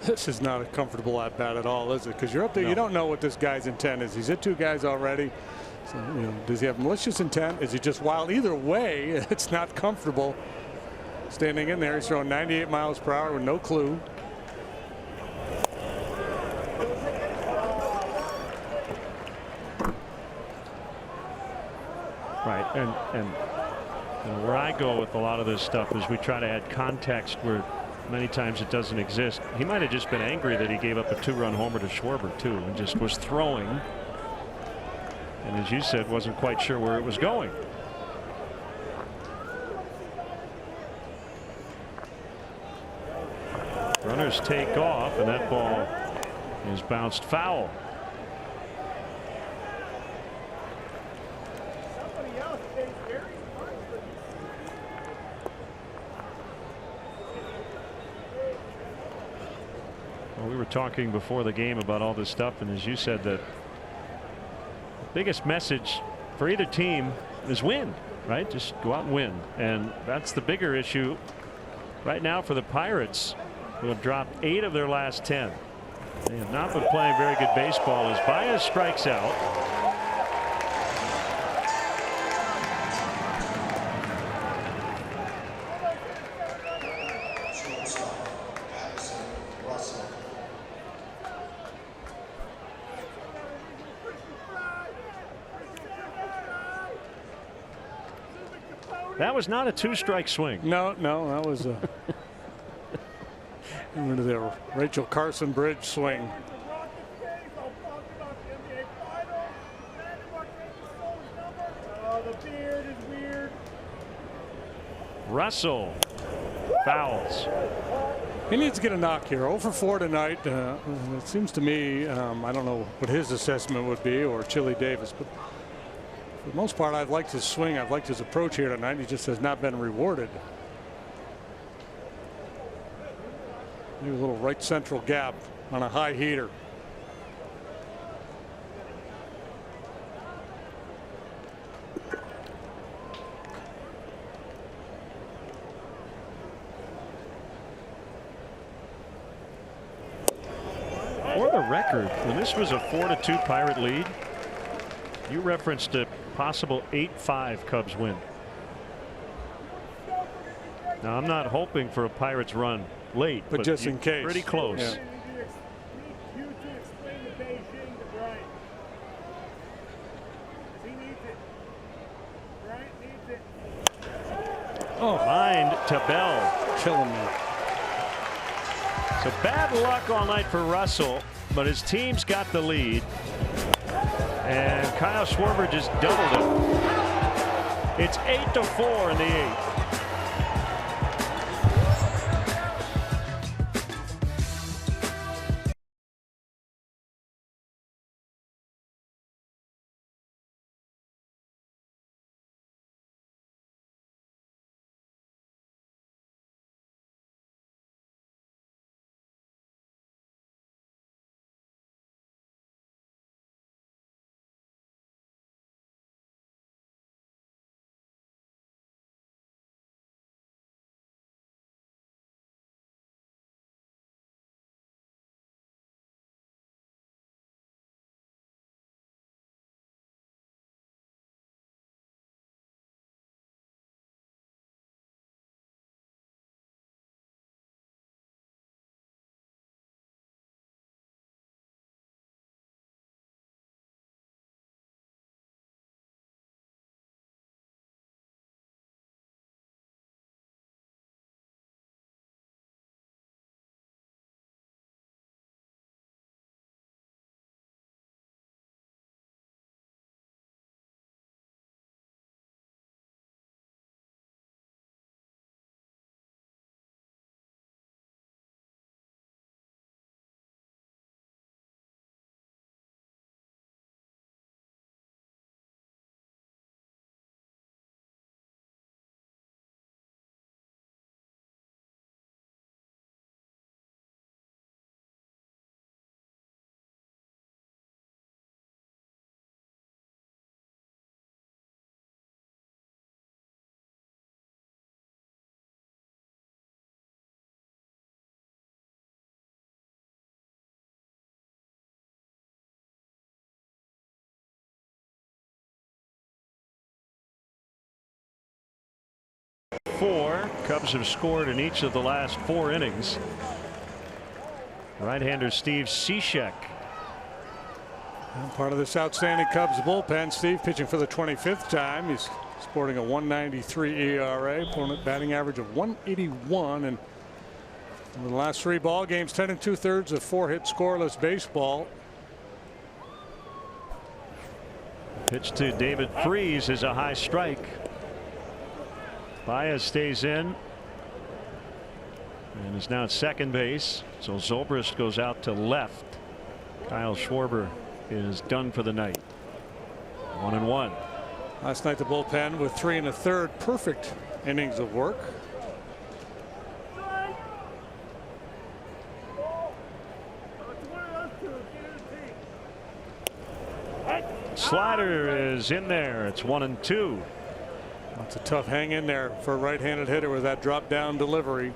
This is not a comfortable at bat at all, is it? Because you're up there, no. You don't know what this guy's intent is. He's hit two guys already. So, you know, does he have malicious intent? Is he just wild? Either way, it's not comfortable. Standing in there, he's throwing 98 miles per hour with no clue. Right, and you know, where I go with a lot of this stuff is we try to add context where many times it doesn't exist. He might have just been angry that he gave up a two-run homer to Schwarber too, and just was throwing, and as you said, wasn't quite sure where it was going. Runners take off, and that ball is bounced foul. We were talking before the game about all this stuff, and as you said, the biggest message for either team is win, right? Just go out and win, and that's the bigger issue right now for the Pirates, who have dropped 8 of their last 10. They have not been playing very good baseball as Baez strikes out. That was not a 2-strike swing. No, that was a into the Rachel Carson Bridge swing. Russell fouls. He needs to get a knock here. 0 for 4 tonight. It seems to me, I don't know what his assessment would be, or Chili Davis, but for the most part, I've liked his swing. I've liked his approach here tonight. He just has not been rewarded. Maybe a little right central gap on a high heater. For the record, when this was a 4-2 Pirate lead, you referenced a possible 8-5 Cubs win. Now, I'm not hoping for a Pirates run late, but just in case. Pretty close. Yeah. You to explain to Beijing to Bryant. He needs it. Bryant needs it. Oh, mind to Bell. Killing me. So bad luck all night for Russell, but his team's got the lead. And Kyle Schwarber just doubled it. It's 8-4 in the 8th. Cubs have scored in each of the last 4 innings. Right-hander Steve Cishek. Part of this outstanding Cubs bullpen. Steve pitching for the 25th time. He's sporting a 1.93 ERA, opponent batting average of 181, and in the last 3 ball games, 10 2/3 of 4-hit scoreless baseball. Pitch to David Freese is a high strike. Baez stays in and is now at second base. So Zobrist goes out to left. Kyle Schwarber is done for the night. 1-1. Last night the bullpen with 3 1/3 perfect innings of work. Slider is in there. It's 1-2. That's a tough hang in there for a right-handed hitter with that drop down delivery.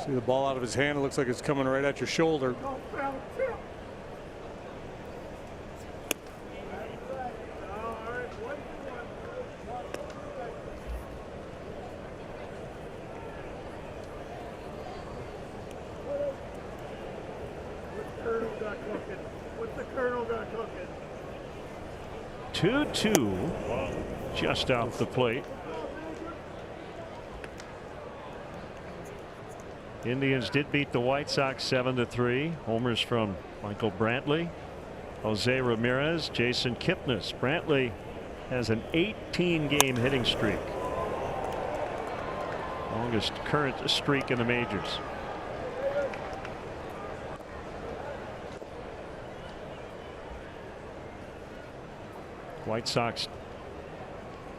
See the ball out of his hand. It looks like it's coming right at your shoulder. What's the Colonel got cooking? 2-2 just off the plate. Indians did beat the White Sox 7-3. Homers from Michael Brantley, Jose Ramirez, Jason Kipnis. Brantley has an 18-game hitting streak. Longest current streak in the majors. White Sox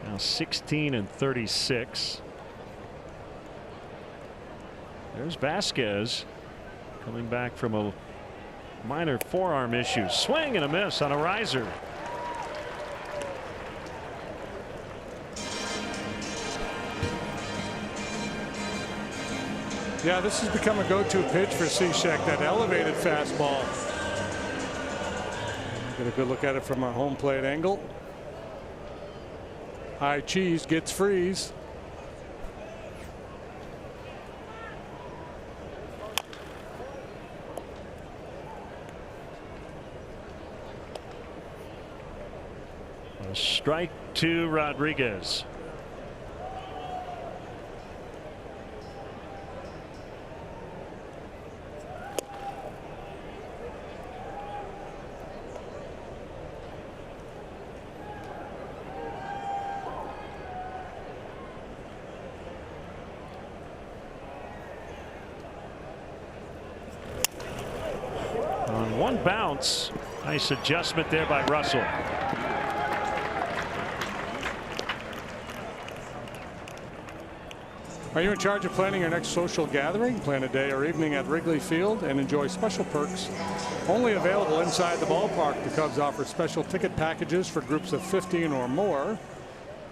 now 16-36. There's Vasquez coming back from a minor forearm issue. Swing and a miss on a riser. Yeah, this has become a go-to pitch for CHN, that elevated fastball. Get a good look at it from a home plate angle. High cheese gets freeze. A strike to Rodriguez. On one bounce, nice adjustment there by Russell. Are you in charge of planning your next social gathering? Plan a day or evening at Wrigley Field and enjoy special perks only available inside the ballpark. The Cubs offer special ticket packages for groups of 15 or more.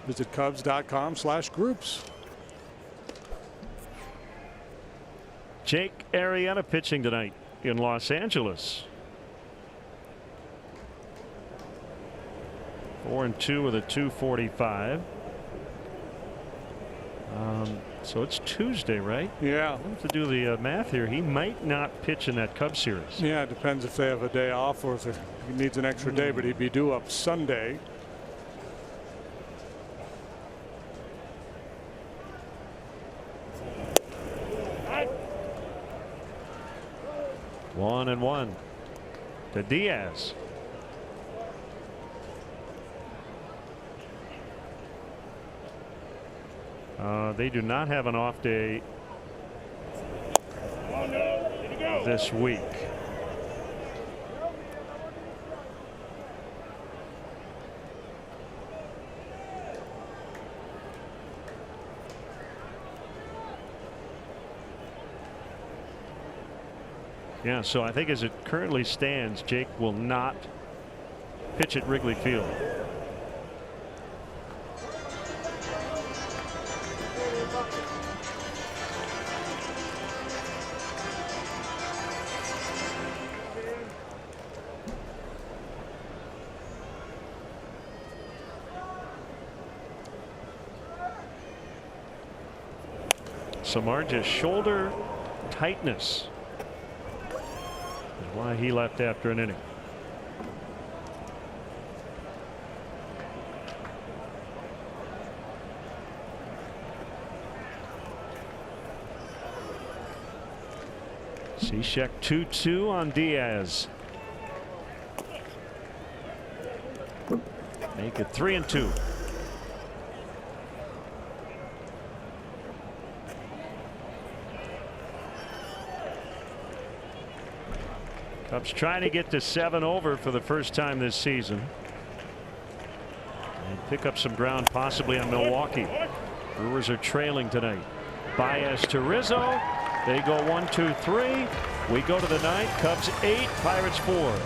Visit Cubs.com/groups. Jake Arrieta pitching tonight in Los Angeles. 4-2 with a 245. So it's Tuesday, right? Yeah. I have to do the math here. He might not pitch in that Cubs series. Yeah, it depends if they have a day off or if he needs an extra day, but he'd be due up Sunday. One and one to Diaz. They do not have an off day this week. Yeah, so I think as it currently stands, Jake will not pitch at Wrigley Field. Samardzij's shoulder tightness is why he left after an inning. Cishek 2-2 on Diaz. Make it 3-2. Cubs trying to get to 7 over for the first time this season and pick up some ground possibly on Milwaukee. Brewers are trailing tonight. Baez to Rizzo. They go 1-2-3. We go to the 9th. Cubs 8, Pirates 4.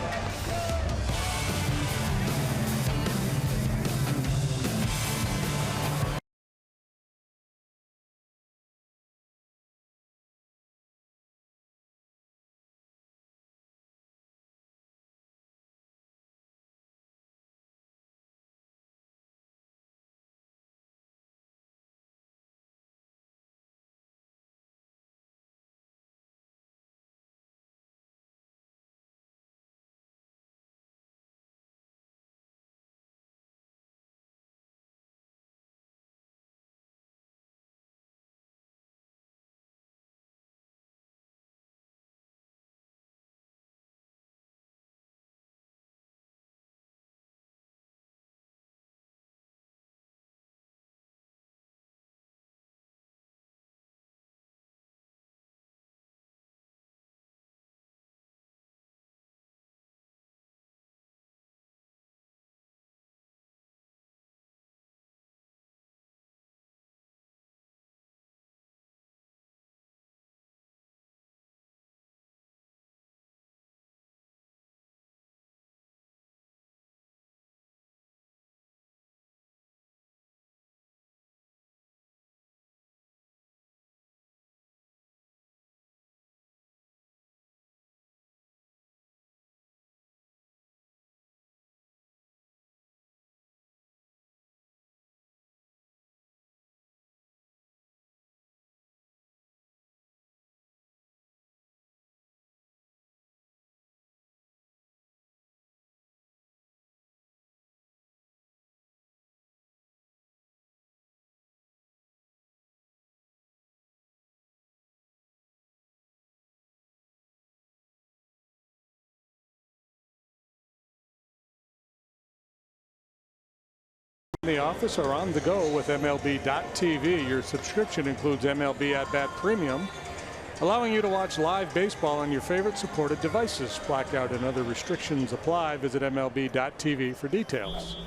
the office or on the go with MLB.tv. Your subscription includes MLB At Bat Premium, allowing you to watch live baseball on your favorite supported devices. Blackout and other restrictions apply. Visit MLB.tv for details.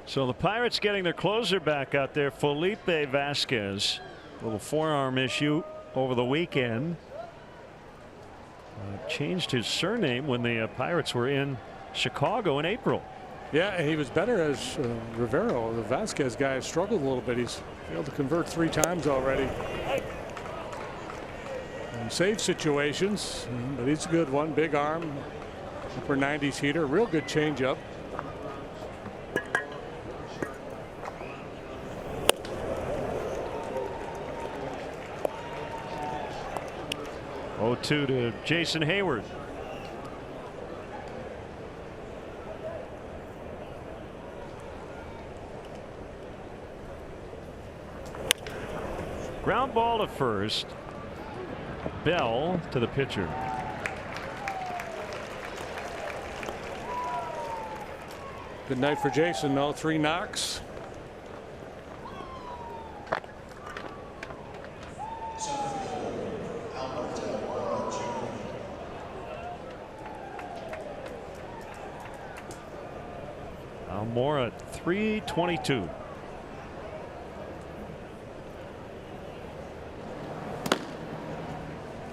So the Pirates getting their closer back out there, Felipe Vasquez. A little forearm issue over the weekend. Changed his surname when the Pirates were in Chicago in April. Yeah, he was better as Rivero. The Vasquez guy has struggled a little bit. He's failed to convert 3 times already. And save situations, but he's a good one. Big arm, upper 90s heater, real good changeup. Oh, 2 to Jason Hayward. Ground ball to first. Bell to the pitcher. Good night for Jason, though. 3 knocks. Almora 322.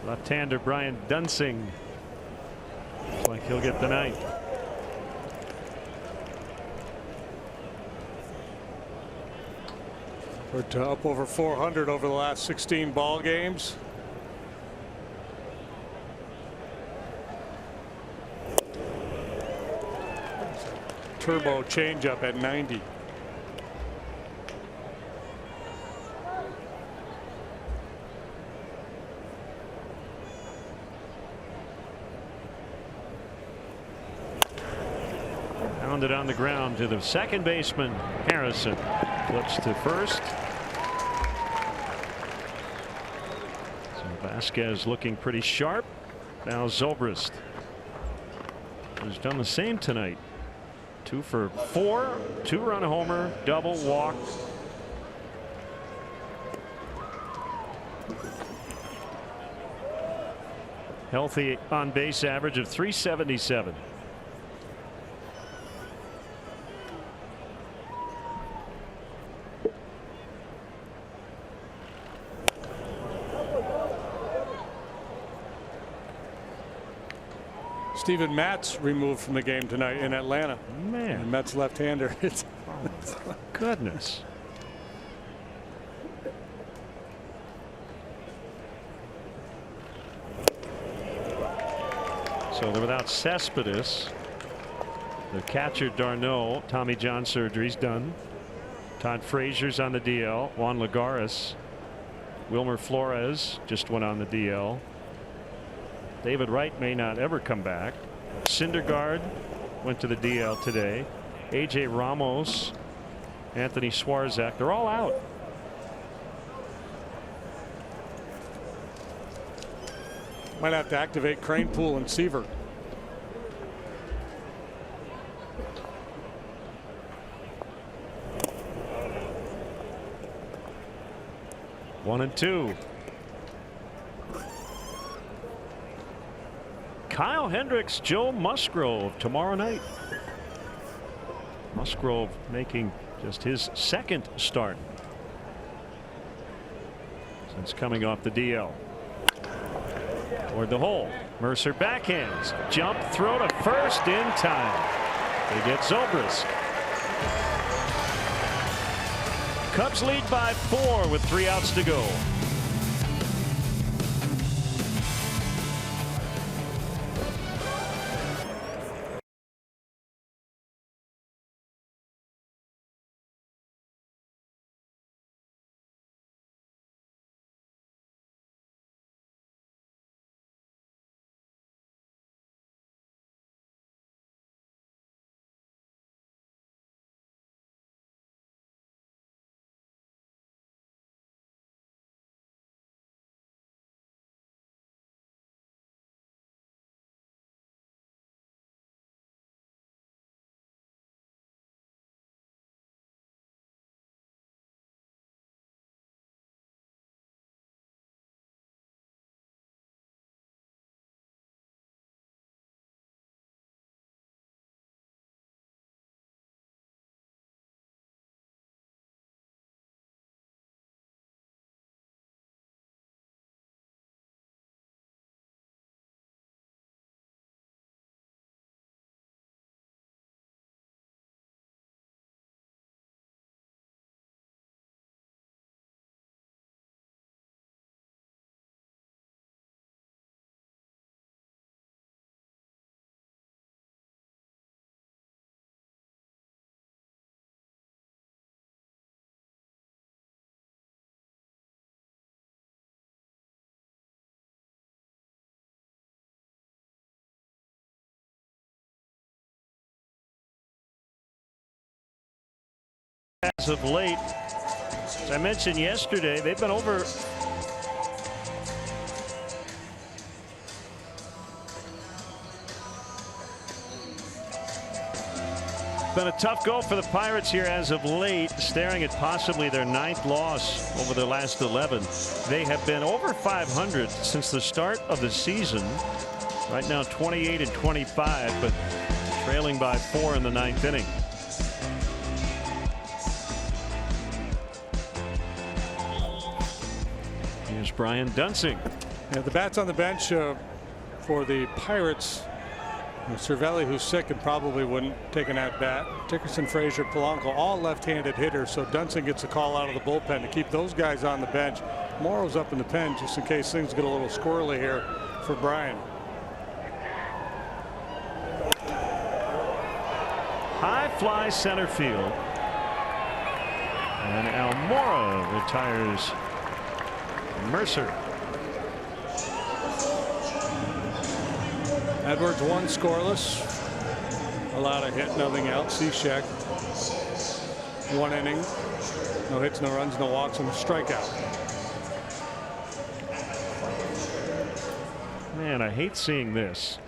Left-hander Brian Dunsing. Looks like he'll get the night. We're up over 400 over the last 16 ball games. Turbo changeup at 90. Pounded on the ground to the second baseman Harrison. Flips to first. So Vasquez looking pretty sharp. Now Zobrist, who's done the same tonight. 2 for 4, 2-run homer, double, walk. Healthy on base average of 377. Steven Matz removed from the game tonight in Atlanta. Man, and Matz left-hander. oh, goodness. So they're without Cespedes. The catcher Darno, Tommy John surgery's done. Todd Frazier's on the DL. Juan Lagares. Wilmer Flores just went on the DL. David Wright may not ever come back. Syndergaard went to the DL today. AJ Ramos, Anthony Swarzak, they're all out. Might have to activate Kranepool and Seaver. One and 2. Kyle Hendricks, Joe Musgrove tomorrow night. Musgrove making just his second start since coming off the DL. Toward the hole. Mercer backhands. Jump throw to first in time. They get Zobrist. Cubs lead by 4 with 3 outs to go. as of late. As I mentioned yesterday, they've been over. Been a tough go for the Pirates here as of late, staring at possibly their 9th loss over their last 11. They have been over 500 since the start of the season. Right now 28-25, but trailing by 4 in the 9th inning. Here's Brian Dunsing. Yeah, the bats on the bench for the Pirates. Cervelli, who's sick and probably wouldn't take an at-bat. Dickerson, Frazier, Polanco, all left-handed hitters, so Dunsing gets a call out of the bullpen to keep those guys on the bench. Morrow's up in the pen just in case things get a little squirrely here for Brian. High fly center field. And Almora retires Mercer. Edwards 1 scoreless. Allowed a hit, nothing else. Cishek 1 inning. No hits, no runs, no walks, and a strikeout. Man, I hate seeing this.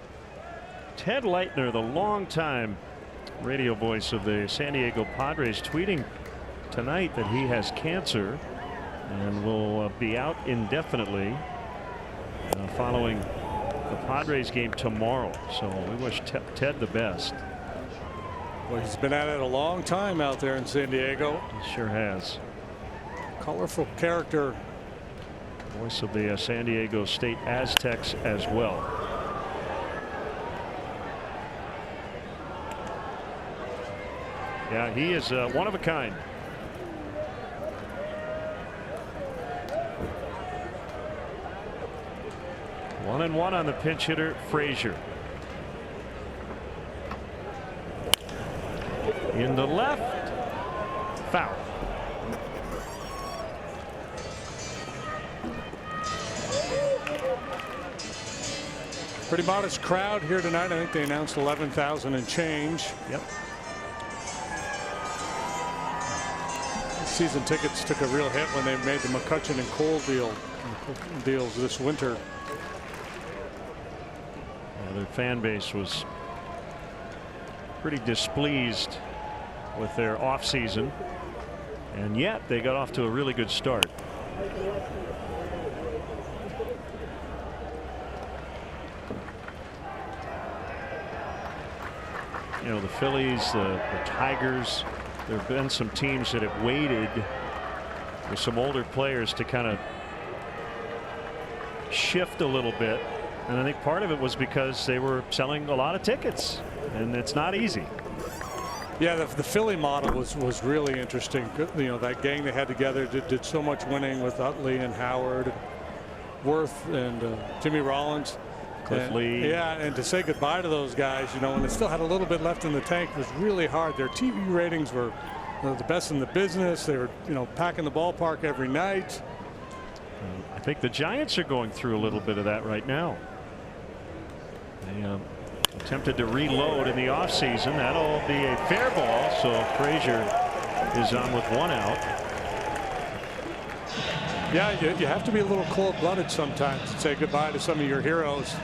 Ted Leitner, the longtime radio voice of the San Diego Padres, tweeting tonight that he has cancer and will be out indefinitely following the Padres game tomorrow. So we wish Ted the best. Well, he's been at it a long time out there in San Diego. He sure has. Colorful character. Voice of the San Diego State Aztecs as well. Yeah, he is one of a kind. One and one on the pinch hitter, Frazier. In the left, foul. Pretty modest crowd here tonight. I think they announced 11,000 and change. Yep. Season tickets took a real hit when they made the McCutchen and Cole deals this winter. Their fan base was pretty displeased with their offseason, and yet they got off to a really good start. You know, the Phillies, the Tigers, there have been some teams that have waited with some older players to kind of shift a little bit. And I think part of it was because they were selling a lot of tickets, and it's not easy. Yeah, the Philly model was really interesting. You know, that gang they had together did so much winning with Utley and Howard, and Worth and Jimmy Rollins. Cliff Lee. Yeah, and to say goodbye to those guys, you know, when they still had a little bit left in the tank, was really hard. Their TV ratings were the best in the business. They were, you know, packing the ballpark every night. I think the Giants are going through a little bit of that right now. They attempted to reload in the offseason. That'll be a fair ball, so Frazier is on with 1 out. Yeah, you have to be a little cold-blooded sometimes to say goodbye to some of your heroes,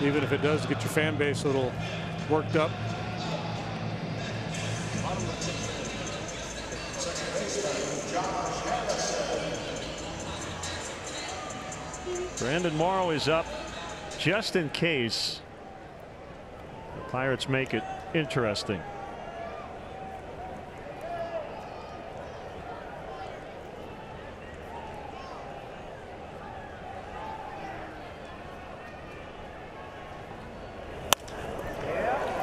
even if it does get your fan base a little worked up. Brandon Morrow is up just in case the Pirates make it interesting.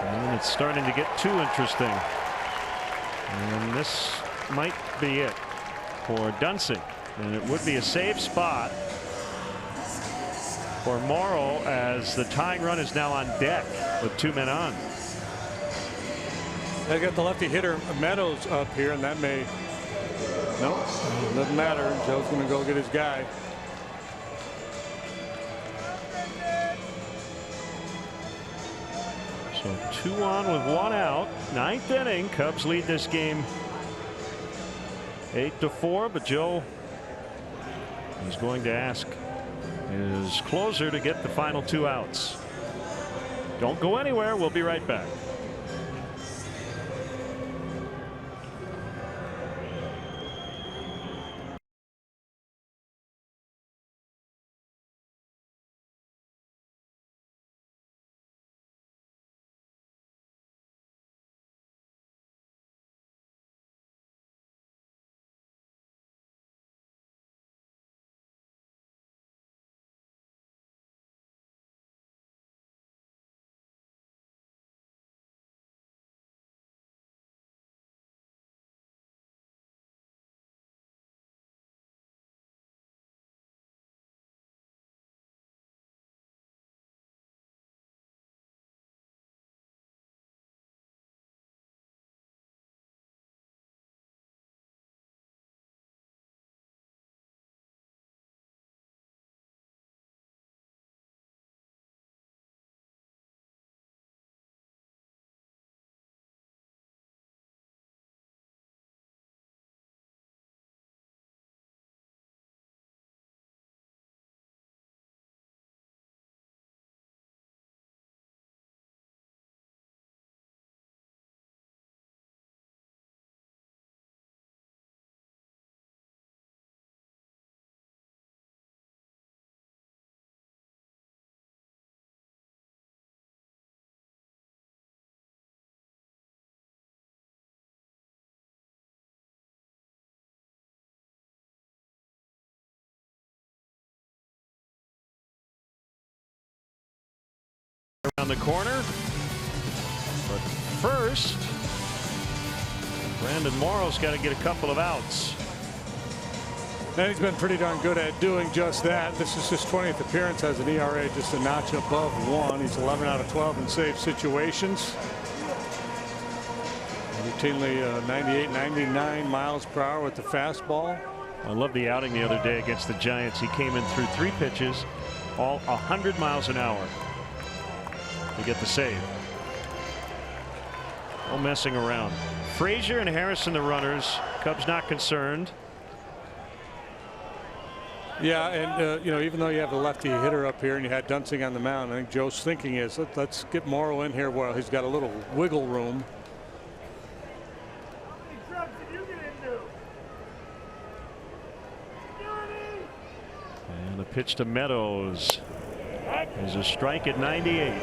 And it's starting to get too interesting. And this might be it for Dunsing. And it would be a safe spot for Morrow as the tying run is now on deck with 2 men on. They got the lefty hitter Meadows up here, and that may, no, doesn't matter. Joe's going to go get his guy. So 2 on with 1 out. 9th inning. Cubs lead this game 8-4, but Joe is going to ask his closer to get the final 2 outs. Don't go anywhere. We'll be right back. Around the corner, but first Brandon Morrow's got to get a couple of outs. And he's been pretty darn good at doing just that. This is his 20th appearance, has an ERA just a notch above 1. He's 11 out of 12 in save situations. Routinely 98, 99 miles per hour with the fastball. I love the outing the other day against the Giants. He came in through 3 pitches, all 100 miles an hour to get the save. No messing around. Frazier and Harrison the runners. Cubs not concerned. Yeah, and you know, even though you have a lefty hitter up here and you had Dunsing on the mound, I think Joe's thinking is let's get Morrow in here where he's got a little wiggle room. And a pitch to Meadows. There's a strike at 98.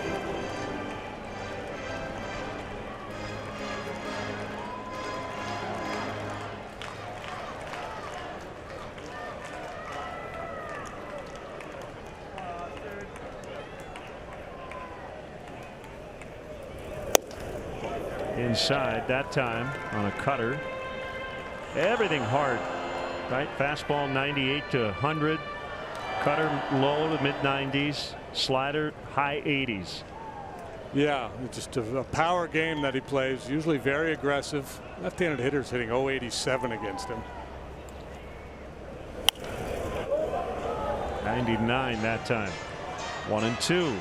Inside that time on a cutter. Everything hard, right? Fastball 98 to 100. Cutter low to mid 90s. Slider high 80s. Yeah, it's just a power game that he plays. Usually very aggressive. Left-handed hitters hitting 087 against him. 99 that time. 1-2.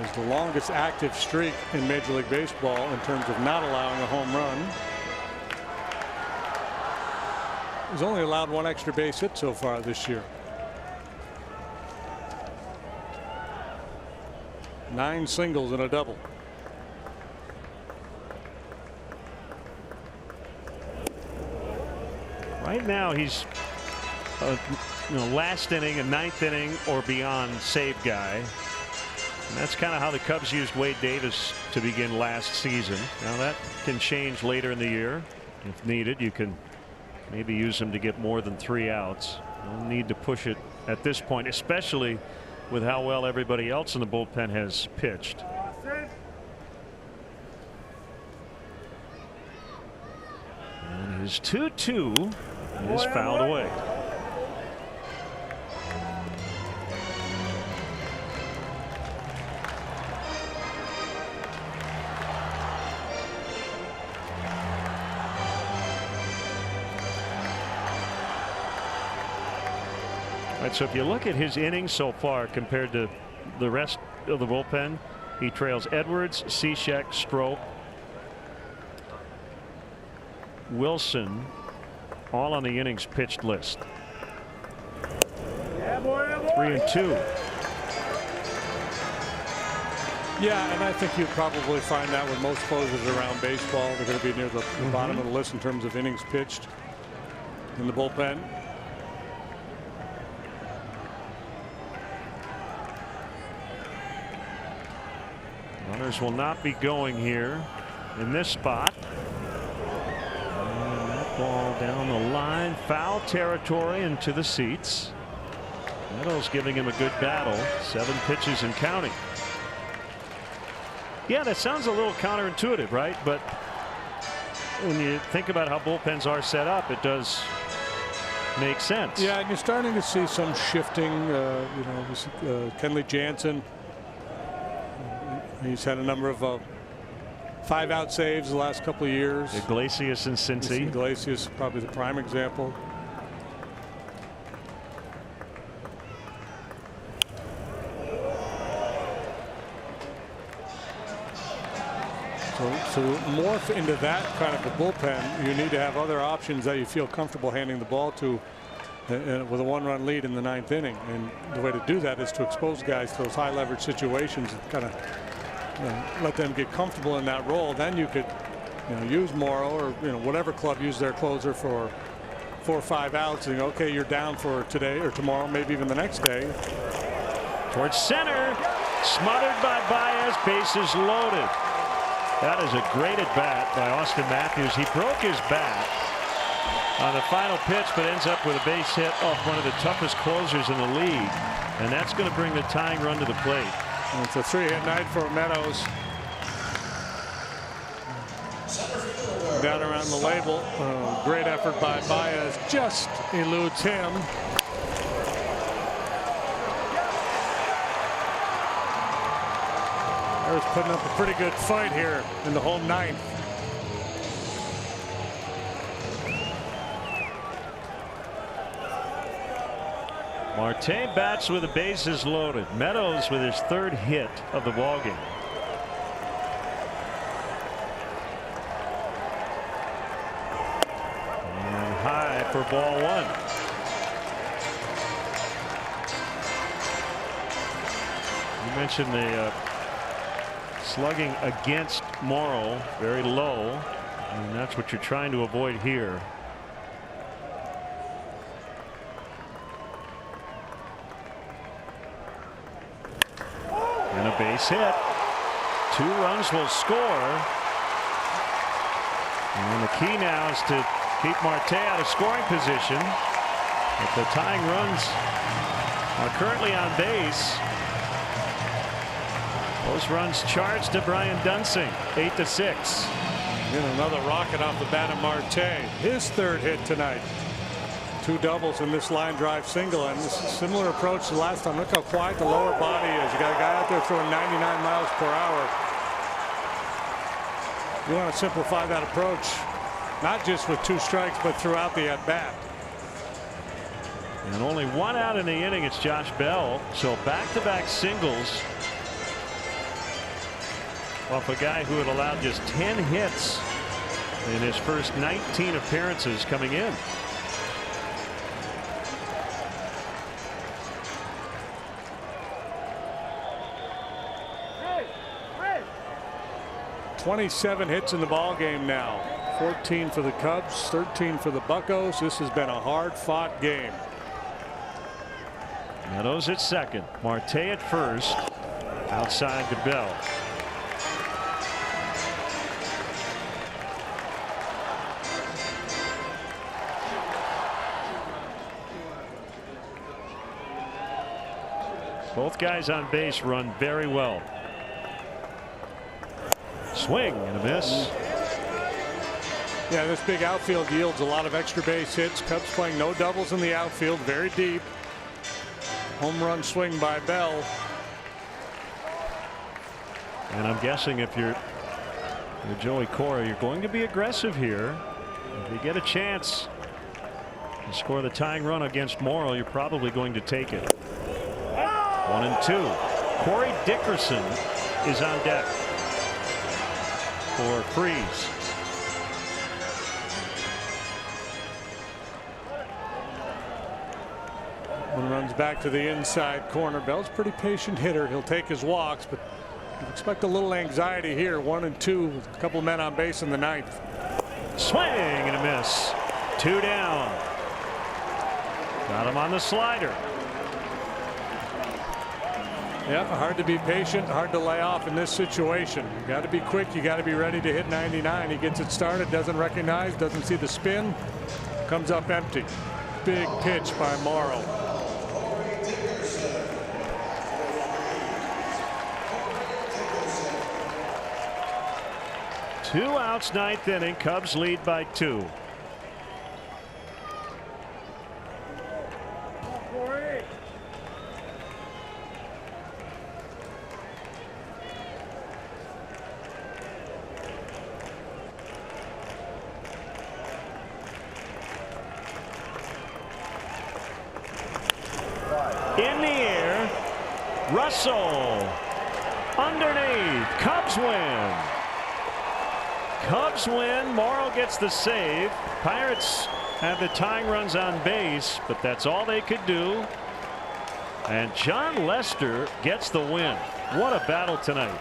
It's the longest active streak in Major League Baseball in terms of not allowing a home run. He's only allowed 1 extra base hit so far this year. 9 singles and a double. Right now he's last inning, a 9th inning or beyond save guy. And that's kind of how the Cubs used Wade Davis to begin last season. Now that can change later in the year. If needed, you can maybe use him to get more than 3 outs. No need to push it at this point, especially with how well everybody else in the bullpen has pitched. And his 2-2 is fouled away. So if you look at his innings so far compared to the rest of the bullpen, he trails Edwards, Cishek, Strop, Wilson, all on the innings pitched list. 3-2. Yeah, and I think you'd probably find that with most closers around baseball. They're going to be near the bottom of the list in terms of innings pitched in the bullpen. Runners will not be going here in this spot. And that ball down the line, foul territory and to the seats. Meadows giving him a good battle. 7 pitches and counting. Yeah, that sounds a little counterintuitive, right? But when you think about how bullpens are set up, it does make sense. Yeah, and you're starting to see some shifting. You know, Kenley Jansen. He's had a number of 5-out saves the last couple of years. Iglesias and Cincy. Iglesias probably the prime example. So morph into that kind of a bullpen, you need to have other options that you feel comfortable handing the ball to with a 1-run lead in the 9th inning. And the way to do that is to expose guys to those high leverage situations and kind of let them get comfortable in that role. Then you could use Morrow or whatever club used their closer for 4 or 5 outs and okay, you're down for today or tomorrow, maybe even the next day. Towards center, smothered by Baez, bases loaded. That is a great at bat by Austin Matthews. He broke his bat on the final pitch, but ends up with a base hit off one of the toughest closers in the league, and that's going to bring the tying run to the plate. And it's a 3-hit night for Meadows. Down around the label. Great effort by Baez. Just eludes him. Bears putting up a pretty good fight here in the home 9th. Marte bats with the bases loaded. Meadows with his 3rd hit of the ballgame. And high for ball 1. You mentioned the slugging against Morrow very low, and that's what you're trying to avoid here. And a base hit. 2 runs will score. And the key now is to keep Marte out of scoring position. But the tying runs are currently on base. Those runs charged to Brian Dunsing, 8-6. And another rocket off the bat of Marte. His 3rd hit tonight. 2 doubles in this line drive single, and this is a similar approach to last time. Look how quiet the lower body is. You got a guy out there throwing 99 miles per hour. You want to simplify that approach, not just with 2 strikes, but throughout the at bat. And only 1 out in the inning. It's Josh Bell. So back-to-back singles off a guy who had allowed just 10 hits in his first 19 appearances coming in. 27 hits in the ball game now. 14 for the Cubs, 13 for the Buccos. This has been a hard-fought game. Meadows at second, Marte at first, outside to Bell. Both guys on base run very well. Swing and a miss. Yeah, this big outfield yields a lot of extra base hits. Cubs playing no doubles in the outfield, very deep. Home run swing by Bell. And I'm guessing if you're Joey Cora, you're going to be aggressive here. If you get a chance to score the tying run against Morrow, you're probably going to take it. 1-2. Corey Dickerson is on deck for Freeze. back to the inside corner. Bell's a pretty patient hitter. He'll take his walks, but expect a little anxiety here. 1 and 2 with a couple men on base in the 9th. Swing and a miss. 2 down. Got him on the slider. Yeah, hard to be patient, hard to lay off in this situation. You got to be quick. You got to be ready to hit 99. He gets it started, doesn't recognize, doesn't see the spin, comes up empty. Big pitch by Morrow. Two outs, 9th inning. Cubs lead by 2. In the air, Russell underneath. Cubs win. Cubs win. Morrow gets the save. Pirates have the tying runs on base, but that's all they could do. And John Lester gets the win. What a battle tonight.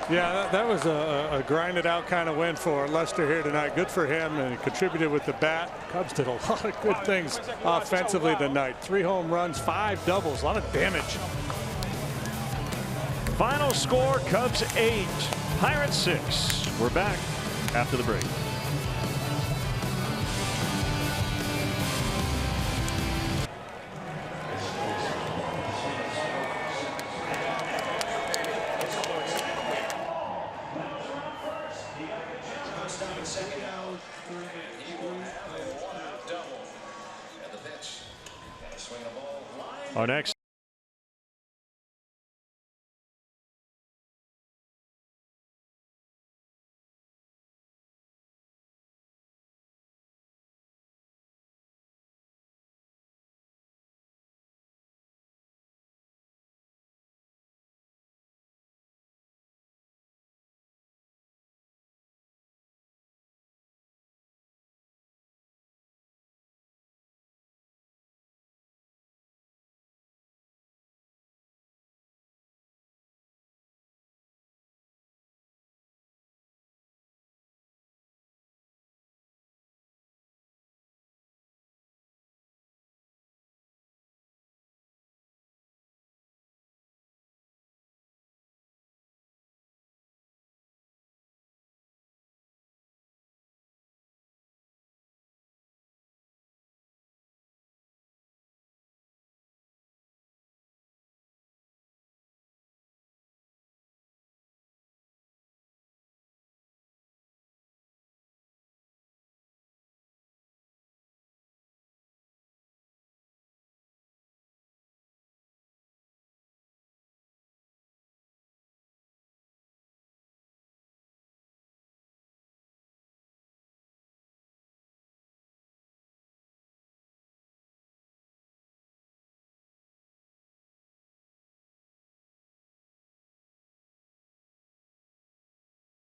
Yeah, that was a grinded out kind of win for Lester here tonight. Good for him, and he contributed with the bat. Cubs did a lot of good things offensively tonight. 3 home runs, 5 doubles, a lot of damage. Final score, Cubs 8, Pirates 6. We're back after the break. Our next